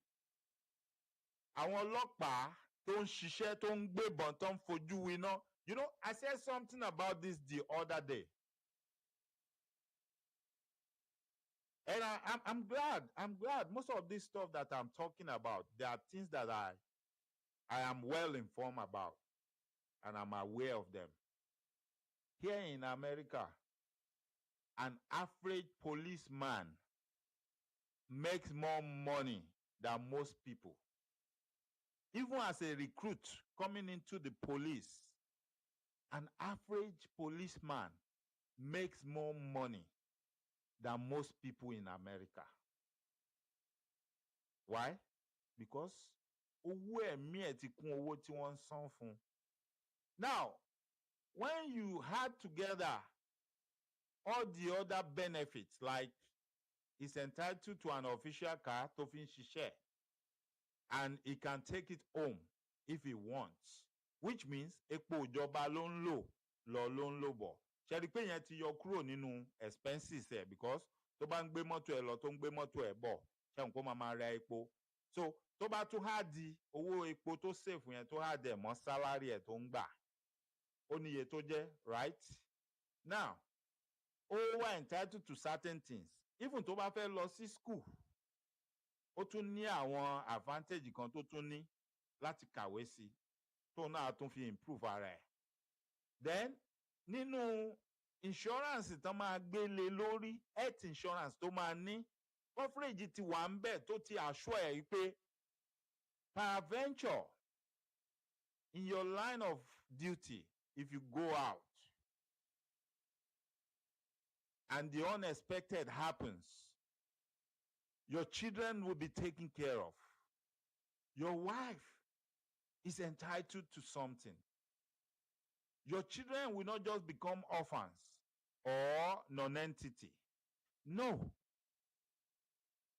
Àwọn ọlọ́pàá tó ń ṣiṣẹ́, tó ń gbébọn, tó ń fojú winá. You know, I said something about this the other day. And I'm glad most of this stuff that I'm talking about, there are things that I am well informed about and I'm aware of them. Here in America, an average policeman makes more money than most people. Even as a recruit coming into the police, an average policeman makes more money than most people in America. Why? Because owó ẹ̀mí ẹ̀ ti kún owó tí wọ́n ń san fún. Now, when you add together all the other benefits, like he's entitled to an official car tó fi ń ṣiṣẹ́, and he can take it home if he wants, which means epo ìjọba ló ń lò ló ń lò bọ̀. Ṣé rí pé yẹn ti yọ kúrò nínú expenses ẹ̀, because tó bá ń gbé mọ́tò ẹ̀ lọ tó ń gbé mọ́tò ẹ̀ bọ̀, ṣé nǹkan máa ra epo. So tó bá tún há di owó epo tó save yẹn tó há dẹ̀ mọ́ salary ẹ̀ tó ń gbà, ó níye tó jẹ́, right? Now, ó wà entitled to certain things. Even tó bá fẹ́ lọ sí school, ó tún ní àwọn advantage kan tó tún ní láti kàwé sí tó náà tún fi improve ara ẹ̀. Then nínú insurance tán máa gbélé lórí, health insurance tó máa ní, coverage ti wà ń bẹ̀ tó ti assure ẹ̀ pé peradventure in your line of duty, if you go out and the unexpected happens, your children will be taken care of. Your wife is entitled to something. Your children will not just become orphans or non-entity. No.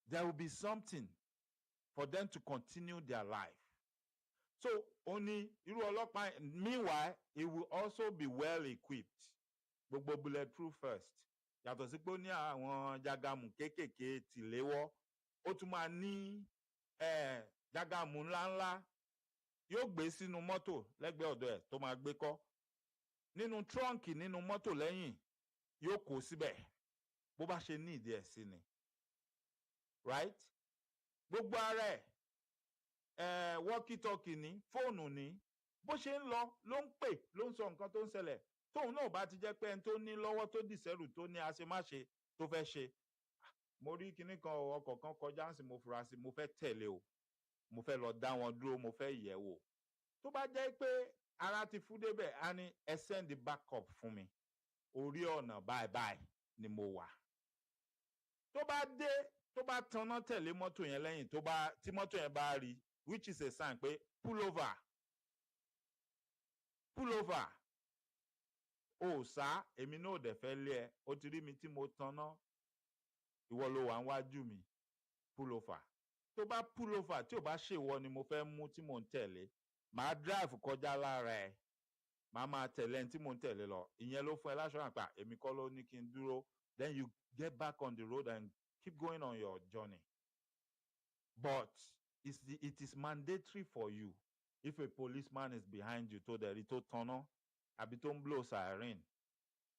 There will be something for them to continue their life. So, only irú ọlọ́pàá, meanwhile, it will also be well equipped. Gbogbo bulletproof first. Yàtọ̀ sí pé ó ní àwọn jágàmù kéékèèké tìléwọ́. Ó tún máa ní jágàmù ńláńlá. Yóò gbé sínú mọ́tò lẹ́gbẹ̀ẹ́ ọ̀dọ̀ ẹ̀ tó máa gbé kọ́. Nínú trunk nínú mọ́tò lẹ́yìn yóò kó síbẹ̀ bó bá ṣe ní ìdí ẹ̀ sí ni. Right? Gbogbo ara ẹ̀ walkie talkie ní fóònù ní bó ṣe ń lọ ló ń pè ló ń sọ nǹkan tó ń ṣẹlẹ̀ tóun náà bá ti jẹ́ pé ẹni tó ní lọ́wọ́ tó dìsẹ́rù tó ní àṣemáṣe tó fẹ́ ṣe. Mo rí kinní kan ọkọ̀ kan kọjá ń sìn mo fura sí mo fẹ́ tẹ̀lé o mo fẹ́ lọ dá wọn dúró mo fẹ́ yẹ̀ wò. Tó bá jẹ́ pé ara ti fún débẹ̀ á ní ẹ send the backup fún mi orí ọ̀nà báyìí ni mo wà. Tó bá dé tó bá tanná tẹ̀lé mọ́tò yẹn lẹ́yìn tí mọ́tò yẹn bá rí which is a sign pé pull over. O sá èmi náà dẹ̀ fẹ́ lé ẹ ó ti rí mi tí mo tanná ìwọ ló wà níwájú mi pull over. Tó bá pull over tí ò bá ṣèwọ ni mo fẹ́ mú tí mò ń tẹ̀lé màá drive kọjá lára ẹ màá máa tẹ̀lé ẹni tí mò ń tẹ̀lé lọ ìyẹn ló fún ẹ láṣọ àpá èmi kọ́ ló ní kí n dúró. Then you get back on the road and keep going on your journey. But it is mandatory for you if a policeman is behind you tó dẹ̀ rí tó tanná àbí tó ń blow siren.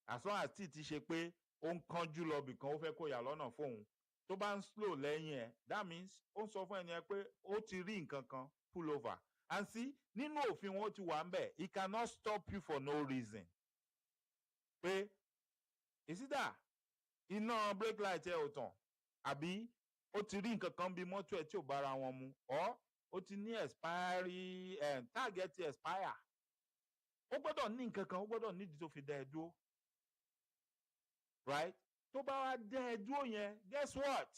As long as tí ti ṣe pé ó ń kánjú lọ bìkan ó fẹ́ kó yà lọ́nà fóun tó bá ń slow lẹ́yìn ẹ̀ that means ó ń sọ fún ẹni ẹ pé ó ti rí nǹkan kan pull over. And see nínú òfin wọn ti wà ń bẹ̀ he cannot stop you for no reason. Pé ìsídà iná brake light ẹ ò tàn àbí ó ti rí nǹkan kan bí mọ́tò ẹ̀ tí ò bára wọn mu ọ́ ó ti ní expiry target ti expire. Ó gbọ́dọ̀ ní nǹkan kan ó gbọ́dọ̀ nídìí tó fi dá ẹ dúró. Right? Tó bá wá dá ẹ dúró yẹn guess what?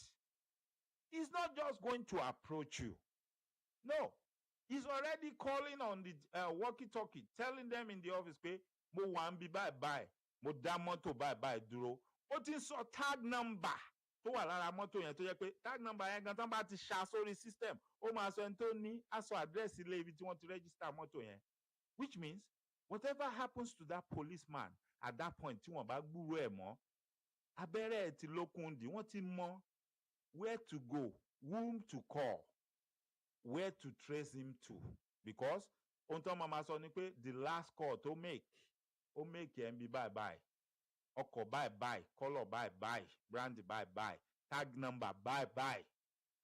He's not just going to approach you. No. He's already calling on the walkie-talkie telling them in the office pé mo wà ń bí báyìí mo dá mọ́tò báyìí dúró. Ó ti ń sọ tag number tó wà lára mọ́tò yẹn tó yẹ pé tag number yẹn gan tán bá ti ṣá sórí system ó máa sọ ẹni tó ní aṣọ àdírẹ́sì ilé ibi tí wọ́n ti register mọ́tò yẹn. Which means whatever happens to that policeman at that point tí wọ́n bá gbúrò ẹ̀ mọ́ abẹ́rẹ́ ẹ̀ ti lókun dì wọ́n ti mọ where to go whom to call where to trace him to because ohun tó máa sọ ni pé the last call tó make ẹ̀ ń bí báyìí ọkọ̀ báyìí kọ́lọ̀ báyìí brand báyìí tag number báyìí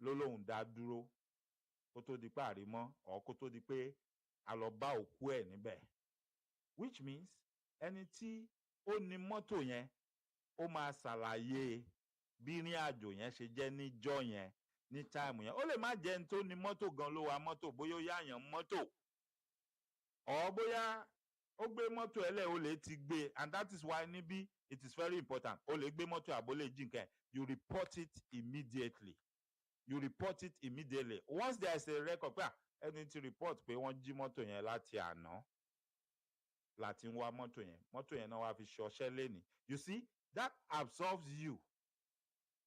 ló lóun dá dúró kó tó di pé àrímọ́ ọ̀ kó tó di pé a lọ bá òkú ẹ̀ níbẹ̀. Which means ẹni tí ó ní mọ́tò yẹn ó máa ṣàlàyé bí ìrìn àjò yẹn ṣe jẹ́ níjọ́ yẹn ní táìmù yẹn. Ó lè má jẹ́ ẹni tó ní mọ́tò gan ló wa mọ́tò bóyá ó yáàyàn mọ́tò ọ̀ bóyá ó gbé mọ́tò ẹlẹ́ ó lè ti gbé and that is why níbí it is very important ó lè gbé mọ́tò àbó lè jí nǹkan you report it immediately. Once there is a record pé ẹni tí report pé wọ́n jí mọ́tò yẹn láti àná láti ń wá mọ́tò yẹn náà wá fi ṣọṣẹ́ lẹ́nìí. You see that absolves you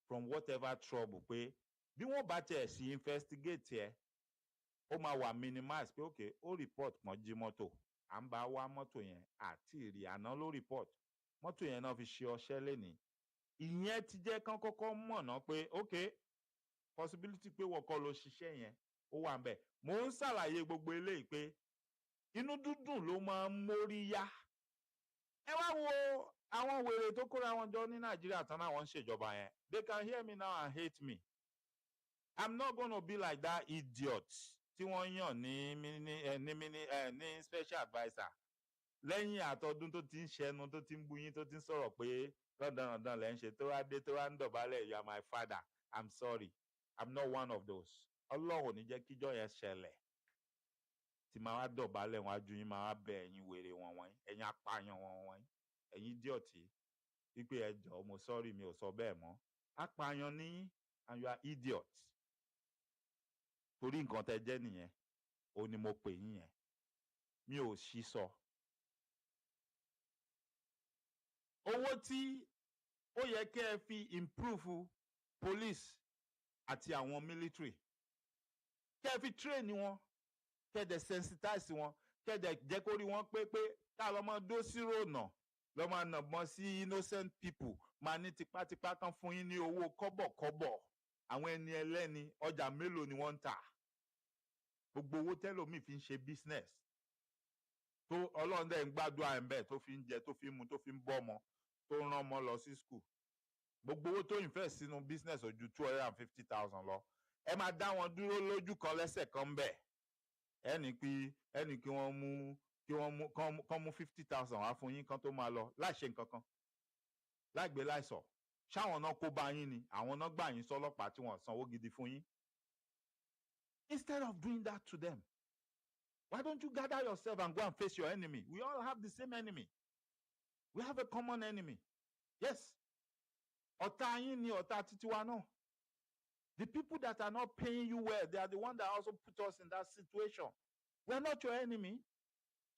from whatever trouble pé bí wọ́n bá tiẹ̀ sí investigate ẹ̀ ó máa wà minimize pé okay ó report pọ́n jí mọ́tò à ń bá wá mọ́tò yẹn àti ìrì àná ló report mọ́tò yẹn náà fi ṣe ọṣẹ́ lẹ́nìí. Ìyẹn ti jẹ́ kán kọ́kọ́ mọ̀nà pé okay possibility pé wọ́n kọ́ ló ṣiṣẹ́ yẹn ó wà ń bẹ̀. Mo ń ṣàlàyé gbogbo eléyìí pé inú dúdùn ló máa ń mórí yá. Ẹ wá wo àwọn wèrè tó kóra wọn jọ ní Nàìjíríà tán náà wọ́n ń ṣèjọba yẹn. They can hear me now and hate me. I'm not going to be like that idiot tí wọ́n yàn ní special adviser lẹ́yìn àtọdún tó ti ń ṣẹnu tó ti ń bú yín tó ti ń sọ̀rọ̀ pé dandan lẹ́ ń ṣe tó wá dé tó wá ń dọ̀bálẹ̀ you are my father. I'm sorry, I'm not one of those. Ọlọ́run ò ní jẹ́ kíjọ́ yẹn ṣẹlẹ̀ tí máa wá dọ̀bálẹ̀ wọn ajú yín máa wá bẹ ẹ̀yin wèrè wọn wọ̀nyí, ẹ̀yin apààyàn wọn wọ̀nyí, ẹ̀yin idiot wípé ẹ jọ̀ọ́ mo sorry mi ò sọ bẹ́ẹ̀ mọ́. Apààyàn ni yín and you are idiot. Torí nǹkan tẹ́ jẹ́ nìyẹn, ó ní mo pè yín yẹn. Mi ò ṣí sọ. Owó tí ó yẹ kẹ́ ẹ fi improve police àti àwọn military, kẹ́ ẹ fi train wọn, kẹ́ ẹ dẹ̀ sensitize wọn, kẹ́ ẹ dẹ̀ jẹ́ kó rí wọn pé ká lọ́ mọ́ dó sí rònà lọ́ máa nàbọ́n sí innocent people máa ní tipátipá kan fún yín ní owó kọ́bọ̀kọ́bọ̀. Àwọn ẹni ẹlẹ́ni ọjà mélòó ni wọ́n ń tà? Gbogbo owó tẹ́lòmíì fi ń ṣe business tó Ọlọ́run dẹ̀ ń gbàdúrà ẹ̀ ń bẹ̀ tó fi ń jẹ tó fi ń mu tó fi ń bọ́ ọmọ tó ń rán ọmọ lọ sí school. Gbogbo owó tó invest sínú business ò ju 250,000 lọ. Ẹ máa dá wọn dúró lójú kan lẹ́sẹ̀ kan ń bẹ̀. Ẹni kí wọ́n mú 50,000 wá fún yín kan tó máa lọ láì ṣe nǹkan kan láìgbé láìsọ. Ṣáwọn náà kó bá yín ni àwọn náà gbà yín sọ́lọ́pàá tí wọ́n sanwó gidi fún yín. Instead of doing that to them, why don't you gather yourself and go and face your enemy? We all have the same enemy. We have a common enemy. Yes. Ọ̀tá yín ni ọ̀tá títí wa náà. The people that are not paying you well, they are the ones that also put us in that situation. We are not your enemy.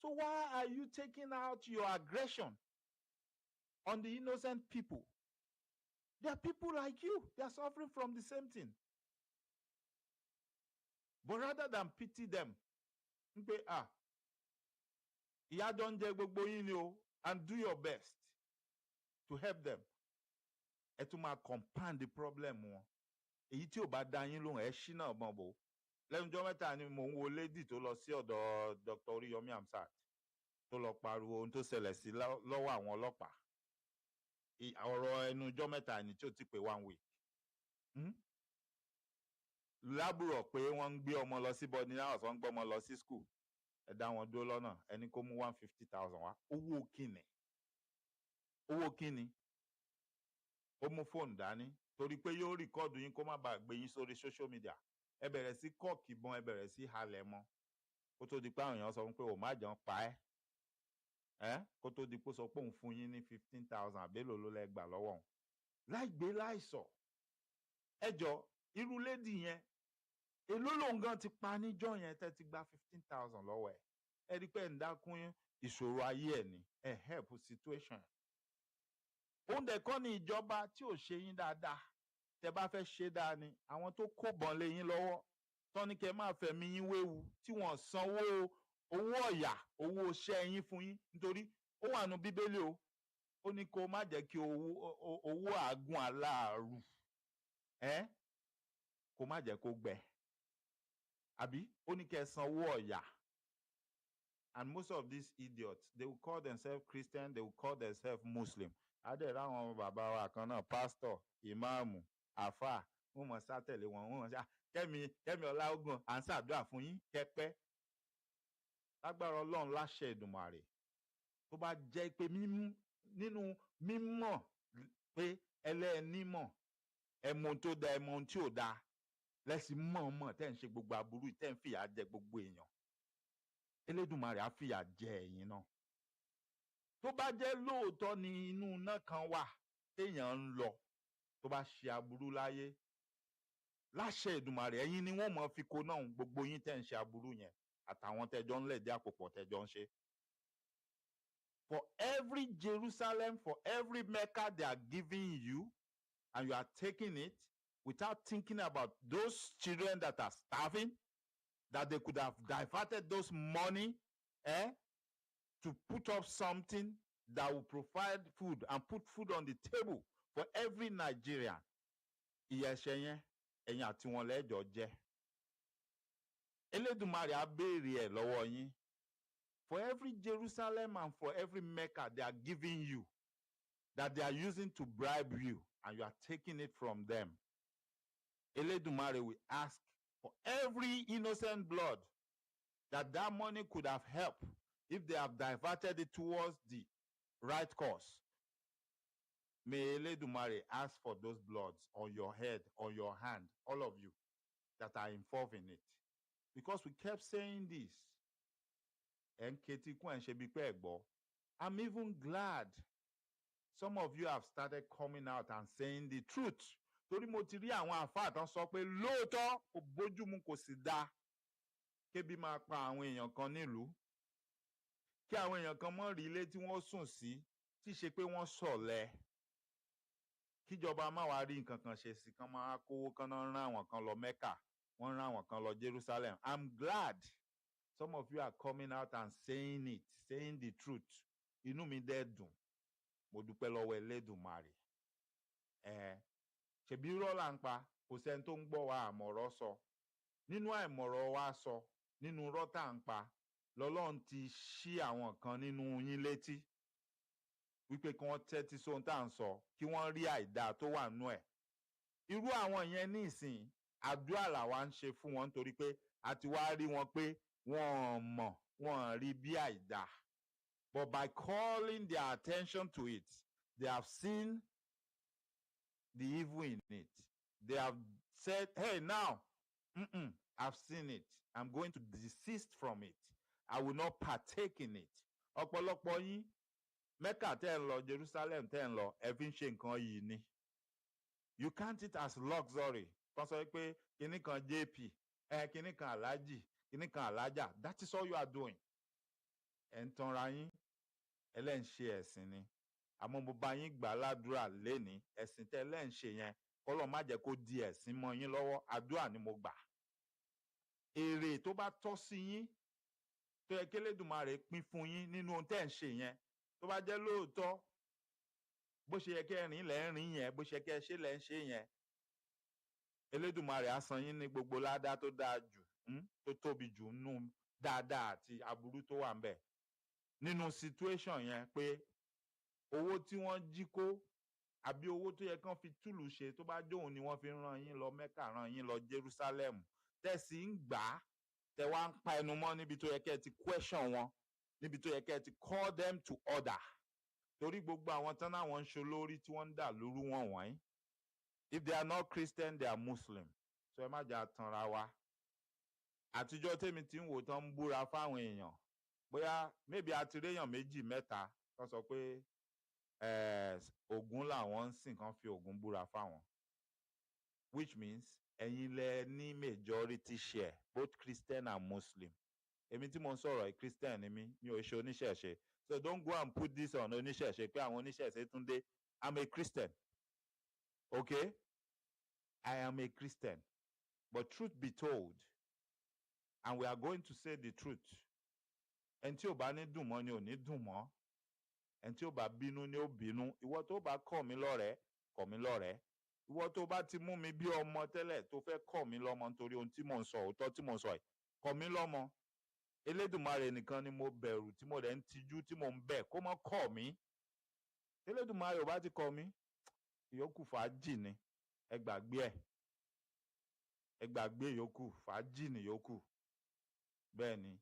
So why are you taking out your aggression on the innocent people? They are people like you. They are suffering from the same thing. But rather than pity them, ìyà jọ ń jẹ gbogbo yín ni o, and do your best to help them. Ẹ tún máa compound the problem wọn. Èyí tí ò bá dá yín lóhùn ẹ ṣí náà mọ̀ bò. Lẹ́nu ọjọ́ mẹ́ta ni mò ń wo lady tó lọ sí ọ̀dọ̀ Dr. Oriyomi Hamzat tó lọ pariwo ohun tó ṣẹlẹ̀ sí lọ́wọ́ àwọn ọlọ́pàá. Ọ̀rọ̀ ẹnu ọjọ́ mẹ́ta ni tí ò ti pé 1 week. Lábùrọ̀ pé wọ́n ń gbé ọmọ lọ sí boarding house, wọ́n ń gbé ọmọ lọ sí school. Ẹ dá wọn dúró lọ́nà, ẹni kó mú 150,000 wá. Owó kíni? Owó kíni? Ó mú fóònù dání torí pé yóò rìkọ́ọ̀dù yín kó má bàa gbé yín sórí social media. Ẹ bẹ̀rẹ̀ sí kọ́ọ̀kì bọn, ẹ bẹ̀rẹ̀ sí halẹ̀ mọ́. Kó tó di pé àwọn èèyàn sọ pé ò má jẹun pa ẹ́. Kó tó di pé ó sọ pé òun fún yín ní 15,000 àbélò ló lẹ gbà lọ́wọ́ òun. Láìgbé láìsọ̀. Ẹ jọ irú lady yẹn èló lòun gan ti pa níjọ́ yẹn tẹ́ ti gba 15,000 lọ́wọ́ ẹ̀. Ẹ rí pé ẹ̀ ń dákún ìṣòro ayé ẹ̀ ni. Ẹ help situation. Òun dẹ̀ kọ́ ni ìjọba tí ò ṣe yín dáadáa. Tẹ́ bá fẹ́ ṣe dáa ni àwọn tó kó bọn lé yín lọ́wọ́ tán ní kẹ́ máa fẹ̀mí yín wéwu tí wọ́n sanwó owó ọ̀yà owó iṣẹ́ yín fún yín nítorí ó wà nínú Bíbélì o. Ó ní kó má jẹ́ kí owó àágùn aláàrù kó má jẹ́ kó gbẹ. Àbí ó ní kẹ́ sanwó ọ̀yà. And most of these idiots, they will call themselves Christian, they will call themselves Muslim. Adé ráwọn bàbá wa kan náà, pastor, ìmáàmù, àfáà, wọ́n mọ̀ sátẹ̀lé wọn, wọ́n mọ̀ sí Kẹ́mi Ọláógùn, à ń ṣàdúrà fún yín kẹ́pẹ́. Lágbára Ọlọ́run láṣẹ Èdùmàrè. Tó bá jẹ́ pé nínú mímọ̀ pé ẹlẹ́ẹ̀nímọ̀, ẹ mọ ohun tó dáa, ẹ mọ ohun tí ò dáa, lẹ́sìn mọ̀ọ́mọ̀ tẹ́ ń ṣe gbogbo aburú, tẹ́ ń fìyà jẹ gbogbo èèyàn. Elédùmarè á fìyà jẹ ẹ̀yin náà. Tó bá jẹ́ lóòótọ́ ni inú iná kan wà téèyàn ń lọ tó bá ṣe aburú láyé, láṣẹ Èdùmàrè ẹ̀yin ni wọ́n mọ̀ fi kó náà gbogbo yín tẹ́ ń ṣe aburú yẹn àtàwọn tẹ́jọ́ ń lẹ̀dí àpòpọ̀ tẹ́jọ́ ń ṣe. For every Jerusalem, for every Mecca they are giving you, and you are taking it without thinking about those children that are starving, that they could have diverted those money to put up something that will provide food and put food on the table for every Nigerian. Ìyẹ̀ṣẹ̀ yẹn ẹ̀yin àti wọn lẹ́jọ́ jẹ́. Elédùmarè á béèrè ẹ̀ lọ́wọ́ yín. For every Jerusalem and for every Mecca they are giving you, that they are using to bribe you, and you are taking it from them. Eledumare will ask for every innocent blood that money could have helped if they have diverted it towards the right cause. May Eledumare ask for those bloods on your head, on your hand, all of you that are involved in it. Because we kept saying this. I'm even glad some of you have started coming out and saying the truth. Torí mo ti rí àwọn àfáà tán sọ pé lóòótọ́ kò bójúmu kò sì dáa kébi máa pa àwọn èèyàn kan nílùú. Kí àwọn èèyàn kan mọ́ rí ilé tí wọ́n sùn sí tí ṣe pé wọ́n ṣọ̀lẹ. Kíjọba má wá rí nǹkan kan ṣe sí kan máa kówó kan náà rán àwọn kan lọ Mecca, wọ́n rán àwọn kan lọ Jerusalem. I'm glad some of you are coming out and saying it, saying the truth. Inú mi dẹ̀ dùn. Mo dúpẹ́ lọ́wọ́ Elédùmarè. Ṣebí irọ́ là ń pa, kò sẹ́ni tó ń gbọ́ wa àmọ̀rọ̀ sọ. Nínú àìmọ̀rọ̀ wa sọ, nínú irọ́ tá à ń pa, lọ́lọ́run ti ṣí àwọn kan nínú yín létí. Wípé kí wọ́n tẹ́tí sóhun tá à ń sọ, kí wọ́n rí àìdáa tó wà nínú ẹ̀. Irú àwọn yẹn ní ìsìn, àdúrà làwa ń ṣe fún wọn nítorí pé a ti wá rí wọn pé wọ́n mọ̀, wọ́n rí bí àìdáa. But by calling their attention to it, they have seen the evil in it. They have said, hey, now, I've seen it. I'm going to desist from it. I will not partake in it. Ọ̀pọ̀lọpọ̀ yín, Mecca tẹ́ ń lọ, Jerusalem tẹ́ ń lọ, ẹ fi ń ṣe nǹkan yìí ni. You count it as luxury. Kan sọ pé kíní kan JP, kíní kan Alhaji, kíní kan Alhaja. That is all you are doing. Ẹ ń tanra yín, ẹlẹ́ ń ṣe ẹ̀sìn ni. Àmọ́ mo bá yín gbà ládùúrà lénìí, ẹ̀sìn tẹ́ ẹlẹ́ ń ṣe yẹn, k'Ọlọ́run má jẹ́ kó di ẹ̀sìn mọ́ yín lọ́wọ́, àdúrà ni mo gbà. Èrè tó bá tọ́ sí yín, tó yẹ kí Elédùmarè pín fún yín nínú ohun tẹ́ ń ṣe yẹn, tó bá jẹ́ lóòótọ́, bó ṣe yẹ kí ẹ rìn lẹ́ ń rìn yẹn, bó ṣe yẹ kí ẹ ṣe lẹ́ ń ṣe yẹn, Elédùmarè á san yín ní gbogbo ládá tó dáa jù, tó tóbi jù nínú dáadáa àti aburú tó wà ń bẹ̀. Nínú situation yẹn pé owó tí wọ́n jí kó àbí owó tó yẹ kán fi túlù ṣe tó bá jóun ni wọ́n fi rán yín lọ Mecca, rán yín lọ Jerusalem, tẹ̀sí ń gbà á, tẹ wá ń pa ẹnu mọ́ níbi tó yẹ kẹ́ ẹ ti question wọn, níbi tó yẹ kẹ́ ẹ ti call them to order. Torí gbogbo àwọn tán náà wọ́n ń ṣe olórí tí wọ́n ń dà lóru wọn wọ̀nyí. If they are not Christian, they are Muslim. So ẹ má jà tanra wa. Àtijọ́ tèmi tí ń wò tán ń búra fáwọn èèyàn. Bóyá maybe a ti réyàn méjì mẹ́ta tó sọ pé Ògún làwọn ń sìn kan fi Ògún búra fáwọn. Which means ẹ̀yin lẹ ní majority share, both Christian and Muslim. Èmi tí mo ń sọ̀rọ̀ Christian ni mi ò ṣe oníṣẹ̀ṣe. So don't go and put this on oníṣẹ̀ṣe pé àwọn oníṣẹ̀ṣe tún dé. I'm a Christian. Okay? I am a Christian. But truth be told, and we are going to say the truth. Ẹni tí ò bá ní dùn mọ́ ni ò ní dùn mọ́. Ẹni tí ò bá bínú ni ó bínú. Ìwọ tó bá kọ̀ mí lọ́rẹ̀ẹ́, kọ̀ mí lọ́rẹ̀ẹ́. Ìwọ tó bá ti mú mi bí ọmọ tẹ́lẹ̀ tó fẹ́ kọ̀ mí lọ́mọ nítorí ohun tí mò ń sọ, òótọ́ tí mò ń sọ yìí, kọ̀ mí lọ́mọ. Elédùmarè nìkan ni mo bẹ̀rù tí mo dẹ̀ ń tijú tí mò ń bẹ̀ kó má kọ̀ mí. Elédùmarè ò bá ti kọ̀ mí, ìyókù fàájì ni. Ẹ gbàgbé ẹ̀. Ẹ gbàgbé ìyókù, fàájì ni ìyókù. Bẹ́ẹ̀ ni.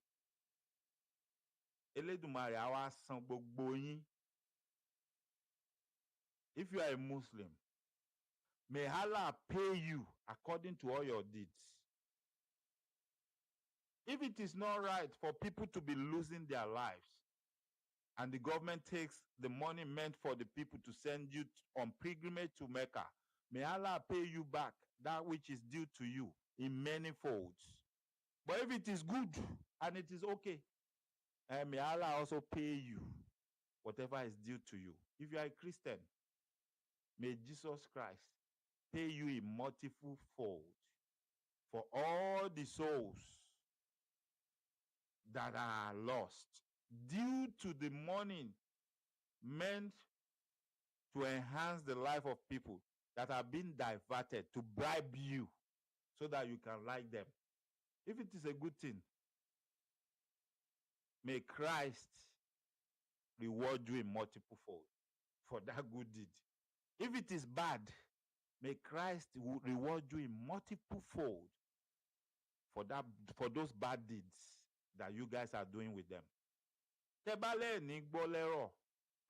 Elédùmarè á wá san gbogbo yín. If you are a Muslim, may Allah pay you according to all your deeds. If it is not right for people to be losing their lives, and the government takes the money meant for the people to send you on pilgrimage to Mecca, may Allah pay you back that which is due to you in many folds. But if it is good and it is okay, may Allah also pay you whatever is due to you. If you are a Christian, may Jesus Christ pay you in multiple folds for all the souls that are lost due to the money meant to enhance the life of people that are being diverted to bribe you so that you can like them. If it is a good thing, may Christ reward you in multiple folds for that good deed. If it is bad, May Christ reward you in multiple fold for those bad deeds that you guys are doing with them. Tẹ́ bá lè ní gbọ́ lẹ́rọ̀,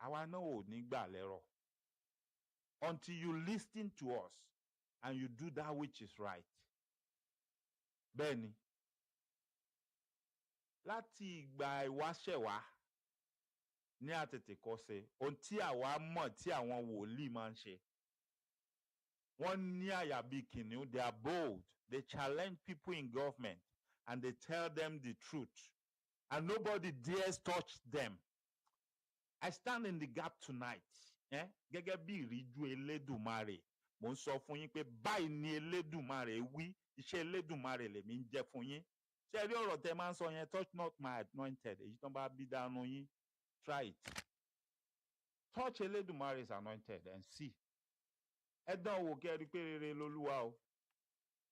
àwa náà ò ní gbà lẹ́rọ̀. Until you listen to us and you do that which is right. Bẹ́ẹ̀ni, láti ìgbà ìwáṣẹ̀ wá ní àtètèkọ́ṣe, ohun tí àwa mọ̀ tí àwọn wòlíì máa ń ṣe. Wọ́n ní àyà bí kìnìún, they are bold. They challenge people in government and they tell them the truth. And nobody dares touch them. I stand in the gap tonight. Gẹ́gẹ́ bí ìríjú Elédùmarè, mo ń sọ fún yín pé báyìí ni Elédùmarè wí, iṣẹ́ Elédùmarè lèmi ń jẹ́ fún yín. Ṣé ẹ rí ọ̀rọ̀ tẹ́ máa ń sọ yẹn, touch not my anointed, èyí tó bá bí dànù yín, try it. Touch Elédùmarè's anointed and see. Ẹ dán wò kẹ́ rí pé rere lolúwa o.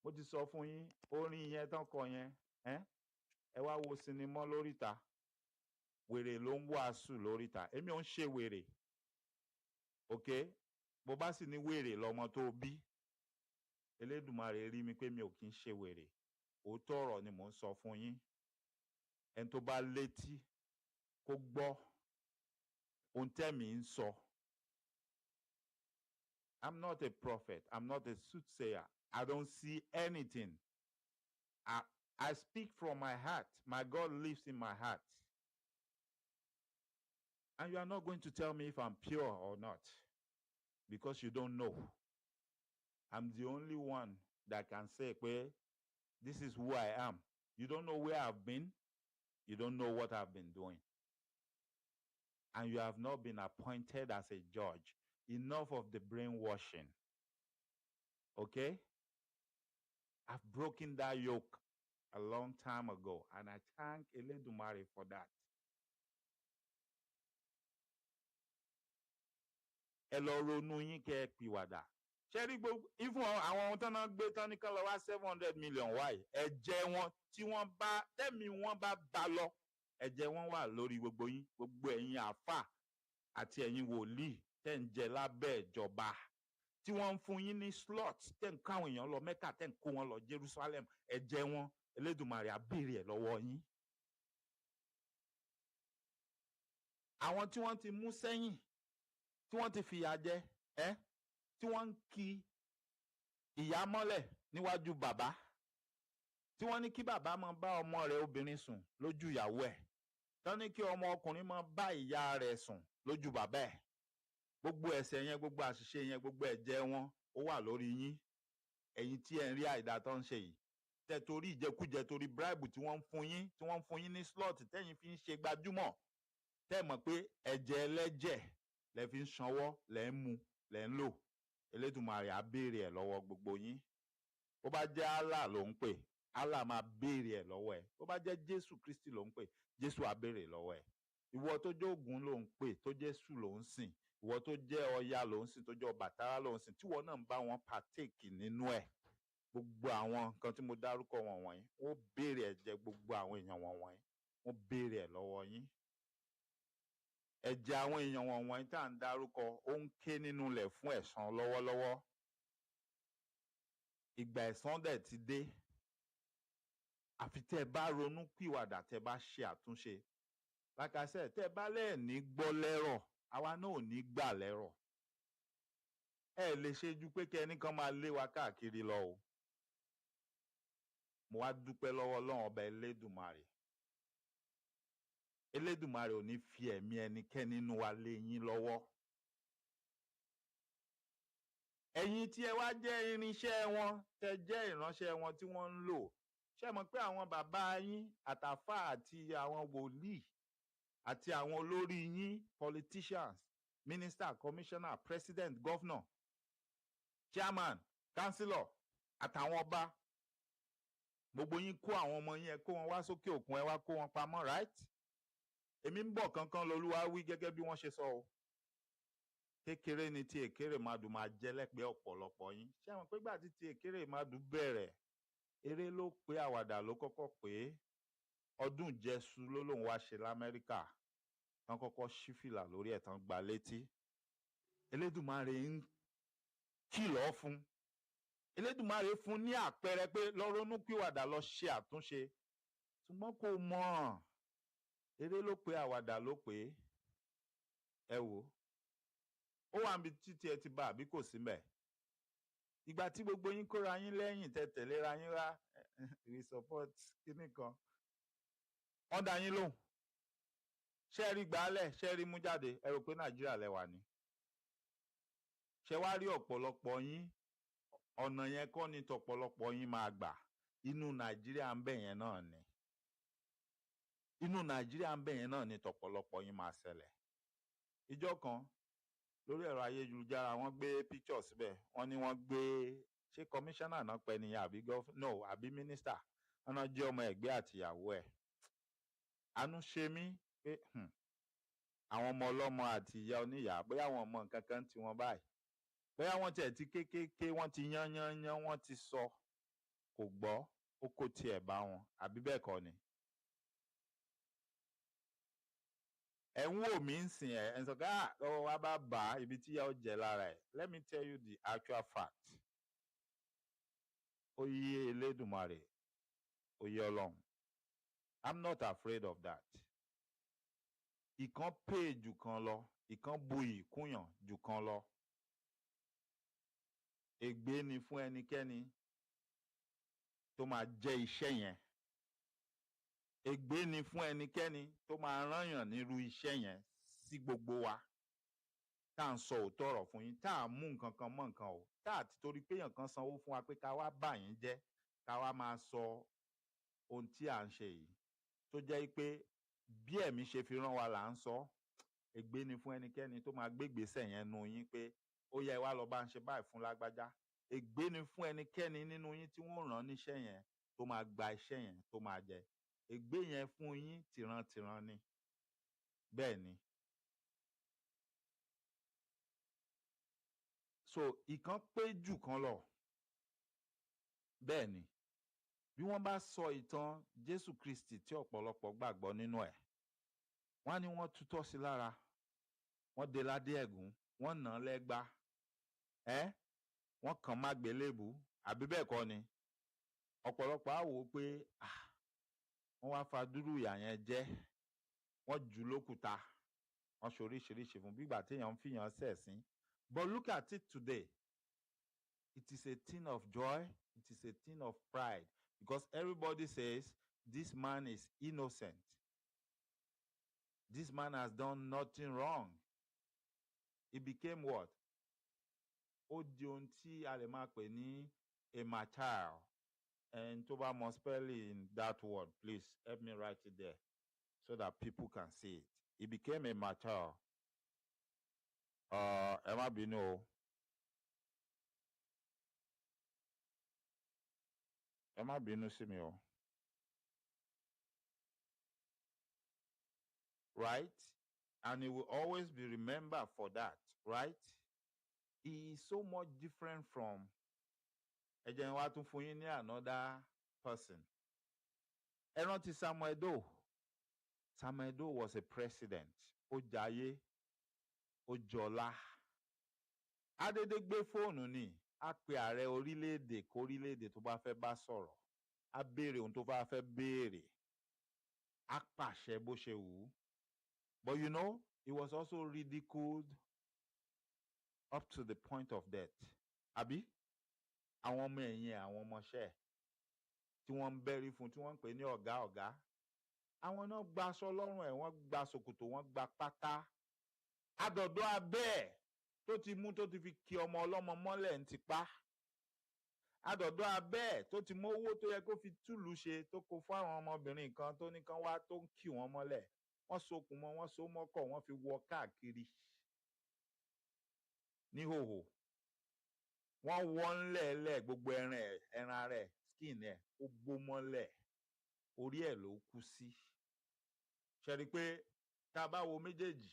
Mo ti sọ fún yín, orin yẹn tán kọ yẹn, ẹ wá wo sinimá lóríta. Wèrè ló ń wàásù lóríta. Èmi ò ń ṣe wèrè. Okay? Bó bá sì ní wèrè lọmọ tó bí. Elédùmarè rí mi pé mi ò kí ń ṣe wèrè. Òótọ́ ọ̀rọ̀ ni mò ń sọ fún yín. Ẹni tó bá létí kó gbọ́ ohun tẹ́mi ń sọ. I'm not a prophet. I'm not a soothsayer. I don't see anything. I speak from my heart. My God lives in my heart. And you are not going to tell me if I'm pure or not, because you don't know. I'm the only one that can say, this is who I am. You don't know where I've been. You don't know what I've been doing. And you have not been appointed as a judge. Enough of the brainwashing. Okay? I've broken that yoke a long time ago, and I thank Elédùmarè for that. Ẹ lọ ronú yín kẹ́ ẹ pìwàdà. Ṣé rí gbogbo even àwọn ohun tó náà gbé tán ní kán lọ wá 700 million wáyé, ẹ̀jẹ̀ wọn tí wọ́n bá tẹ́mi wọ́n bá lọ, ẹ̀jẹ̀ wọn wà lórí gbogbo yín, gbogbo ẹ̀yin àáfà àti ẹ̀yin wòlíì tẹ́ ń jẹ lábẹ́ ìjọba, tí wọ́n ń fún yín ní slot, tẹ́ ń káwọn èèyàn lọ Mẹ́kà, tẹ́ ń kó wọn lọ Jerusalem, ẹ̀jẹ̀ wọn Elédùmarè á béèrè ẹ̀ lọ́wọ́ yín. Àwọn tí wọ́n ti mú sẹ́yìn, tí wọ́n ti fìyà jẹ, tí wọ́n ń ki ìyá mọ́lẹ̀ níwájú bàbá, tí wọ́n ní kí bàbá máa bá ọmọ rẹ̀ obìnrin sùn lójú ìyàwó ẹ̀, tán ní kí ọmọ ọkùnrin máa bá ìyá rẹ̀ sùn lójú bàbá ẹ̀. Gbogbo ẹ̀ṣẹ̀ yẹn, gbogbo àṣìṣe yẹn, gbogbo ẹ̀jẹ̀ wọn ó wà lórí yín. Ẹ̀yin tí ẹ ń rí àìdá tó ń ṣe yìí, tẹ́ torí ìjẹkújẹ, torí bribe tí wọ́n ń fún yín ní slot tẹ́yin fi ń ṣe gbajúmọ̀, tẹ́ mọ̀ pé ẹ̀jẹ̀ ẹlẹ́jẹ̀ lẹ fi ń sanwó, lẹ ń mu, lẹ ń lò. Elédùmarè á béèrè ẹ̀ lọ́wọ́ gbogbo yín. Bó bá jẹ́ Allah ló ń pè, Allah máa béèrè ẹ̀ lọ́wọ́ ẹ̀. Bó bá jẹ́ Jésù Kristi ló ń pè, Jésù á béèrè lọ́wọ́ ẹ̀. Ìwọ tó jẹ́ Ògún ló ń pè, tó Jésù ló ń sìn. Ìwọ tó jẹ́ Ọya ló ń sìn, tó jẹ́ Ọbàtálá ló ń sìn, tí ìwọ náà ń bá wọn partake nínú ẹ̀. Gbogbo àwọn nǹkan tí mo dárúkọ wọ̀nyí, wọ́n béèrè ẹ̀jẹ̀ gbogbo àwọn èèyàn wọ̀nyí, wọ́n béèrè ẹ̀ lọ́wọ́ yín. Ẹ̀jẹ̀ àwọn èèyàn wọ̀nyí tá à ń dárúkọ, ó ń ké nínú ilẹ̀ fún ẹ̀san lọ́wọ́lọ́wọ́. Ìgbà ẹ̀san dẹ̀ ti dé. Àfi tẹ́ ẹ bá ronú pìwàdà, tẹ́ ẹ bá ṣe àtúnṣe. Like I said, tẹ́ ẹ bá lẹ́ẹ̀ní gbọ́ lẹ́rọ̀, àwa náà ò ní gbà lẹ́rọ̀. Ẹ lè ṣe ju pé kí ẹnìkan máa lé wa káàkiri lọ o. Mo wá dúpẹ́ lọ́wọ́ Ọlọ́run ọba Elédùmarè. Elédùmarè ò ní fi ẹ̀mí ẹnikẹ́ni nínú wa lé yín lọ́wọ́. Ẹ̀yin tí ẹ wá jẹ́ irinṣẹ́ wọn, tẹ́ jẹ́ ìránṣẹ́ wọn tí wọ́n ń lò. Ṣé mọ̀ pé àwọn bàbá yín àtàfà àti àwọn wòlíì àti àwọn olórí yín, politicians, minister, commissioner, president, governor, chairman, councillor àtàwọn ọba, gbogbo yín kó àwọn ọmọ yín, ẹ kó wọn wá sókè òkun, ẹ wá kó wọn pamọ́, right? Èmi ń bọ̀ kankan lolúwa wí gẹ́gẹ́ bí wọ́n ṣe sọ o. Kékeré ni tí èkéré màdù máa jẹ́ lẹ́pẹ́ ọ̀pọ̀lọpọ̀ yín. Ṣé àwọn pé gbà tí èkéré màdù bẹ̀rẹ̀, eré ló pé àwàdà ló kọ́kọ́ pé. Ọdún Jésù ló lóun wá ṣe l'Amẹ́ríkà. Wọ́n kọ́kọ́ ṣí fìlà lórí ẹ̀ tán gba létí. Elédùmarè ń kìlọ̀ fún Elédùmarè fún ní àpẹẹrẹ pé lọ ronú pìwàdà lọ ṣe àtúnṣe ṣùgbọ́n kò mọ̀ eré ló pé àwàdà ló pé ẹ wò ó wà níbi títí ẹ ti bá àbí kò sí mbẹ̀ ìgbà tí gbogbo yín kóra yín lẹ́yìn tẹ̀lera yín wá we support kíní kan wọ́n dá yín lóhùn ṣé ẹ rí gbàálẹ̀ ṣé ẹ rí mú jáde ẹ rò pé Nàìjíríà lẹ wà ní ṣé wá rí ọ̀pọ̀lọpọ̀ yín ọ̀nà yẹn kọ́ ni tọ̀pọ̀lọpọ̀ yín máa gbà inú Nàìjíríà ń bẹ̀ yẹn náà ni inú Nàìjíríà ń bẹ̀ yẹn náà ni tọ̀pọ̀lọpọ̀ yín máa ṣẹlẹ̀ ìjọ kan lórí ẹ̀rọ ayélujára wọ́n gbé picture síbẹ̀ wọ́n ní wọ́n gbé ṣé kọmíṣánná náà pẹ́ nìyẹn àbí àbí mínísítà wọ́n náà jẹ́ ọmọ ẹ̀gbẹ́ àtìyàwó ẹ̀ àánú ṣe mí pé àwọn ọmọ ọlọ́mọ àti ìyá oníyàá bóyá àwọn ọmọ nǹkan kan tí wọ́n báyìí bóyá wọ́n tiẹ̀ ti kékeré wọ́n ti yán wọ́n ti sọ kò gbọ́ ó kó tiẹ̀ bá wọn àbí bẹ́ẹ̀ kọ́ ni. ẹ̀ ń wò mí ń sìn ẹ̀ ń sọ ká lọ́wọ́ wa bá bà á ibi tí ìyá ó jẹ lára ẹ̀ let me tell you the actual fact ó yé Elédùmarè ó yé Ọlọ́run I'm not afraid of that. Ìkan pè jù kan lọ ìkan buyì kúnyàn jù kan lọ ègbé ni fún ẹnikẹ́ni tó máa jẹ́ iṣẹ́ yẹn ègbé ni fún ẹnikẹ́ni tó máa rányàn nírú iṣẹ́ yẹn sí gbogbo wa tá à ń sọ òótọ́ ọ̀rọ̀ fún yín tá à ń mú nǹkan kan mọ́ nǹkan o tá à ti torí pé èèyàn kan sanwó fún wa pé ká wá bà yín jẹ́ ká wá máa sọ ohun tí à ń ṣe yìí tó jẹ́ pé bí ẹ̀mí ṣe fi rán wa là ń sọ ègbé ni fún ẹnikẹ́ni tó máa gbégbèsè yẹn nu yín pé ó yẹ wá lọ bá ń ṣe báyìí fún lágbájá ègbé ni fún ẹnikẹ́ni nínú yín tí wọ́n rán níṣẹ́ yẹn tó máa gba iṣẹ́ yẹn tó máa jẹ ègbé yẹn fún yín tìrantìran ni bẹ́ẹ̀ ni. So ìkan pé jù kan lọ bẹ́ẹ̀ ni bí wọ́n bá sọ ìtàn Jésù Kristi tí ọ̀pọ̀lọpọ̀ gbàgbọ́ nínú ẹ̀ wọ́n á ní wọ́n tutọ́ sí lára wọ́n dé ládé ẹ̀gún wọ́n nà án lẹ́gbàá wọ́n kàn má gbélébùú àbí bẹ́ẹ̀ kọ́ ni ọ̀pọ̀lọpọ̀ á wò ó pé wọ́n wá fa dúró ìyà yẹn jẹ́ wọ́n jù lókùúta wọ́n ṣe oríṣiríṣi fún bígbà téèyàn ń fìyàn sẹ̀sín but look at it today it is a thing of joy it is a thing of pride because everybody says this man is innocent this man has done nothing wrong he became what ó di ohun tí a lè máa pè ní a martyr and tó bá mọ spelling that word please help me write it there so that people can see it he became a martyr ẹ má bínú o ẹ má bínú sí mi o right and he will always be remembered for that right he is so much different from ẹ jẹ́ n wá tún fún yín ní another person ẹ rántí Samuel Doe was a president ó jayé ó jọlá adédé gbé fóònù ni á pe ààrẹ orílẹ̀-èdè kórílẹ̀-èdè tó bá fẹ́ bá sọ̀rọ̀ á béèrè ohun tó bá fẹ́ béèrè á pàṣẹ bó ṣe wù ú but you know he was also ridiculed up to the point of death àbí àwọn ọmọ ẹ̀yìn àwọn ọmọọṣẹ́ tí wọ́n ń bẹ́rí fún tí wọ́n ń pè ní ọ̀gá àwọn náà gba aṣọ lọ́rùn ẹ̀ wọ́n gba ṣòkòtò wọ́n gba pátá adọ̀dọ̀ abẹ́ ẹ̀ tó ti mú tó ti fi kì ọmọ ọlọ́mọ mọ́lẹ̀ ń tipá adọ̀dọ̀ abẹ́ ẹ̀ tó ti mú owó tó yẹ kó fi túlù ṣe tó kó fún àwọn ọmọbìnrin kan tó ní kán wá tó ń kì wọ́n mọ́lẹ̀ wọ́n sokùn mọ́ wọ́n so mọ́kọ̀ wọ́n fi wọ káàkiri níhòhò wọ́n wọ́ ńlẹ̀ẹ́lẹ̀ gbogbo ẹran rẹ̀ skin ẹ̀ ó bó mọ́lẹ̀ orí ẹ̀ ló kú sí ṣe rí i pé tá a bá wo méjèèjì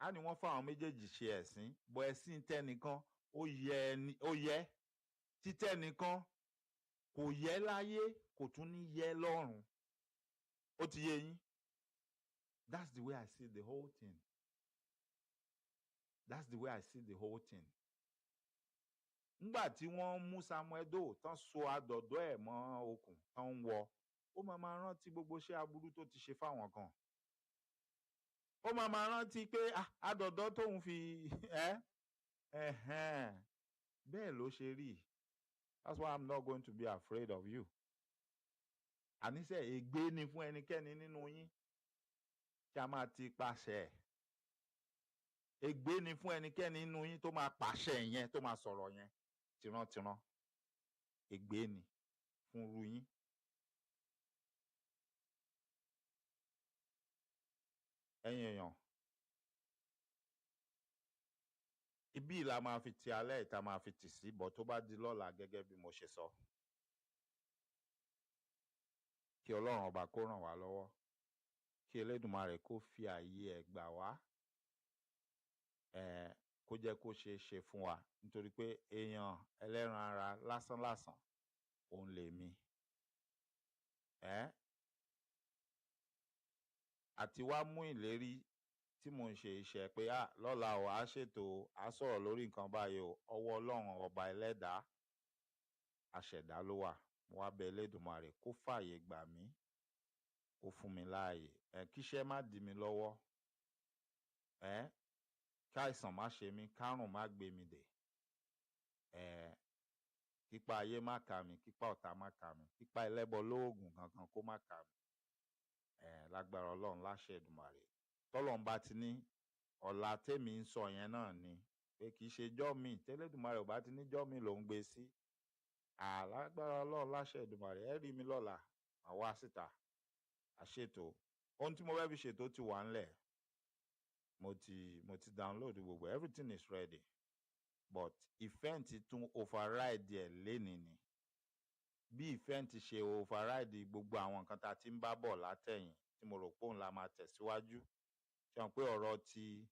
á ní wọ́n fáwọn méjèèjì ṣe ẹ̀sìn bọ́ ẹ̀sìn tẹ́nìkan ó yẹ títẹ́nìkan kò yẹ láyé kò tún ní yẹ lọ́run ó ti yé yín that's the way I see the whole thing that's the way I see the whole thing nígbà tí wọ́n mú Samuel Doe tán so adọ̀dọ̀ ẹ̀ mọ́ okùn tán ń wọ, ó máa rántí gbogbo iṣẹ́ aburú tó ti ṣe fáwọn kan. Ó máa rántí pé adọ̀dọ̀ tóun fi bẹ́ẹ̀ ló ṣe rí. That's why I'm not going to be afraid of you. Àníṣe ègbé ni fún ẹnikẹ́ni nínú yín tí a máa ti pàṣẹ ẹ̀. Ègbé ni fún ẹnikẹ́ni nínú yín tó máa pàṣẹ yẹn, tó máa sọ̀rọ̀ yẹn tìrantìran. Ègbé ni fún irú yín. Ẹ̀yin èèyàn, ibí la máa fi ti alẹ́ ìta máa fi tì sí, bọ̀ tó bá di lọ́la gẹ́gẹ́ bí mo ṣe sọ. Kí Ọlọ́run ọba kó ràn wá lọ́wọ́. Kí Elédùmarè kó fi ààyè ẹ̀ gbà wá. Kó jẹ́ kó ṣeé ṣe fún wa, nítorí pé èèyàn ẹlẹ́ran ara lásánlàsàn òun lèmi. Àti wá mú ìlérí tí mò ń ṣe iṣẹ́ pé lọ́la ò á ṣètò á sọ̀rọ̀ lórí nǹkan báyìí o, ọwọ́ Ọlọ́run ọba ẹlẹ́dàá aṣẹ̀dá ló wà. Mo wá bẹ̀ Elédùmarè kó fààyè gbà mí, kó fún mi láàyè, kíṣẹ́ má dì mí lọ́wọ́, káìsàn má ṣe mí, kárùn má gbé mi dè, kípa ayé má kà mí, kípa ọ̀tá má kà mí, kípa ẹlẹ́bọ lóògùn kankan kó má kà mí. Lágbára Ọlọ́run láṣẹ Èdùmàrè. Tọ́lọ́run bá ti ní ọ̀la tèmi ń sọ yẹn náà ni pé kì í ṣe jọ́ mi, tẹ́lẹ̀dùmarè ò bá ti ní jọ́ mi ló ń gbé sí. Lágbára Ọlọ́run láṣẹ Èdùmàrè, ẹ rí mi lọ́la, màá wá síta àṣètò. Ohun tí mo fẹ́ fi ṣètò ti wà ńlẹ̀. Mo ti download gbogbo, everything is ready, but event tún override ẹ̀ lénìí ni. Bí event ṣe override gbogbo àwọn nǹkan tá a ti ń bá bọ̀ látẹ̀yìn tí mo rò pé òun la máa tẹ̀síwájú. Ṣé wọn pé ọ̀rọ̀ ti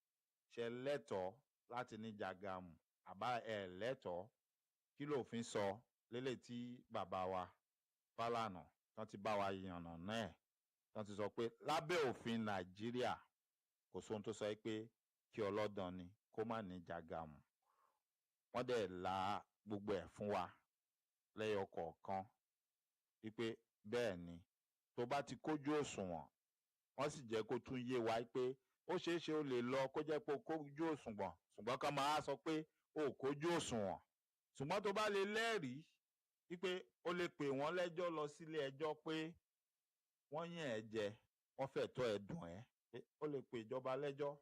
ṣe lẹ́tọ̀ọ́ láti ní jagamu àbá ẹ̀ lẹ́tọ̀ọ́, kí lòfin sọ lélẹ̀ tí bàbá wa Fálànà tán ti bá wa yànnà náà, tán ti sọ pé lábẹ́ òfin Nàìjíríà kò sóhun tó sọ pé kí ọlọ́dàn ni kó má ní jagamu. Wọ́n dẹ̀ la gbogbo ẹ̀ fún wa lẹ́yọ kọ̀ọ̀kan wípé bẹ́ẹ̀ ni tó bá ti kójú òṣùwọ̀n, wọ́n sì jẹ́ kó tún yé wa pé ó ṣeé ṣe ó lè lọ kó jẹ́ pé ó kójú òṣùwọ̀n, ṣùgbọ́n ká máa sọ pé ó kójú òṣùwọ̀n. Ṣùgbọ́n tó bá lè lẹ́rìí wípé ó lè pè wọ́n lẹ́jọ́ lọ sílé ẹjọ́ pé wọ́n yàn ẹ́ jẹ, wọ́n fẹ̀tọ́ ẹ̀ dùn ẹ́, ó lè pè ìjọba lẹ́jọ́.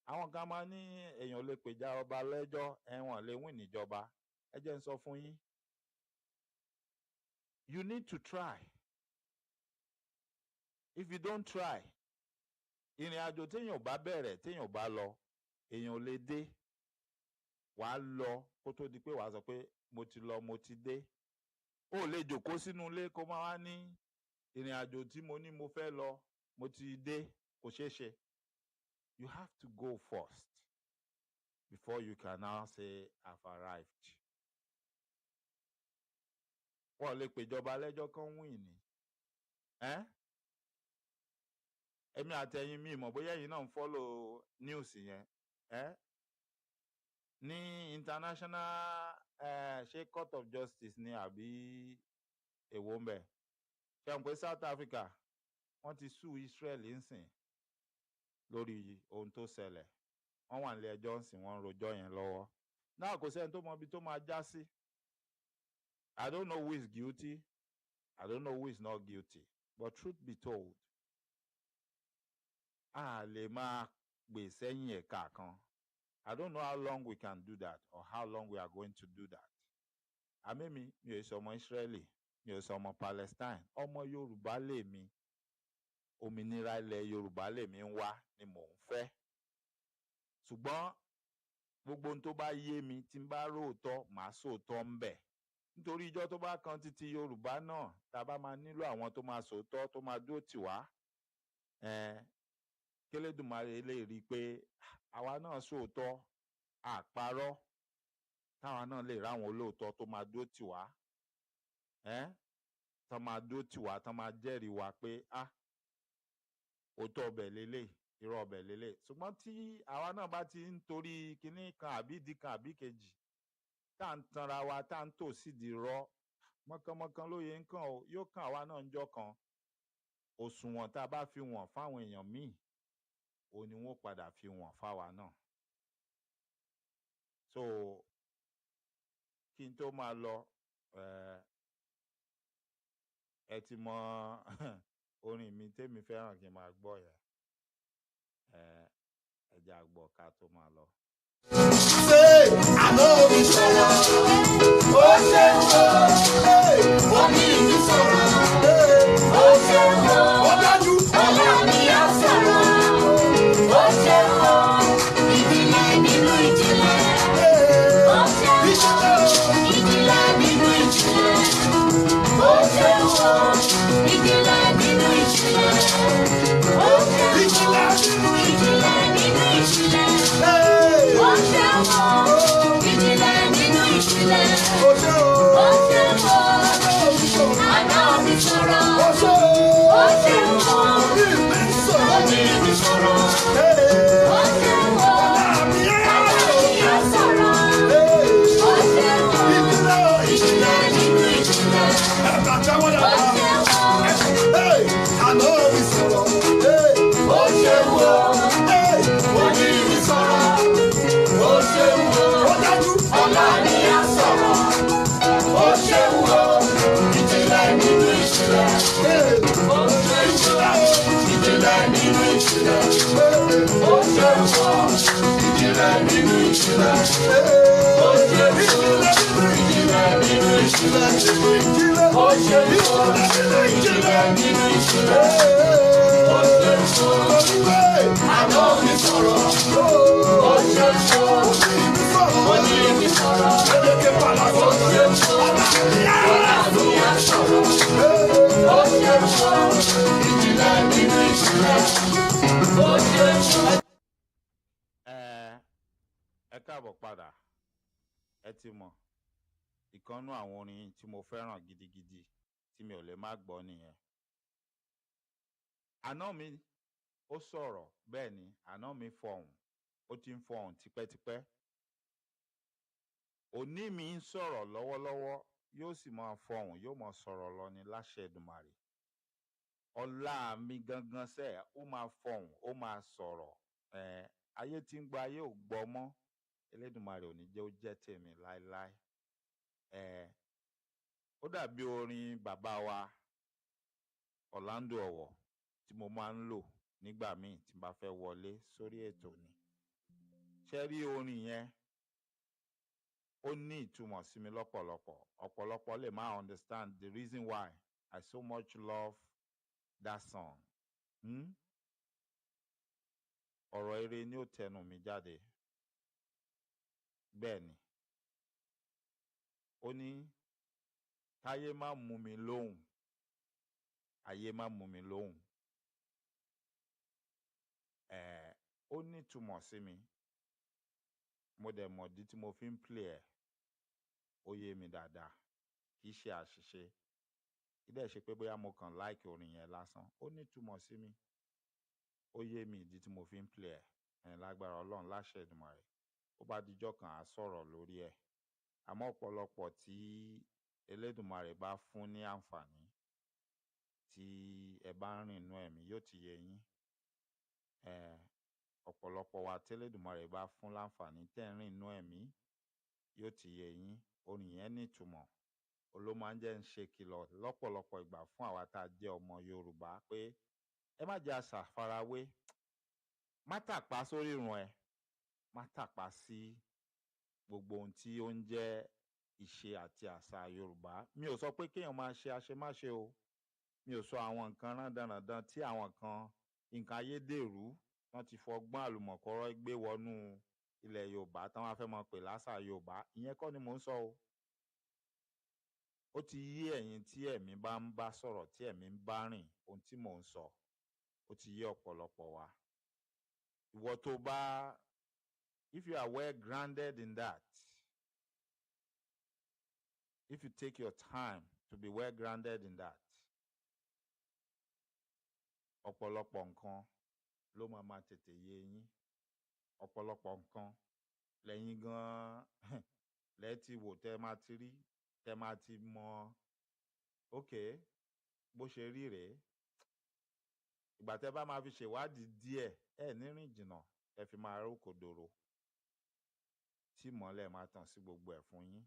Àwọn kan máa ní èèyàn lè pè ìjọba lẹ́jọ́, ẹ̀wọ̀n lè wìn níjọba. Ẹ jẹ́ n sọ fún yín. You need to try. If you don't try, ìrìn àjò téèyàn bá bẹ̀rẹ̀ téèyàn bá lọ, èèyàn ò lè dé. Wàá lọ kó tó di pé wàá sọ pé mo ti lọ, mo ti dé. Ó lè jókòó sínú ilé kó máa wá ní ìrìn àjò tí mo ní mo fẹ́ lọ, mo ti dé, kò ṣeé ṣe. You have to go first before you can now say I've arrived. Wọ́n lè pè ìjọba lẹ́jọ́ kan wìn ni. Èmi àtẹ̀yin mi mọ̀ bóyá ẹ̀yin náà ń follow news yẹn. Ní international ṣé court of justice ni àbí èwo ń bẹ̀. Ṣé wọn pé South Africa wọ́n ti sue Israel ńsìn lórí ohun tó ṣẹlẹ̀. Wọ́n wà nílé ẹjọ́ ńsìn, wọ́n ń rojọ́ yẹn lọ́wọ́. Náà kò sẹ́ni tó mọ ibi tó máa já sí. I don't know who is guilty. I don't know who is not guilty. But truth be told, a lè máa gbè sẹ́yìn ẹ̀ka kan. I don't know how long we can do that or how long we are going to do that. Àmẹ́mi mi ò sọ ọmọ Israeli, mi ò sọ ọmọ Palestine, ọmọ Yorùbá lèmi. Òmìnira ilẹ̀ Yorùbá lèmi ń wá ni mò ń fẹ́. Ṣùgbọ́n gbogbo ohun tó bá yé mi tí n bá róòtọ́ màá sòótọ́ ń bẹ̀. Nítorí ìjọ́ tó bá kan títí Yorùbá náà, tá a bá máa nílò àwọn tó máa sòótọ́ tó máa dúró tì wá. Kélédùmarè lè rí i pé àwa náà sòótọ́ àparọ́, táwa náà lè ráwọn olóòótọ́ tó máa dúró tì wá. Tó máa dúró tì wá, tó máa jẹ́rìí wa pé òótọ́ ọbẹ̀ lélẹ̀, irọ́ ọbẹ̀ lélẹ̀. Ṣùgbọ́n tí àwa náà bá ti ń torí kinní kan àbí ìdí kan àbí kejì tá ń tanra wa tá ń tò sídìí rọ́ mọ́kànmọ́kàn lóye nǹkan o yóò kàn àwa náà ńjọ́ kan òṣùwọ̀n tá a bá fi wọ̀n fáwọn èèyàn míì òun ni wọ́n padà fi wọ̀n fáwa náà. So kí n tó máa lọ ẹ ti mọ orin mi tèmi fẹ́ràn kí n máa gbọ́ yẹn ẹ jẹ́ á gbọ́ ká tó máa lọ. Ṣé àná mi sọ̀rọ̀? Ó ṣe wọ́n. Ó ní ìlú sọ̀rọ̀. Ó ṣe wọ́n. Ó dájú. Ọlá mi á sọ̀rọ̀. Ó ṣe wọ́n. Ìjìnlẹ̀ nínú ìjìnlẹ̀. Ó ṣe wọ́n. Ìjìnlẹ̀ nínú ìjìnlẹ̀. Ó ṣe wọ́n. Ìjìnlẹ̀ nínú ìjìnlẹ̀. Ó ṣe wọ́n. Ìjìnlẹ̀ nínú ìjìnlẹ̀. Ó ṣe wọ́n. Ìjìnlẹ̀ nínú ìjìnlẹ̀. Ó ṣe wọ́n. Àná mi sọ̀rọ̀. Ó ṣe wọ́n. Ó ní mi sọ̀rọ̀. Ó ṣe wọ́n. Àná mi á sọ̀rọ̀. Ó ṣe wọ́n. Ìjìnlẹ̀ nínú ìjìnlẹ̀. Ó ṣe wọ́n. Àná mi sọ̀rọ̀. Ó ṣe wọ́n. Ó ní mi sọ̀rọ̀. Ó ṣe wọ́n. Ó dájú. Ọlá mi á sọ̀rọ̀. Ó ṣe wọ́n. Ìjìnlẹ̀ nínú ìjìnlẹ̀. Ó ṣe wọ́n. Ìjìnlẹ̀ nínú ìjìnlẹ̀. Ó ṣe wọ́n. Ìjìnlẹ̀ nínú ìjìnlẹ̀. Ó ṣe wọ́n. Ìjìnlẹ̀ nínú ìjìnlẹ̀. Ó ṣe wọ́n. Ìjìnlẹ̀ nínú ìjìnlẹ̀. Ó ṣe wọ́n. Àná mi sọ̀rọ̀. Ó ṣe wọ́n. Ó ní mi sọ̀rọ̀. Ó ṣe wọ́n. Ọlá mi á sọ̀rọ̀. Ó ṣe wọ́n. Ìjìnlẹ̀ nínú ìjìnlẹ̀. Ó ṣe wọ́n. Ẹ káàbọ̀ padà ẹ ti mọ̀ ìkànnú àwọn orin tí mo fẹ́ràn gidigidi tí mi ò lè má gbọ́ nìyẹn. Àná mi ó sọ̀rọ̀ bẹ́ẹ̀ ni àná mi fọhùn ó ti ń fọhùn tipẹ́tipẹ́. Òní mi ń sọ̀rọ̀ lọ́wọ́lọ́wọ́ yóò sì máa fọhùn yóò máa sọ̀rọ̀ lọ ní láṣẹ Èdùmàrè. Ọlá mi gangan sẹ́ ó máa fọhùn ó máa sọ̀rọ̀ ayé tí ń gba ayé ò gbọ́ mọ́ Elédùmarè ò ní jẹ́ ó jẹ́ tèmi láéláé. Ó dàbí orin bàbá wa Orlando Ọ̀wọ̀ tí mo máa ń lò nígbà míì tí n bá fẹ́ wọlé sórí ètò ni. Ṣé rí orin yẹn ó ní ìtumọ̀ sí mi lọ́pọ̀lọpọ̀ ọ̀pọ̀lọpọ̀ lè má understand the reason why I so much love that song. Ọ̀rọ̀ ire ni ó tẹnu mi jáde. Bẹ́ẹ̀ ni ó ní káyé má mú mi lóhùn ayé má mú mi lóhùn. Ó ní ìtumọ̀ sí mi mo dẹ̀ mọ̀dí tí mo fi ń play ẹ̀ ó yé mi dáadáa kì í ṣe àṣìṣe kì í dẹ̀ ṣe pé bóyá mo kàn like orin yẹn lásán ó ní ìtumọ̀ sí mi ó yé mi ìdí tí mo fi ń play ẹ̀ lágbára Ọlọ́run láṣẹ Èdùmàrè ó bá dijọ́ kan á sọ̀rọ̀ lórí ẹ̀ àmọ́ ọ̀pọ̀lọpọ̀ tí Elédùmarè bá fún ní àǹfààní tí ẹ bá ń rìn inú ẹ̀mí yóò ti yé yín ọ̀pọ̀lọpọ̀ wa tí Elédùmarè bá fún láǹfààní tẹ́ ń rìn inú ẹ̀mí yóò ti yé yín orin yẹn ní ìtumọ̀ ló máa ń jẹ́ ń ṣe kìlọ̀ lọ́pọ̀lọpọ̀ ìgbà fún àwa tá a jẹ́ ọmọ Yorùbá pé ẹ má jẹ́ àṣàfarawé má tàpá sórí ìrun ẹ má tàpá sí gbogbo ohun tí ó ń jẹ́ ìṣe àti àṣà Yorùbá mi ò sọ pé kéèyàn máa ṣe àṣemáṣe o mi ò sọ àwọn nǹkan rándanràndan tí àwọn nǹkan ayédèrú wọ́n ti fọgbọ́n àlùmọ̀kọ́rọ́ gbé wọnú ilẹ̀ Yorùbá táwọn afẹ́ máa pè láṣà Yorùbá ìyẹn kọ́ ni mò ń sọ o. Ó ti yé ẹ̀yin tí ẹ̀mí bá ń bá sọ̀rọ̀ tí ẹ̀mí ń bá rìn ohun tí mò ń sọ ó ti yé ọ̀pọ̀lọpọ̀ wa. Ìwọ tó bá if you are well grounded in that if you take your time to be well grounded in that ọ̀pọ̀lọpọ̀ nǹkan ló máa tètè yé yín ọ̀pọ̀lọpọ̀ nǹkan lẹ́yìn gan-an lẹ́tí wò tẹ́ máa ti rí tẹ́ máa ti mọ okay bó ṣe rí rèé. Ìgbà tẹ́ bá máa fi ṣèwádìí díẹ̀ ní rìn jìnnà ẹ fi máa rókòdòrò tí ìmọ́lẹ̀ máa tàn sí gbogbo ẹ̀ fún yín.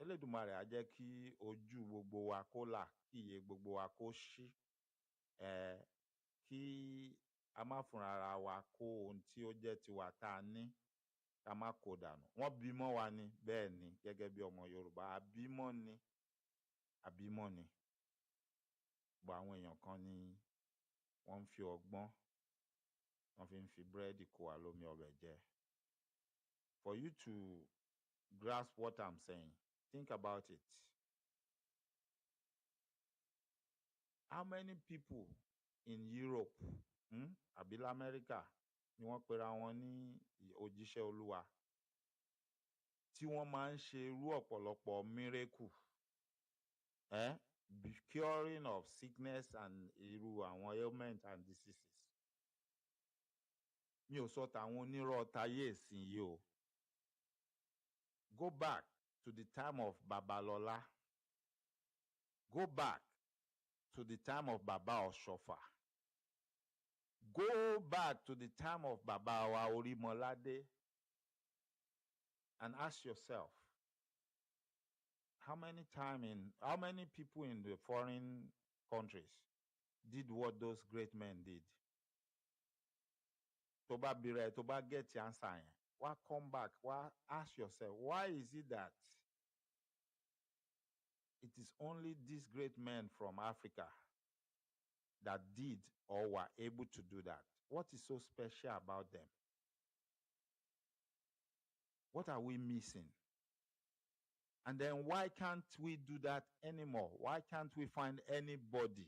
Elédùmarè á jẹ́ kí ojú gbogbo wa kó là, kí ìyè gbogbo wa kó ṣí, kí a má fúnra ara wa kó ohun tí ó jẹ́ tiwa tá a ní ká má kó dànù. Wọ́n bí mọ́ wa ni, bẹ́ẹ̀ ni, gẹ́gẹ́ bí ọmọ Yorùbá àbímọ́ ni, àbímọ́ ni. Gbogbo àwọn èèyàn kan ni wọ́n ń fi ọgbọ́n wọ́n fi ń fi búrẹ́dì kó wa lómi ọbẹ̀ jẹ. For you to grasp what I'm saying, think about it. How many people in Europe àbí l'Amẹ́ríkà ni wọ́n pera wọn ní òjíṣẹ́ Olúwa tí wọ́n máa ń ṣe irú ọ̀pọ̀lọpọ̀ miracle, curing of sickness and irú àwọn ailment and diseases. Mi ò sọ tàwọn onírọ̀ tayé ìsìn yìí o. Go back to the time of Babalola. Go back to the time of Baba Oshofa. Go back to the time of Baba wa Orimolade and ask yourself, how many people in the foreign countries did what those great men did? Tó bá bira ẹ, tó bá get the answer yẹn, wá come back, wá ask yourself, why is it that it is only these great men from Africa that did or were able to do that? What is so special about them? What are we missing? And then why can't we do that anymore? Why can't we find anybody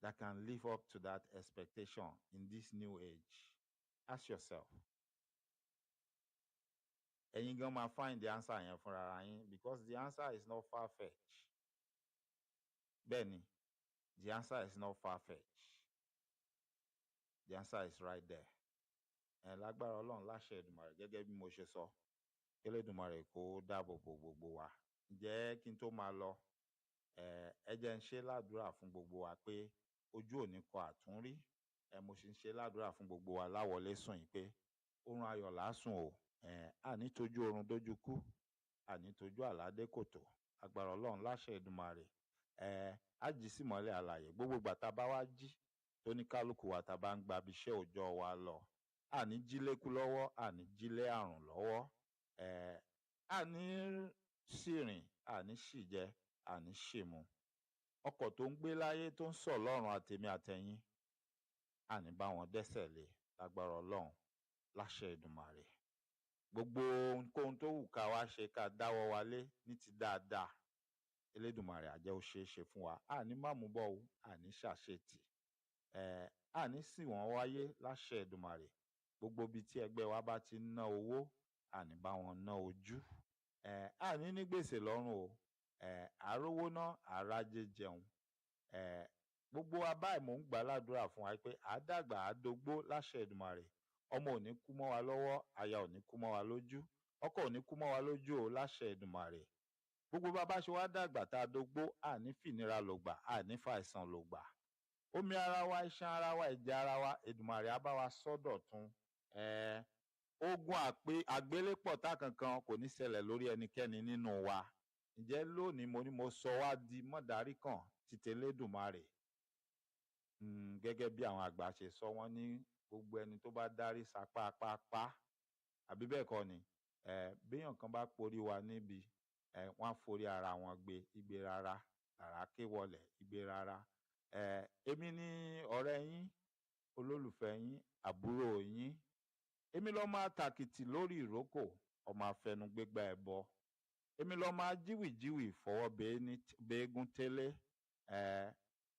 that can live up to that expectation in this new age? Ask yourself. And you're going to find the answer because the answer is not far-fetched. Benny, the answer is not far-fetched. The answer is right there. And Agbara Ọlọ́run láṣẹ Èdùmàrè gẹ́gẹ́ bí mo ṣe sọ, Elédùmarè kó dáàbò bò gbogbo wa. Ǹjẹ́ kí n tó máa lọ, ẹ jẹ́ ń ṣe ládùúrà fún gbogbo wa pé ojú ò ní kọ àtúnrí. Mo sì ń ṣe ládùúrà fún gbogbo wa láwọlé sùn yìí pé oorun ayọ̀ lásùn o. Àní tójú oorun dójú kú, àní tójú àládé kòtò. Agbára Ọlọ́run láṣẹ Èdùmàrè. Á jí sí ìmọ́lẹ̀ alààyè gbogbo ìgbà tá a bá wá jí tó ní kálukú wa tá a bá ń gba ibiṣẹ́ òòjọ́ wa lọ. Àní jílékú lọ́wọ́, àní jílé àrùn lọ́wọ́. Àní ṣìrìn, àní ṣìjẹ, àní ṣìmu. Ọkọ̀ tó ń gbé láyé tó ń sọ̀ lọ́rùn àtèmi àtẹ̀yìn, àní bá wọn dẹ́sẹ̀ lé lágbára Ọlọ́run láṣẹ Èdùmàrè. Gbogbo ohunkóhun tó wù ká wá ṣe ká dáwọ́ wa lé ní ti dáadáa, Elédùmarè á jẹ́ ó ṣeé ṣe fún wa. Àní má mú bọ́ o, àní ṣàṣetì. Àní sì wọ́n wáyé láṣẹ Èdùmàrè. Gbogbo ibi tí ẹgbẹ́ wa bá ti ná owó, àní bá wọn ná ojú. Àní ní gbèsè lọ́rùn o. Àrówó ná àrájé jẹun. Gbogbo wa báyìí mò ń gbà ládùúrà fún wa pé àdàgbà àdógbó láṣẹ Èdùmàrè. Ọmọ ò ní kú mọ́ wa lọ́wọ́, aya ò ní kú mọ́ wa lójú, ọkọ ò ní kú mọ́ wa lójú o láṣẹ Èdùmàrè. Gbogbo bàbá ṣe wá dàgbà tá a dógbó, àní fìnira lògbà, àní fàìsàn lògbà. Omi ara wa, iṣan ara wa, ẹ̀jẹ̀ ara wa, Èdùmàrè á bá wa sọ́dọ̀tun. Ogun àgbélépọ̀ tá kankan kò ní ṣẹlẹ̀ lórí ẹnikẹ́ni nínú wa. Ǹjẹ́ lónìí mo ní mo sọ wá di mọ́dárí kan títí Elédùmarè. Gẹ́gẹ́ bí àwọn àgbà ṣe sọ, wọ́n ní gbogbo ẹni tó bá dárí sapá pápá àbí bẹ́ẹ̀ kọ́ ni. Béèyàn kan bá porí wa níbi, wọ́n á forí ara wọn gbé igbe rárá, làrá ké wọlẹ̀ igbe rárá. Èmi ni ọ̀rẹ́ yín, olólùfẹ́ yín, àbúrò yín. Èmi ló máa tàkìtì lórí ìrókò, ọmọ afẹnugbégbá ẹbọ. Èmi ló máa jíwìjíwì fọwọ́ béégún télé.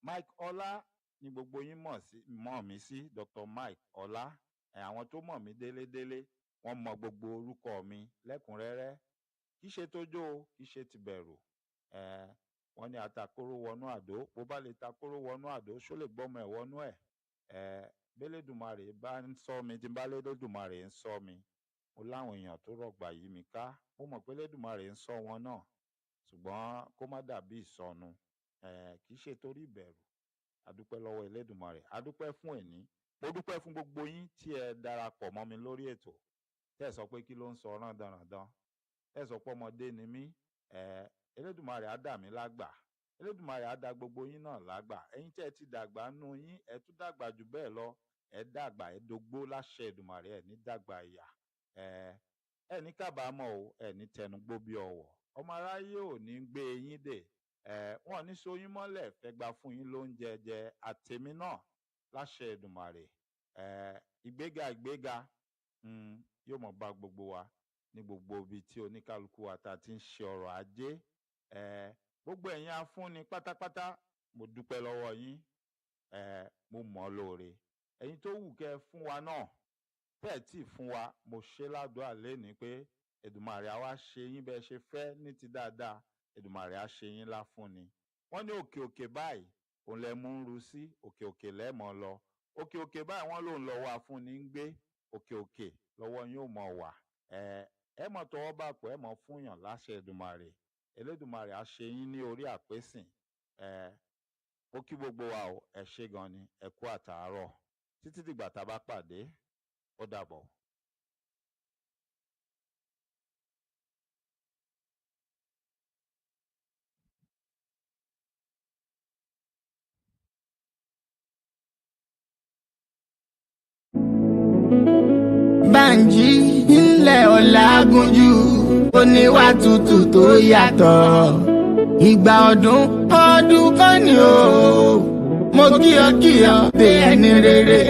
Mike Ọlá ni gbogbo yín mọ̀ mí sí, Dr. Mike Ọlá. Àwọn tó mọ̀ mí délédélé, wọ́n mọ gbogbo orúkọ mi lẹ́kùnrẹ́rẹ́. Kì í ṣe tójó o, kì í ṣe tìbẹ̀rù. Wọ́n ní àtakóró wọnú àdó, bó bá lè takóró wọnú àdó, ṣó lè gbọ́mọ ẹ̀ wọnú ẹ̀. B'Elédùmarè bá ń ṣọ́ mi, tí n bá l'Elédùmarè ń ṣọ́ mi, mo láwọn èèyàn tó rọ̀gbà yí mi ká mo mọ̀ pé Elédùmarè ń ṣọ́ wọn náà ṣùgbọ́n kó má dàbí ìsọnù kì í ṣe torí ìbẹ̀rù. Adúpẹ́ lọ́wọ́ Elédùmarè, adúpẹ́ fún èní, mo dúpẹ́ fún gbogbo yín tí ẹ darapọ̀ mọ́ mi lórí ètò tẹ́ ẹ sọ pé kí ló ń sọ rándanràndan, tẹ́ ẹ sọ pé ọmọdé ni mí. Elédùmarè á dà mí lágbà, Elédùmarè á dà gbogbo yín náà lágbà. Ẹ̀yin tẹ́ ẹ ti dàgbà nú yín ẹ tún dàgbà jù bẹ́ẹ̀ lọ, ẹ dàgbà ẹ dógbó láṣẹ Èdùmarè, ẹ ní dàgbà ìyà, ẹ ní kábàámọ̀ o, ẹ ní tẹnugbó bí ọwọ̀, ọmọ aráyé ò ní gbé yín dè, wọn ní so yín mọ́lẹ̀ fẹ́gbà fún yín lóúnjẹ jẹ, àtèmi náà láṣẹ Èdùmarè. Ìgbéga yóò mọ̀ bá gbogbo wa ní gbogbo ibi tí oníkálukú wa ta ti ń ṣe ọrọ̀ ajé. Gbogbo ẹ̀yin afúnni pátápátá mo dúpẹ́ lọ́wọ́ yín, mo mọ̀ ọ́ lóore. Ẹ̀yin tó wù kẹ́ fún wa náà tẹ́ ẹ̀ tí fún wa, mo ṣe ládùúrà lénìí pé Èdùmarè á wá ṣe yín bẹ́ẹ̀ ṣe fẹ́ ní ti dáadáa, Èdùmarè á ṣe yín láfúnni. Wọ́n ní òkè òkè báyìí òun lẹ mú ń ru sí, òkè òkè lẹ́mọ̀ lọ, òkè òkè báyìí wọ́n lòun lọ́wọ́ afúnni ń gbé, òkè òkè lọ́wọ́ yín ò mọ̀ wà. Ẹ mọ̀ tọwọ́ bá pọ̀ ẹ mọ̀ fún yàn láṣẹ Èdùmarè, Elédùmarè á ṣe yín ní orí àpésìn. Ó kí gbogbo wa o, ẹ ṣé gan ni, ẹ kú àtàárọ̀, títí dìgbà tá a bá pàdé, ó dàbọ̀. Bánjí ńlẹ̀ Ọlágúnjú oníwà tútù tó yàtọ̀, ìgbà ọdún kan ni o, mo kí ọ bí ẹni rere,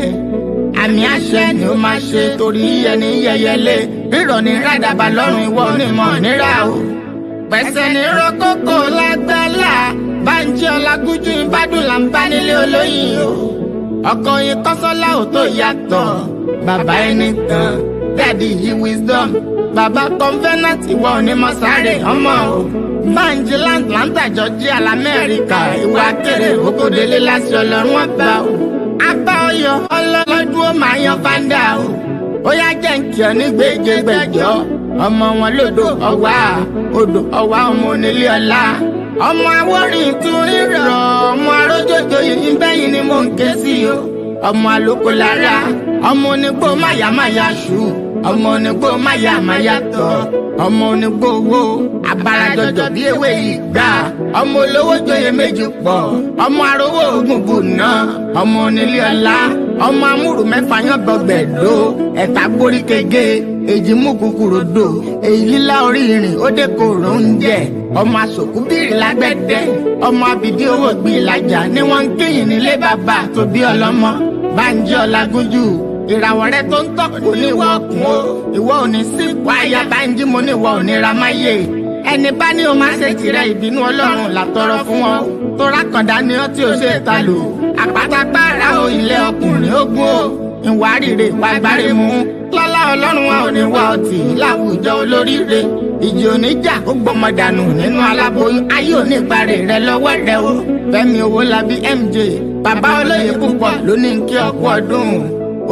àmì àṣẹ ni ó máa ṣe torí ẹni yẹyẹlé, rírọ̀ ní rádàbà lọ́rùn ìwọ onímọ̀ nírà o, pẹ̀sẹ̀ ní rọ́kókò lágbálá, Bánjí Ọlágúnjú Ìbàdàn là ń bá nílé olóyìn o, ọkọ yín Kọ́sọ́lá ò tó yàtọ̀, bàbá ẹni tán Daddy yí wisdom, bàbá convenant ìwọ onímọ̀ sáré ọmọ o, Bánjí Atlanta Georgia l'Amẹ́ríkà, ìwà kéré òkòdélé láti Ọlọ́run ọba o, apá ọyọ ọlọ́lọ́dún ó máa yan fáńdà o, ó yá jẹ́ ń kí ọ ní gbèjègbèjọ́, ọmọ wọn lódò ọwá, odò ọwá ọmọ onílé ọlá, ọmọ awórin tún rírọ̀, ọmọ arójòjò yìí bẹ́yìn ni mò ń ké sí o, ọmọ àlòkò lára, ọmọ onígbò máyàmáyà ṣù, ọmọ onígbò máyàmáyà tọ̀, ọmọ onígbò owó abarajọjọ bí ewé ìgbà, ọmọ olówó joyè méjì pọ̀, ọmọ arówó ogun bùnà, ọmọ onílé ọlá, ọmọ amúrù mẹ́fà yán gbọgbẹ̀dó, ẹ̀ta gbórí kege, èjì mú kúkúrò dò, èyí lílá orí ìrìn ó dé kòrò oúnjẹ, ọmọ asòkú bìrì lágbẹ̀dẹ, ọmọ abìdí owó gbì ìlàjà ni wọ́n ń kéyìn nílé bàbá tó bí ọlọ́mọ. Bánjí Ọlágúnjú ìràwọ̀ rẹ tó ń tọ́ kò ní ìwọ ọkùn o, ìwọ ò ní sí ipò aya Bánjí, mo ní ìwọ ò ní ra máyé, ẹni bá ní o máa ṣe tìrẹ ìbínú Ọlọ́run látọrọ fún wọn, tó rákàndá ni ó tí o ṣe ta lò, àpátápára o ilé ọkùnrin ogun o, ìwà rírè pàgbáre mú, lọ́lá Ọlọ́run wa ò ní wá ọtí láwùjọ olóríire, ìjì oníjà ó gbọmọ dànù nínú aláboyún, ayé òní ìparè rẹ lọ́wọ́ rẹ o, Fẹ́mi Owólabí MJ bàbá olóyè púpọ̀ ló ní kí ọkú ọdún,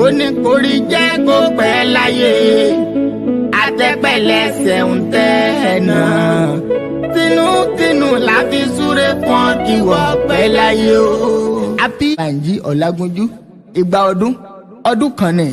ó ní kórí jẹ́ kó pẹ́ láyé, àtẹ́pẹ̀lẹ́sẹ̀ ń tẹ́ ẹ̀ náà, tinútinú la fi súré fún ìwọ pẹ́ láyé o. Happy Bánjí Ọlágúnjú, ìgbà ọdún kan ni.